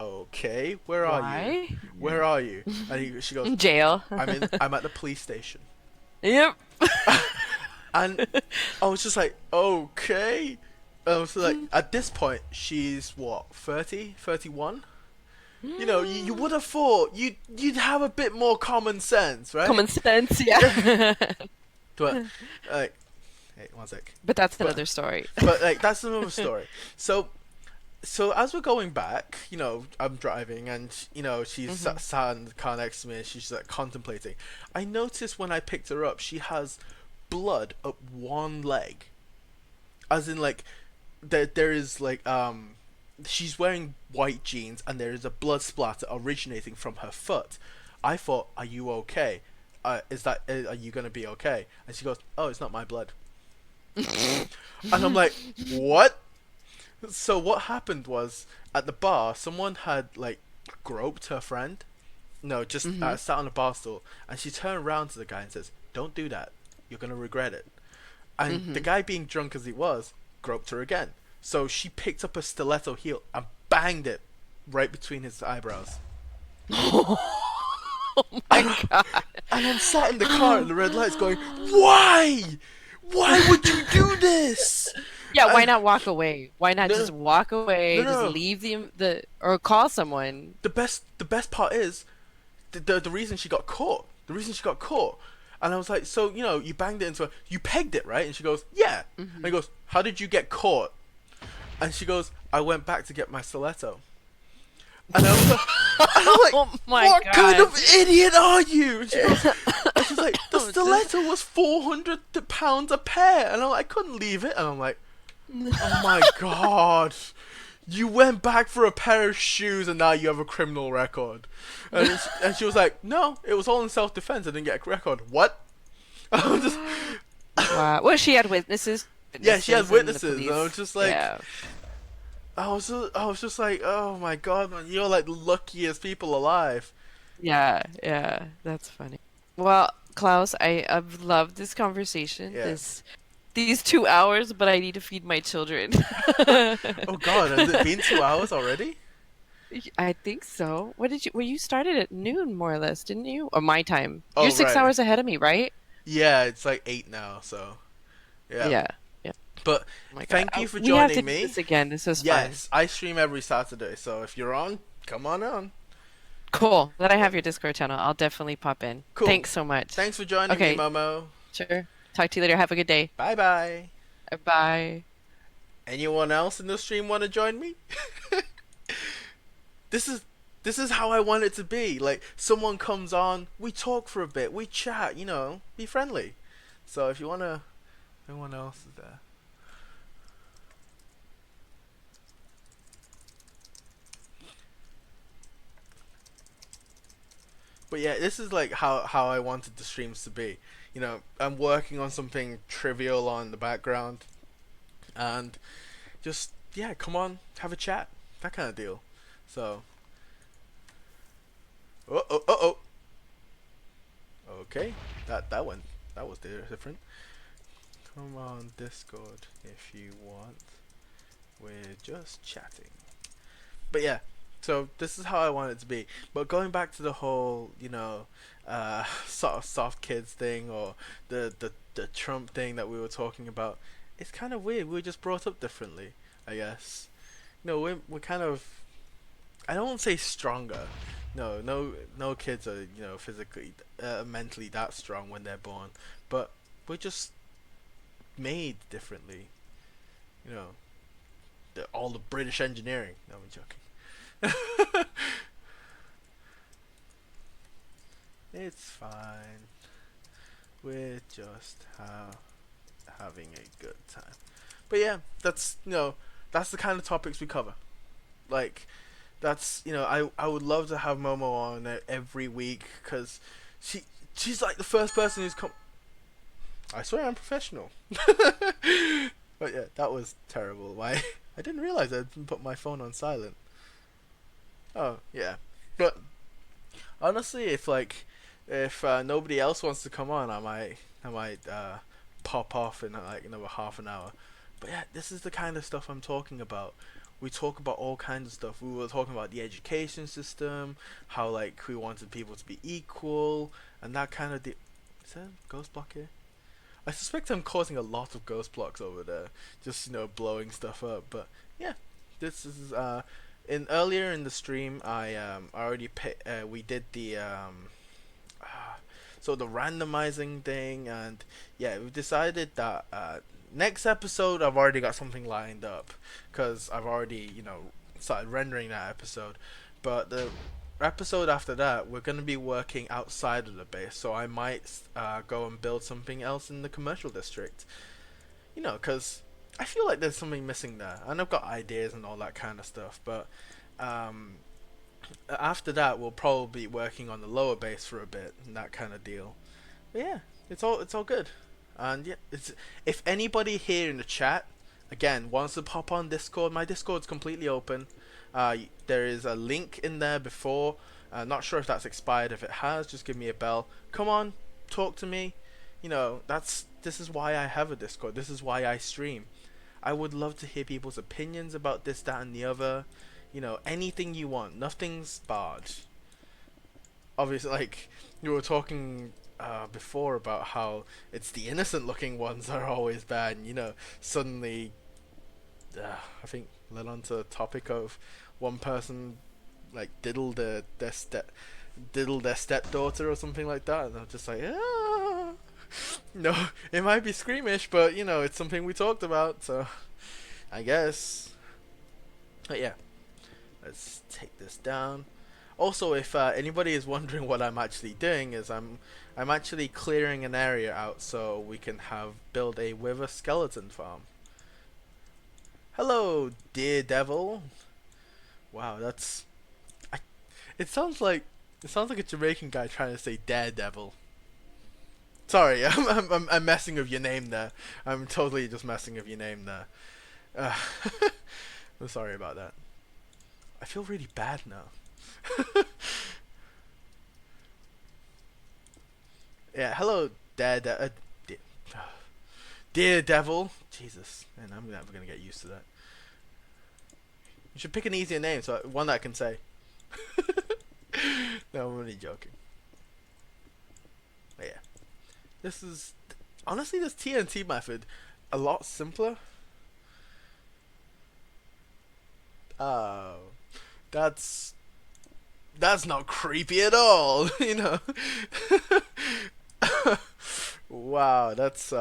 "Okay, where are you? Why? Where are you?" She goes, In jail. I'm at the police station." Yep. And I was just like, okay. I was like, at this point, she's what, 30, 31? You know, you would have thought you'd have a bit more common sense, right? Common sense, yeah. But like, hey, one sec. But that's But another story. like that's another story. So as we're going back, I'm driving and she's Hmm. sat in the car next to me and she's like contemplating. I noticed when I picked her up, she has blood up one leg, as in like there is like she's wearing white jeans and there is a blood splatter originating from her foot. I thought, are you okay? Are you gonna be okay? And she goes, oh, it's not my blood. And I'm like, what? So what happened was at the bar, someone had like groped her friend. No, just Hmm. sat on a bar stool, and she turned around to the guy and says, "Don't do that. You're gonna regret it." And the Hmm. guy, being drunk as he was, groped her again. So she picked up a stiletto heel and banged it right between his eyebrows. Oh And, my God. and I'm sat in the car at the red lights going, "Why? Why would you do this?" Yeah, why And not walk away? Why not no, just walk no, away, just no. leave the or call someone? The best part is the reason she got caught. The reason she got caught. And I was like, so you banged it into her, you pegged it, right? And she goes, yeah. And Hmm. he goes, how did you get caught? And she goes, I went back to get my stiletto. And I was like, and I'm like, Oh my what kind God. of idiot are you? And she's like, the Oh, just stiletto was £400 a pair. And I'm like, I couldn't leave it. And I'm like, oh my god. You went back for a pair of shoes and now you have a criminal record. And she was like, no, it was all in self-defense. I didn't get a record. What? I'm just, wow. Well, she had witnesses, yeah, she had and the witnesses. And I was police. just like, Yeah. I was just like, oh my god, man, you're like the luckiest people alive. Yeah, yeah, that's funny. Well, Klaus, I've loved this conversation, Yeah. these 2 hours, but I need to feed my children. Oh god, has it been 2 hours already? I think so. Well, you started at noon more or less, didn't you? Or my time. You're Oh six right. hours ahead of me, right? Yeah, it's like 8 now, so yeah. Yeah. Yeah. But Oh my God. thank you for We have to joining do me. this again. This was fun. Yes, I stream every Saturday, so if you're on, come on on. Cool. Then I have your Discord channel. I'll definitely pop in. Cool. Thanks so much. Thanks for joining me, Okay, Momo. sure. Talk to you later. Have a good day. Bye bye. Bye. Anyone else in the stream want to join me? this is this is how I want it to be. Like someone comes on, we talk for a bit, we chat, be friendly. So if you wanna, anyone else is there. But yeah, this is like how I wanted the streams to be. I'm working on something trivial on the background, and just yeah, come on, have a chat, that kind of deal. So, oh, okay, that went that was different. Come on, Discord if you want. We're just chatting. But yeah, so this is how I want it to be. But going back to the whole, sort of soft kids thing, or the Trump thing that we were talking about, it's kind of weird. We were just brought up differently, I guess. We're kind of, I don't want to say stronger. No kids are physically, mentally that strong when they're born, but we're just made differently. You know, all the British engineering. No, I'm joking. It's fine. We're just having a good time. But yeah, that's the kind of topics we cover. Like, I would love to have Momo on every week because she's like the first person who's come. I swear I'm professional. But yeah, that was terrible. Why? I didn't realize I didn't put my phone on silent. Oh yeah, but honestly, if nobody else wants to come on, I might pop off in like another half an hour. But yeah, this is the kind of stuff I'm talking about. We talk about all kinds of stuff. We were talking about the education system, how like we wanted people to be equal, and that kind of. Is there a ghost block here? I suspect I'm causing a lot of ghost blocks over there, just blowing stuff up. But yeah, this is in earlier in the stream. I already we did the so the randomizing thing, and yeah, we've decided that next episode I've already got something lined up because I've already started rendering that episode, but the episode after that we're going to be working outside of the base, so I might go and build something else in the commercial district, because I feel like there's something missing there, and I've got ideas and all that kind of stuff, but um, after that we'll probably be working on the lower base for a bit and that kind of deal. But yeah, it's all good. And yeah, it's if anybody here in the chat again wants to pop on Discord, my Discord's completely open. There is a link in there before. Not sure if that's expired. If it has, just give me a bell. Come on, talk to me. This is why I have a Discord. This is why I stream. I would love to hear people's opinions about this, that, and the other. Anything you want. Nothing's barred. Obviously, like you were talking before about how it's the innocent looking ones that are always bad, and suddenly, I think led on to the topic of one person like diddled their stepdaughter or something like that, and I'm just like, ah. No, it might be squeamish, but it's something we talked about, so I guess. But yeah, let's take this down. Also, if anybody is wondering what I'm actually doing, is I'm actually clearing an area out so we can build a wither skeleton farm. Hello, dear devil. Wow, it sounds like a Jamaican guy trying to say daredevil. Sorry, I'm messing with your name there. I'm totally just messing with your name there. Uh, I'm sorry about that. I feel really bad now. Yeah, hello, dear devil. Jesus, man, I'm never gonna get used to that. You should pick an easier name, so one that I can say. No, I'm only joking. But yeah, this is honestly this TNT method a lot simpler. Oh, that's that's not creepy at all. Wow, that's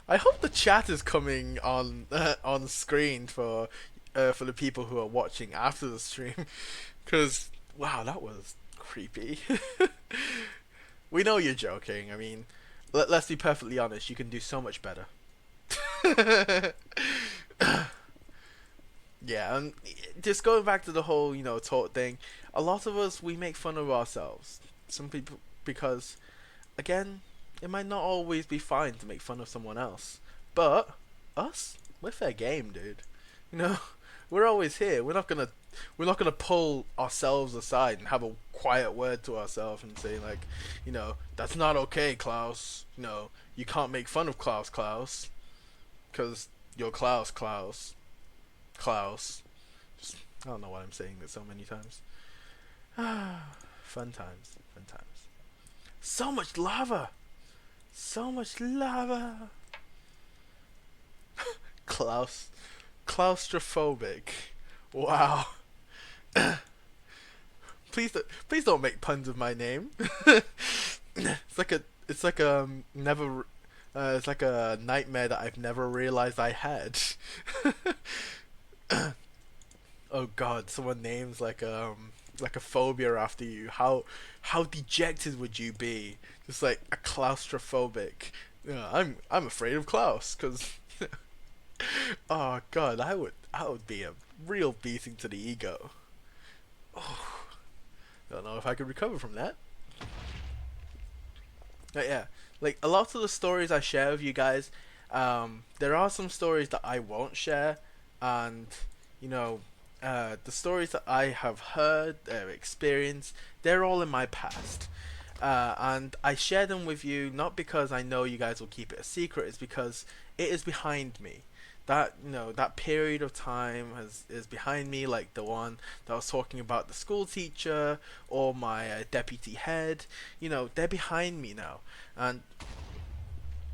I hope the chat is coming on screen for the people who are watching after the stream, because wow, that was creepy. We know you're joking. I mean, let's be perfectly honest. You can do so much better. Yeah, and just going back to the whole taught thing. A lot of us we make fun of ourselves. Some people because again, it might not always be fine to make fun of someone else, but us, we're fair game, dude. You know, we're always here. We're not gonna pull ourselves aside and have a quiet word to ourselves and say like, that's not okay, Klaus. You can't make fun of Klaus, because you're Klaus. Just, I don't know why I'm saying this so many times. Fun times, fun times. So much lava, so much lava. Klaus, claustrophobic. Wow. Please don't make puns of my name. Never. It's like a nightmare that I've never realized I had. Oh God, someone names like a phobia after you. How dejected would you be? Just like a claustrophobic. I'm afraid of Klaus because oh God, I would be a real beating to the ego. Oh, don't know if I could recover from that. But yeah, like a lot of the stories I share with you guys, there are some stories that I won't share, and you know, the stories that I have heard, experienced, they're all in my past. And I share them with you not because I know you guys will keep it a secret, it's because it is behind me. That period of time is behind me, like the one that I was talking about, the school teacher or my deputy head. They're behind me now. And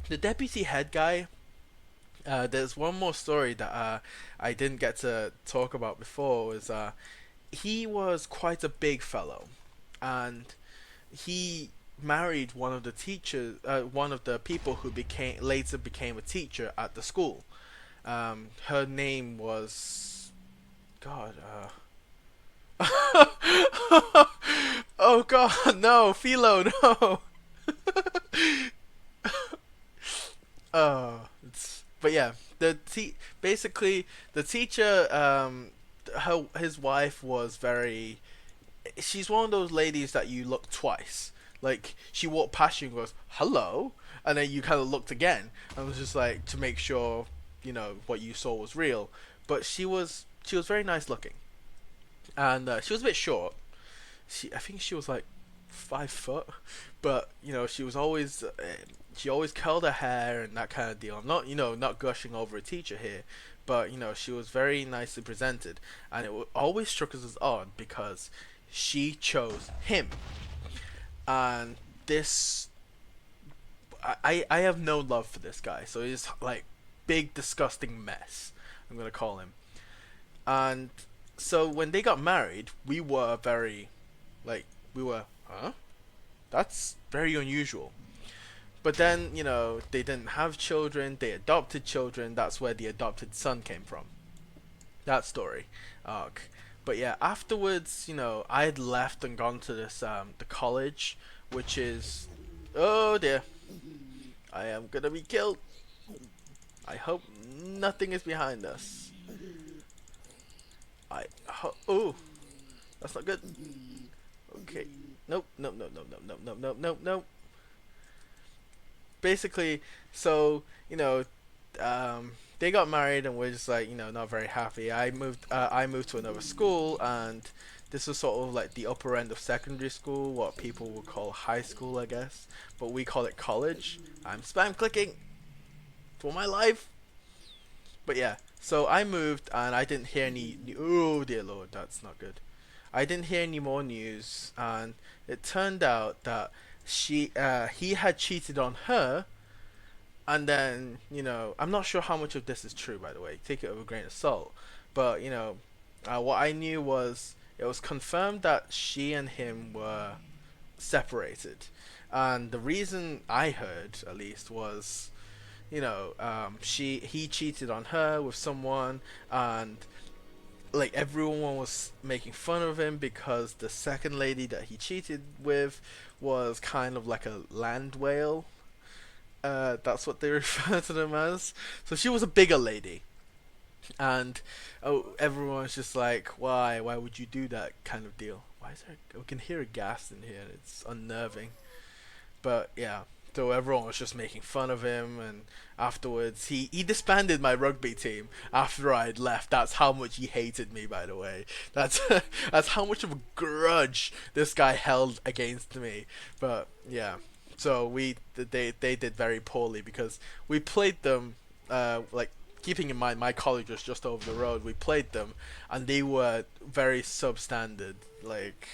the deputy head guy, there's one more story that I didn't get to talk about before. Was he was quite a big fellow, and he married one of the people who became later became a teacher at the school. Her name was God. Oh God, no, Philo, no. But yeah, basically the teacher, his wife was very. She's one of those ladies that you look twice. Like she walked past you and goes hello, and then you kind of looked again, and was just like to make sure what you saw was real. But she was very nice looking, and she was a bit short. I think she was like 5 foot, but she always curled her hair and that kind of deal. I'm not not gushing over a teacher here, but she was very nicely presented, and it always struck us as odd because she chose him, and this I have no love for this guy, so he's like big disgusting mess. I'm gonna call him, and so when they got married, we were very like we were huh? That's very unusual. But then, they didn't have children, they adopted children, that's where the adopted son came from. That story arc. But yeah, afterwards, I had left and gone to this the college, which is oh dear, I am gonna be killed. I hope nothing is behind us. Oh, that's not good. Okay. Nope, nope, nope, nope, nope, nope, nope, nope, nope, nope. Basically, so they got married and we're just like not very happy. I moved to another school, and this was sort of like the upper end of secondary school, what people would call high school, I guess, but we call it college. I'm spam clicking for my life. But yeah, so I moved and I didn't hear any. Oh dear lord, that's not good. I didn't hear any more news, and it turned out that he had cheated on her, and then I'm not sure how much of this is true, by the way. Take it with a grain of salt, but what I knew was it was confirmed that she and him were separated, and the reason I heard at least was he cheated on her with someone, and like everyone was making fun of him because the second lady that he cheated with was kind of like a land whale. That's what they refer to them as. So she was a bigger lady, and everyone's just like, why? Why would you do that kind of deal? Why is there? We can hear a gas in here. It's unnerving. But yeah. So everyone was just making fun of him, and afterwards he disbanded my rugby team after I'd left. That's how much he hated me, by the way. That's that's how much of a grudge this guy held against me. But yeah, so they did very poorly because we played them like keeping in mind my college was just over the road. We played them, and they were very substandard. Like,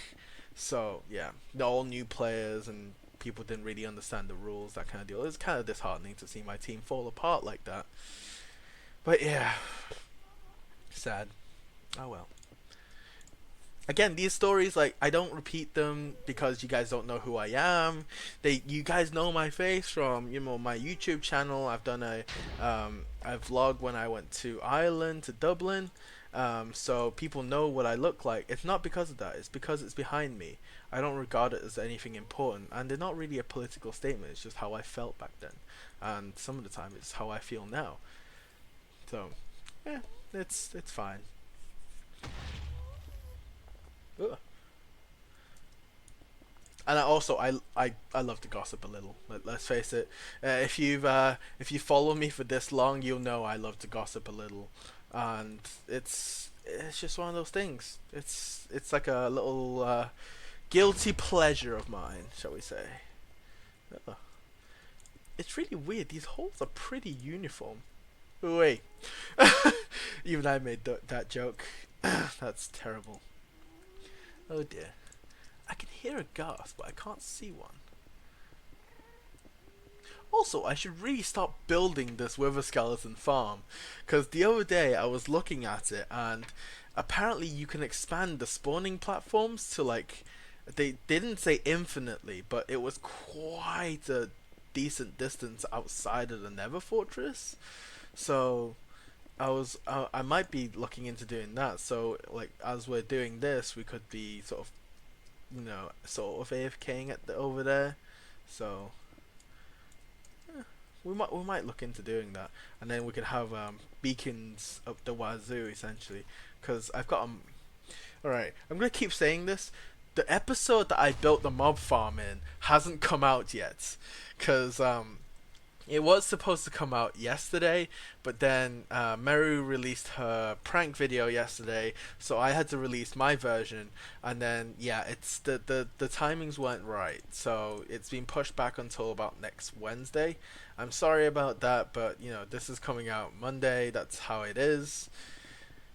so yeah, they're all new players and people didn't really understand the rules, that kind of deal. It was kind of disheartening to see my team fall apart like that. But yeah, sad. Oh well. Again, these stories, like, I don't repeat them because you guys don't know who I am. You guys know my face from, my YouTube channel. I've done a vlog when I went to Ireland, to Dublin. So people know what I look like. It's not because of that. It's because it's behind me. I don't regard it as anything important, and they're not really a political statement. It's just how I felt back then, and some of the time it's how I feel now. So, yeah, it's fine. Ugh. And I love to gossip a little. Let's face it. If you follow me for this long, you'll know I love to gossip a little, and it's just one of those things. It's like a little guilty pleasure of mine, shall we say? Ugh. It's really weird. These holes are pretty uniform. Wait, even I made that joke. That's terrible. Oh dear. I can hear a gasp, but I can't see one. Also, I should really start building this Wither Skeleton farm, because the other day I was looking at it, and apparently you can expand the spawning platforms to, like, they didn't say infinitely, but it was quite a decent distance outside of the Nether Fortress. So I might be looking into doing that. So, like, as we're doing this, we could be sort of, sort of AFKing over there. So we might look into doing that, and then we could have beacons up the wazoo essentially. Because I've got all right. I'm gonna keep saying this. The episode that I built the mob farm in hasn't come out yet, because it was supposed to come out yesterday, but then Meru released her prank video yesterday, so I had to release my version, and then yeah, it's the timings weren't right, so it's been pushed back until about next Wednesday. I'm sorry about that, but this is coming out Monday. That's how it is.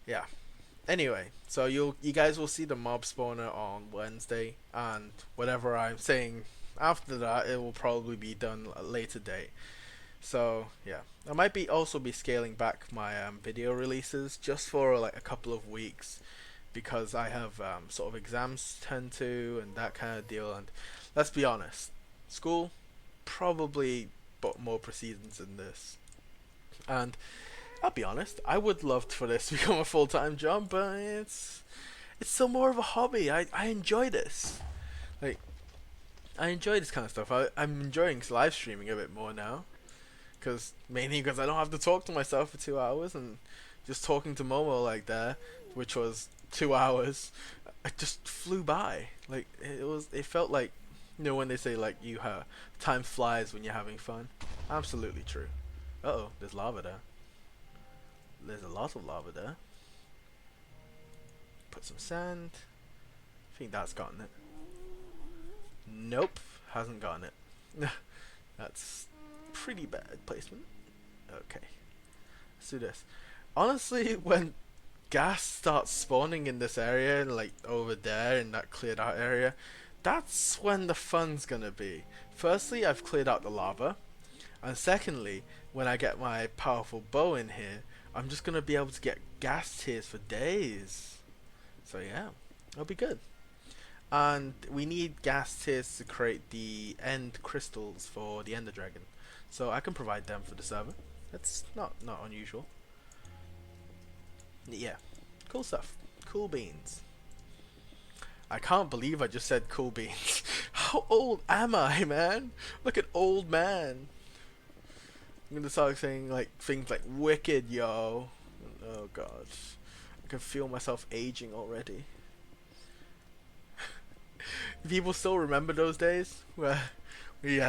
Yeah. Anyway, so you guys will see the mob spawner on Wednesday, and whatever I'm saying after that, it will probably be done at a later date. So yeah, I might be also be scaling back my video releases just for like a couple of weeks because I have sort of exams to tend to and that kind of deal. And let's be honest, school probably but more proceedings than this. And I'll be honest, I would love for this to become a full-time job, but it's still more of a hobby. I enjoy this. Like, I enjoy this kind of stuff. I'm enjoying live streaming a bit more now. Mainly because I don't have to talk to myself for 2 hours, and just talking to Momo like that, which was 2 hours, it just flew by. Like, it felt like, when they say like time flies when you're having fun. Absolutely true. Uh-oh, there's lava there. There's a lot of lava there. Put some sand. I think that's gotten it. Nope, hasn't gotten it. That's pretty bad placement. Okay, let's do this. Honestly, when gas starts spawning in this area, like over there in that cleared out area, that's when the fun's gonna be. Firstly, I've cleared out the lava, and secondly, when I get my powerful bow in here, I'm just gonna be able to get gas tiers for days. So yeah, it'll be good. And we need gas tiers to create the end crystals for the Ender Dragon. So I can provide them for the server. That's not unusual. Yeah, cool stuff. Cool beans. I can't believe I just said cool beans. How old am I, man? Look at old man. I'm gonna start saying like things like wicked, yo. Oh god, I can feel myself aging already. People still remember those days where we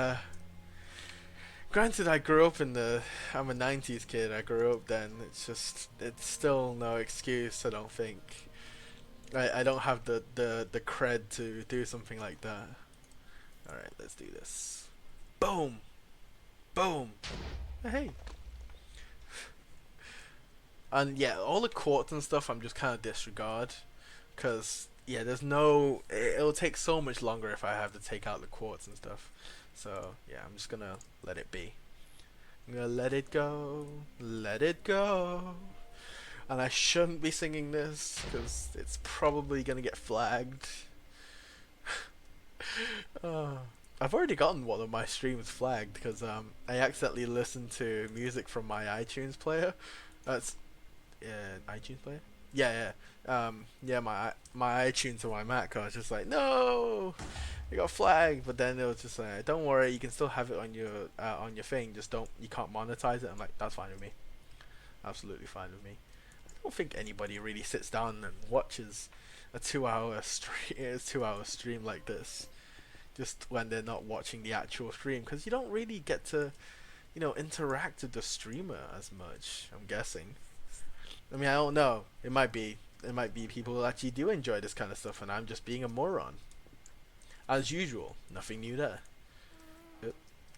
Granted, I grew up in the. I'm a '90s kid. I grew up then. It's still no excuse. I don't think. I don't have the cred to do something like that. All right, let's do this. Boom, boom. Hey. And yeah, all the quartz and stuff I'm just kind of disregard, cause yeah, there's no. It'll take so much longer if I have to take out the quartz and stuff. So yeah, I'm just gonna let it be. I'm gonna let it go, let it go. And I shouldn't be singing this because it's probably gonna get flagged. uh, I've already gotten one of my streams flagged because I accidentally listened to music from my iTunes player. That's iTunes player. Yeah, yeah. Yeah, my iTunes on my Mac. I was just like, no, it got flagged. But then it was just like, don't worry, you can still have it on your thing. Just don't, you can't monetize it. I'm like, that's fine with me. Absolutely fine with me. I don't think anybody really sits down and watches a 2 hour stream, a 2 hour stream like this, just when they're not watching the actual stream, because you don't really get to, interact with the streamer as much. I'm guessing. I mean, I don't know. It might be people who actually do enjoy this kind of stuff, and I'm just being a moron. As usual, nothing new there. Oop,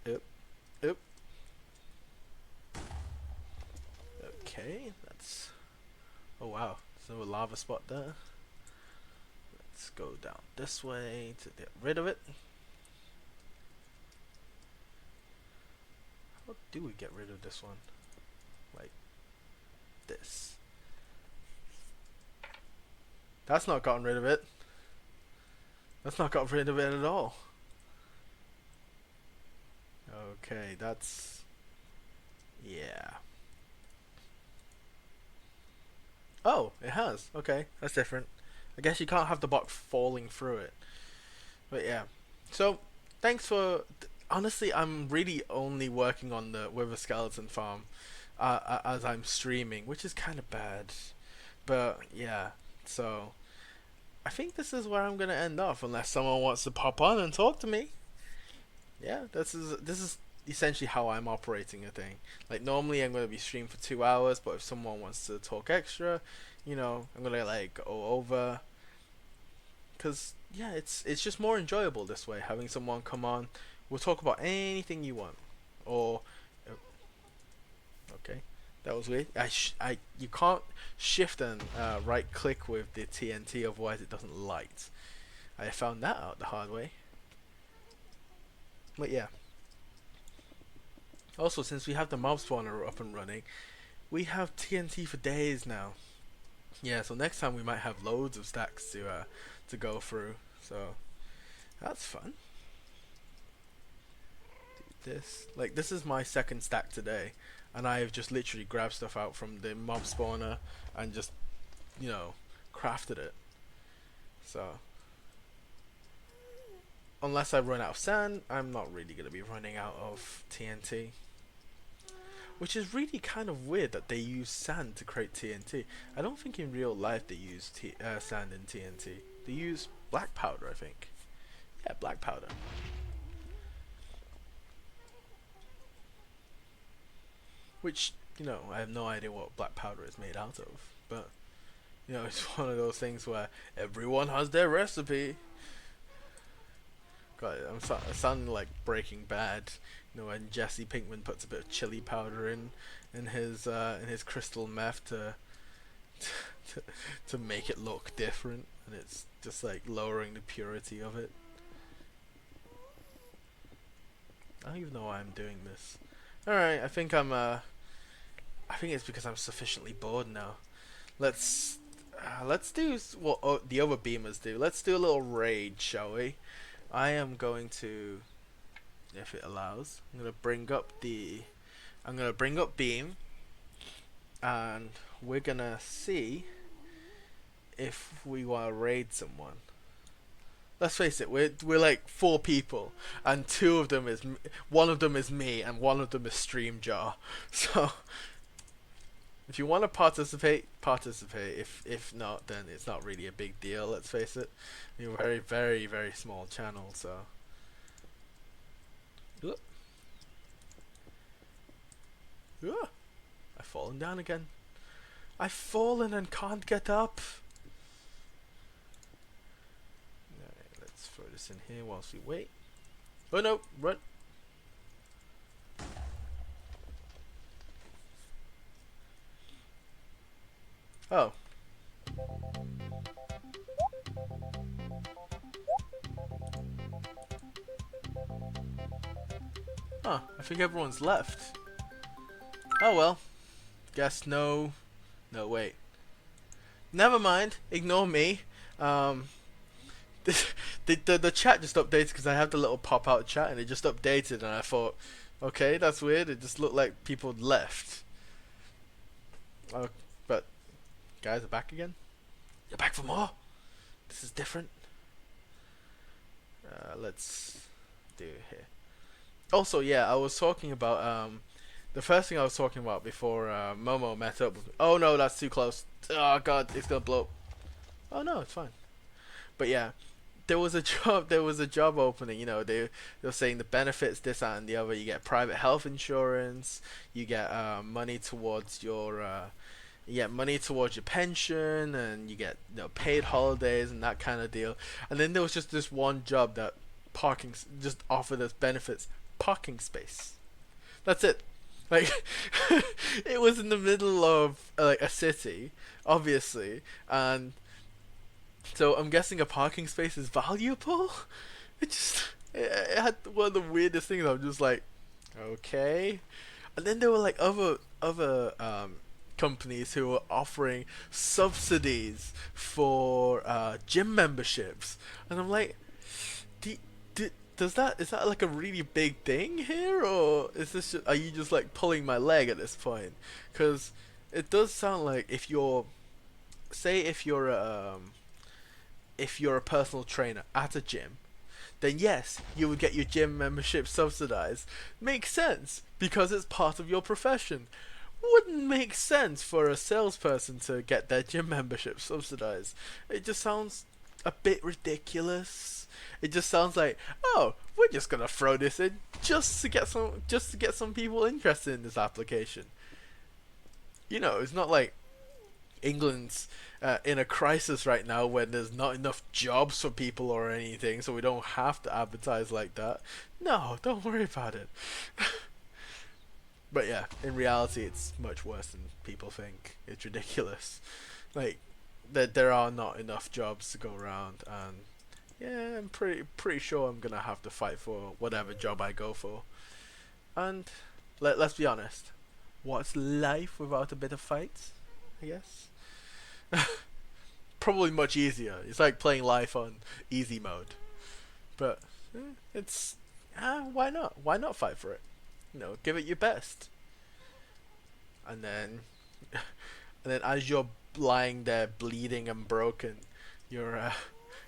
oop, oop. Okay, that's. Oh wow, there's no lava spot there. Let's go down this way to get rid of it. How do we get rid of this one? Like this. That's not gotten rid of it. That's not got rid of it at all. Okay, that's. Yeah. Oh, it has. Okay, that's different. I guess you can't have the box falling through it. But yeah. So, thanks for. Honestly, I'm really only working on the Wither Skeleton farm as I'm streaming, which is kind of bad. But yeah, so I think this is where I'm gonna end off, unless someone wants to pop on and talk to me. Yeah, this is essentially how I'm operating a thing. Like normally I'm gonna be streaming for 2 hours, but if someone wants to talk extra, I'm gonna like go over, cause yeah, it's just more enjoyable this way. Having someone come on, we'll talk about anything you want, or okay, that was weird. You can't shift and right click with the TNT, otherwise it doesn't light. I found that out the hard way. But yeah. Also, since we have the mob spawner up and running, we have TNT for days now. Yeah, so next time we might have loads of stacks to go through. So that's fun. This is my second stack today, and I have just literally grabbed stuff out from the mob spawner and just crafted it. So unless I run out of sand, I'm not really gonna be running out of TNT. Which is really kind of weird that they use sand to create TNT. I don't think in real life they use sand in TNT. They use black powder, I think. Yeah, black powder. Which, I have no idea what black powder is made out of. But, it's one of those things where everyone has their recipe. God, I'm sounding like Breaking Bad. When Jesse Pinkman puts a bit of chili powder in his crystal meth to to make it look different, and it's just like lowering the purity of it. I don't even know why I'm doing this. All right, I think I think it's because I'm sufficiently bored now. Let's do what the other beamers do. Let's do a little raid, shall we? I am going to, if it allows, I'm gonna bring up Beam, and we're gonna see if we want to raid someone. Let's face it, we're like 4 people, and one of them is me, and one of them is Streamjar. So if you want to participate, participate. If not, then it's not really a big deal. Let's face it, we're a very very very small channel, so. Ugh, I've fallen down again. I've fallen and can't get up. Alright, let's throw this in here whilst we wait. Oh no, run. Oh. Huh, I think everyone's left. Oh well. Guess no. No, wait. Never mind. Ignore me. Um, the chat just updated because I have the little pop out chat and it just updated and I thought, okay, that's weird. It just looked like people had left. Oh, but guys are back again. You're back for more. This is different. Let's do it here. Also, yeah, I was talking about the first thing I was talking about before Momo met up with me. Oh no, that's too close. Oh god, it's gonna blow up. Oh no, it's fine. But yeah, there was a job. There was a job opening. You know, they were saying the benefits, this, that, and the other. You get private health insurance. You get money towards your. You get money towards your pension, and you get paid holidays and that kind of deal. And then there was just this one job that just offered us benefits, parking space. That's it. Like it was in the middle of like a city, obviously, and so I'm guessing a parking space is valuable. It had one of the weirdest things. I'm just like, okay. And then there were like other companies who were offering subsidies for gym memberships, and I'm like, do, is that like a really big thing here, or is this are you just like pulling my leg at this point? Because it does sound like if you're a personal trainer at a gym, then yes, you would get your gym membership subsidized. Makes sense because it's part of your profession. Wouldn't make sense for a salesperson to get their gym membership subsidized. It just sounds a bit ridiculous. It just sounds like, oh, we're just gonna throw this in just to get some people interested in this application. You know, it's not like England's in a crisis right now when there's not enough jobs for people or anything, so we don't have to advertise like that. No, don't worry about it. But yeah, in reality, it's much worse than people think. It's ridiculous. Like that there are not enough jobs to go around, and yeah, I'm pretty sure I'm gonna have to fight for whatever job I go for. And let's be honest, what's life without a bit of fight? I guess. Probably much easier. It's like playing life on easy mode. But it's why not? Why not fight for it? You know, give it your best. And then and then as you're lying there bleeding and broken, your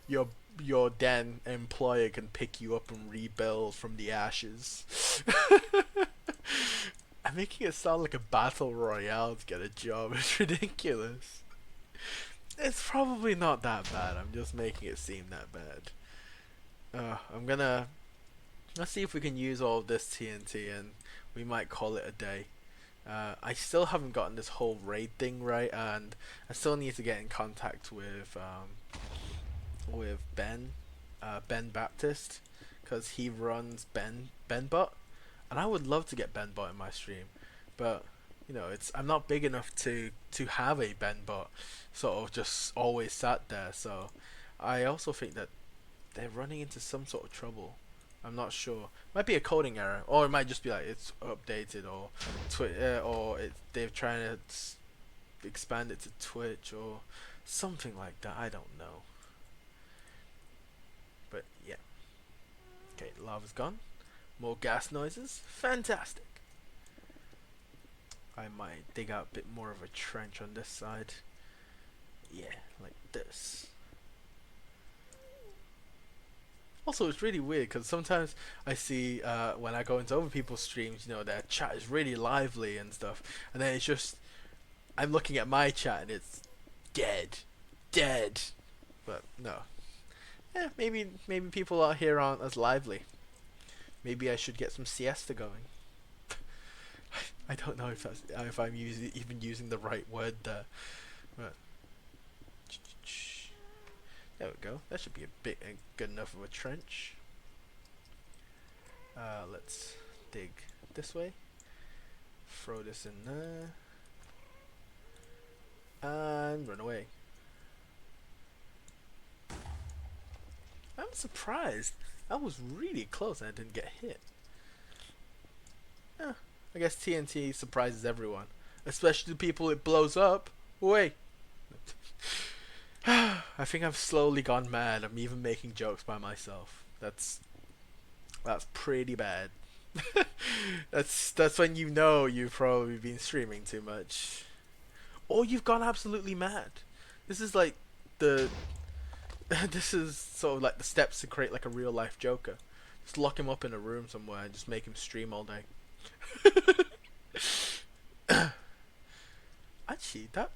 your your then employer can pick you up and rebuild from the ashes. I'm making it sound like a battle royale to get a job. It's ridiculous. It's probably not that bad. I'm just making it seem that bad. I'm gonna let's see if we can use all of this TNT and we might call it a day. I still haven't gotten this whole raid thing right, and I still need to get in contact with Ben Baptist, because he runs Benbot, and I would love to get Benbot in my stream, but you know I'm not big enough to have a Benbot sort of just always sat there. So I also think that they're running into some sort of trouble. I'm not sure. Might be a coding error, or it might just be like it's updated, or they're trying to expand it to Twitch or something like that. I don't know. But yeah. Okay, lava's gone. More gas noises. Fantastic. I might dig out a bit more of a trench on this side. Yeah, like this. Also, it's really weird because sometimes I see when I go into other people's streams, you know, their chat is really lively and stuff, and then it's just I'm looking at my chat and it's dead, dead. But no, maybe people out here aren't as lively. Maybe I should get some siesta going. I don't know if that's if I'm even using the right word there. But there we go. That should be a bit good enough of a trench. Let's dig this way. Throw this in there. And run away. I'm surprised. That was really close and I didn't get hit. Eh, I guess TNT surprises everyone. Especially the people it blows up. Wait. I think I've slowly gone mad. I'm even making jokes by myself. That's pretty bad. That's when you know you've probably been streaming too much. Or you've gone absolutely mad. This is like the this is sort of like the steps to create like a real life Joker. Just lock him up in a room somewhere and just make him stream all day. Actually, that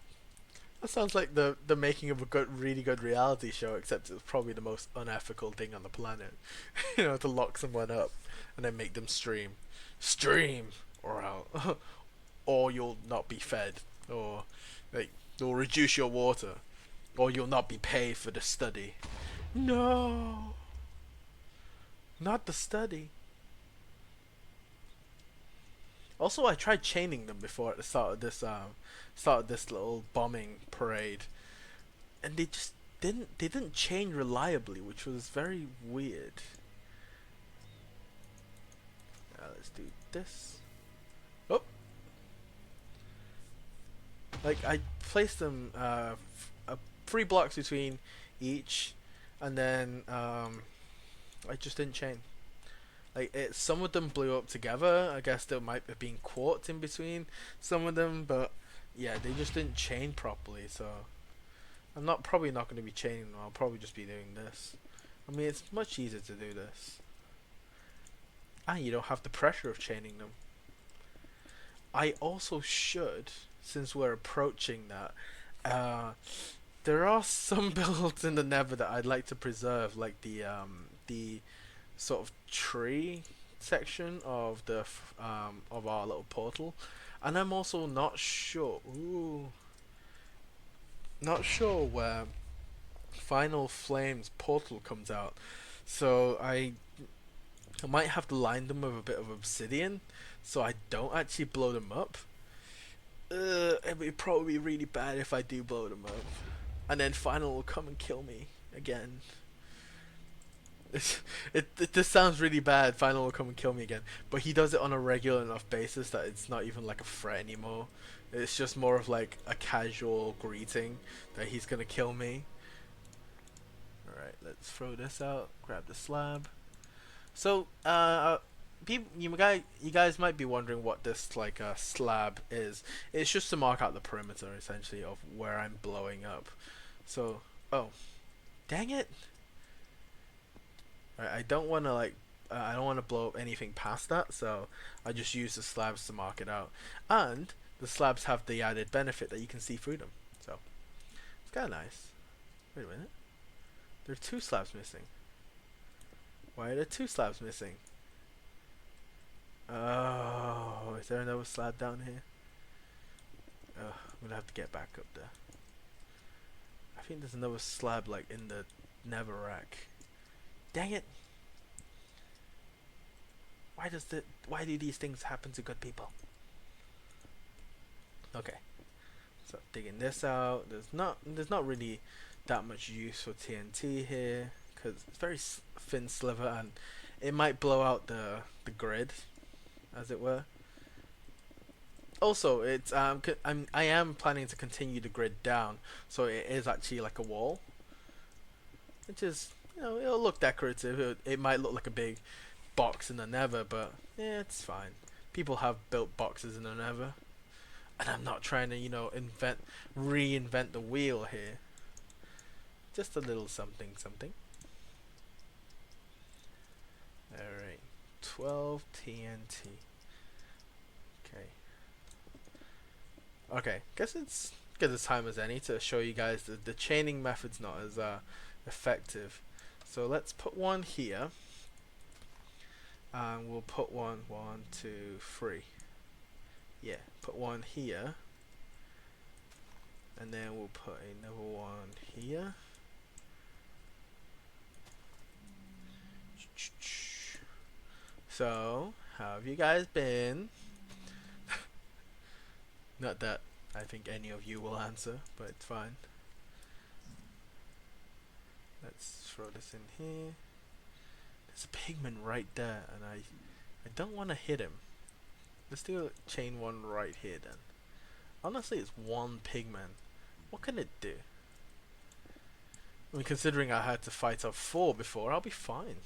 sounds like the making of a really good reality show, except it's probably the most unethical thing on the planet. You know, to lock someone up and then make them stream, or else, or you'll not be fed, or like they'll reduce your water, or you'll not be paid for the study. No, not the study. Also, I tried chaining them before at the start of this little bombing parade, and they didn't chain reliably, which was very weird. Let's do this. Oh, like I placed them 3 blocks between each, and then I just didn't chain. Like some of them blew up together. I guess there might have been quartz in between some of them, but yeah, they just didn't chain properly. So I'm probably not going to be chaining them. I'll probably just be doing this. I mean, it's much easier to do this, and you don't have the pressure of chaining them. I also should, since we're approaching that, there are some builds in the Nether that I'd like to preserve, like the sort of tree section of the of our little portal, and I'm also not sure. Not sure where Final Flames portal comes out, so I might have to line them with a bit of obsidian, so I don't actually blow them up. It would probably be really bad if I do blow them up, and then Final will come and kill me again. This sounds really bad. Final will come and kill me again, but he does it on a regular enough basis that it's not even like a threat anymore. It's just more of like a casual greeting that he's gonna kill me. All right, let's throw this out. Grab the slab. So, you guys might be wondering what this like slab is. It's just to mark out the perimeter essentially of where I'm blowing up. So, oh, dang it! I don't want to I don't want to blow up anything past that, so I just use the slabs to mark it out. And the slabs have the added benefit that you can see through them, so it's kind of nice. Wait a minute, there are 2 slabs missing. Why are there 2 slabs missing? Oh, is there another slab down here? Oh, I'm gonna have to get back up there. I think there's another slab like in the nether rack. Dang it! Why do these things happen to good people? Okay, so digging this out. There's not really that much use for TNT here because it's very thin sliver and it might blow out the grid, as it were. Also, it's I am planning to continue the grid down, so it is actually like a wall, which is, you know, it'll look decorative. It might look like a big box in the nether, but yeah, it's fine. People have built boxes in the nether, and I'm not trying to, you know, reinvent the wheel here. Just a little something something. Alright, 12 TNT. Okay. Okay, guess it's good a time as any to show you guys that the chaining method's not as effective. So let's put one here. And we'll put one, 1, 2, 3. Yeah, put one here. And then we'll put another one here. So, how have you guys been? Not that I think any of you will answer, but it's fine. Let's throw this in here. There's a pigman right there, and I don't want to hit him. Let's do a chain one right here then. Honestly, it's one pigman. What can it do? I mean, considering I had to fight off 4 before, I'll be fine.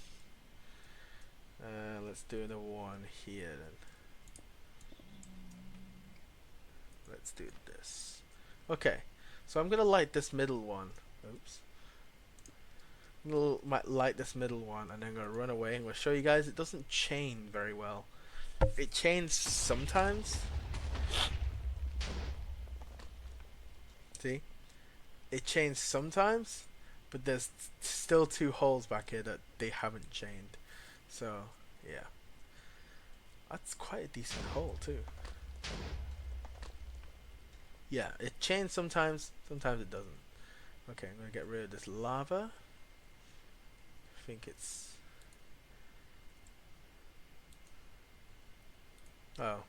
Let's do the one here then. Let's do this. Okay, so I'm gonna light this middle one. Oops. I'm gonna light this middle one, and then I'm gonna run away. And we'll show you guys it doesn't chain very well. It chains sometimes. See? It chains sometimes, but there's still 2 holes back here that they haven't chained. So, yeah. That's quite a decent hole, too. Yeah, it chains sometimes, sometimes it doesn't. Okay, I'm gonna get rid of this lava. I think it's... Oh.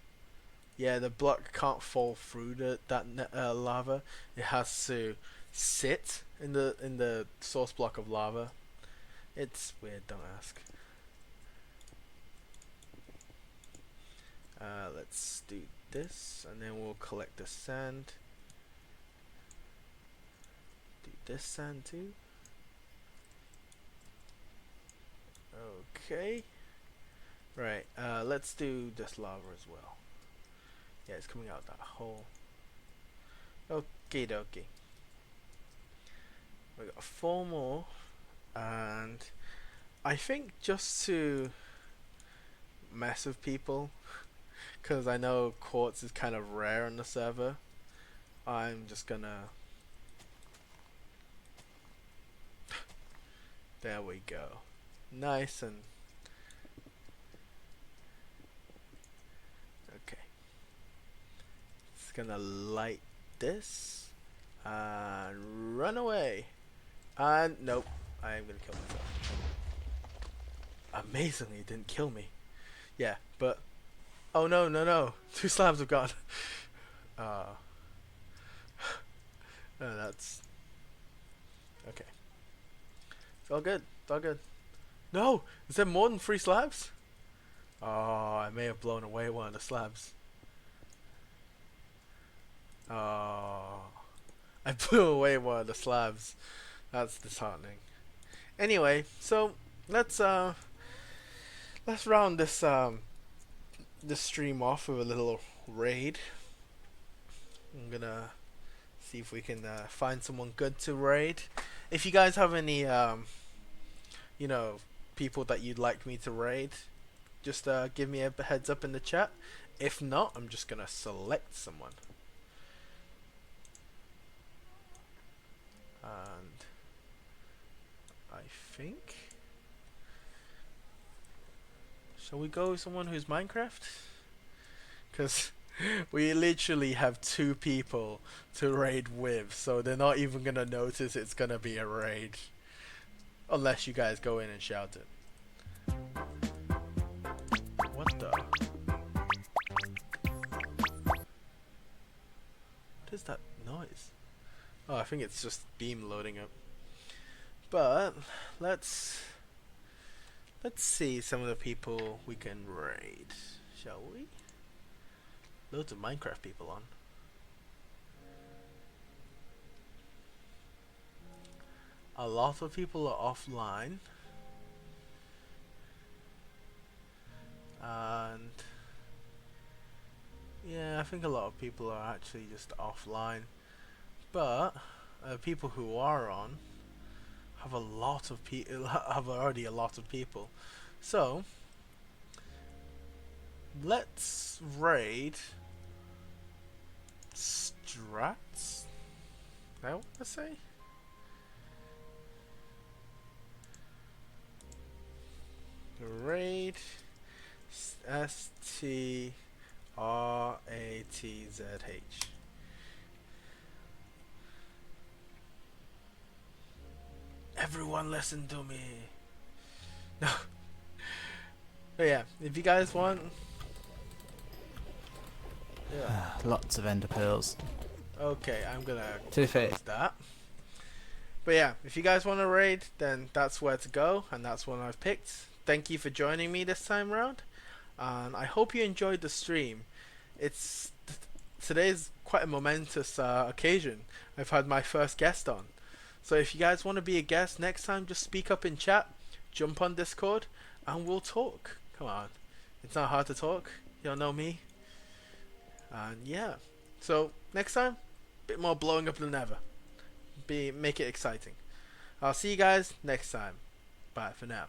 Yeah, the block can't fall through that lava. It has to sit in the source block of lava. It's weird, don't ask. Let's do this, and then we'll collect the sand. Do this sand too. Okay. Right, let's do this lava as well. Yeah, it's coming out that hole. Okie dokie. We got 4 more, and I think just to mess with people, because I know quartz is kind of rare on the server, I'm just gonna... There we go. Nice and... Okay. It's gonna light this and run away. And nope, I am gonna kill myself. Amazingly, it didn't kill me. Yeah, but oh no, no, no! 2 slabs have gone. Oh, that's okay. It's all good. It's all good. No, is there more than 3 slabs? Oh, I may have blown away one of the slabs. Oh, I blew away one of the slabs. That's disheartening. Anyway, so let's round this stream off with a little raid. I'm gonna see if we can find someone good to raid. If you guys have any you know, people that you'd like me to raid, just give me a heads up in the chat. If not, I'm just gonna select someone. And I think, shall we go with someone who's Minecraft? Because we literally have 2 people to raid with, so they're not even gonna notice it's gonna be a raid. Unless you guys go in and shout it. What the? What is that noise? Oh, I think it's just Beam loading up. But let's see some of the people we can raid, shall we? Loads of Minecraft people on. A lot of people are offline. And yeah, I think a lot of people are actually just offline. But people who are on have a lot of have already a lot of people. So let's raid Strats. I want to say. Raid STRATS. ATZH. Everyone listen to me. No. But yeah, if you guys want, yeah. Lots of ender pearls. Okay, I'm gonna To be fair, close that. But yeah, if you guys want to raid, then that's where to go, and that's one I've picked. Thank you for joining me this time round, and I hope you enjoyed the stream. It's today's quite a momentous occasion. I've had my first guest on, so if you guys want to be a guest next time, just speak up in chat, jump on Discord, and we'll talk. Come on, it's not hard to talk. You'll know me, and yeah. So next time, a bit more blowing up than ever. Make it exciting. I'll see you guys next time. Bye for now.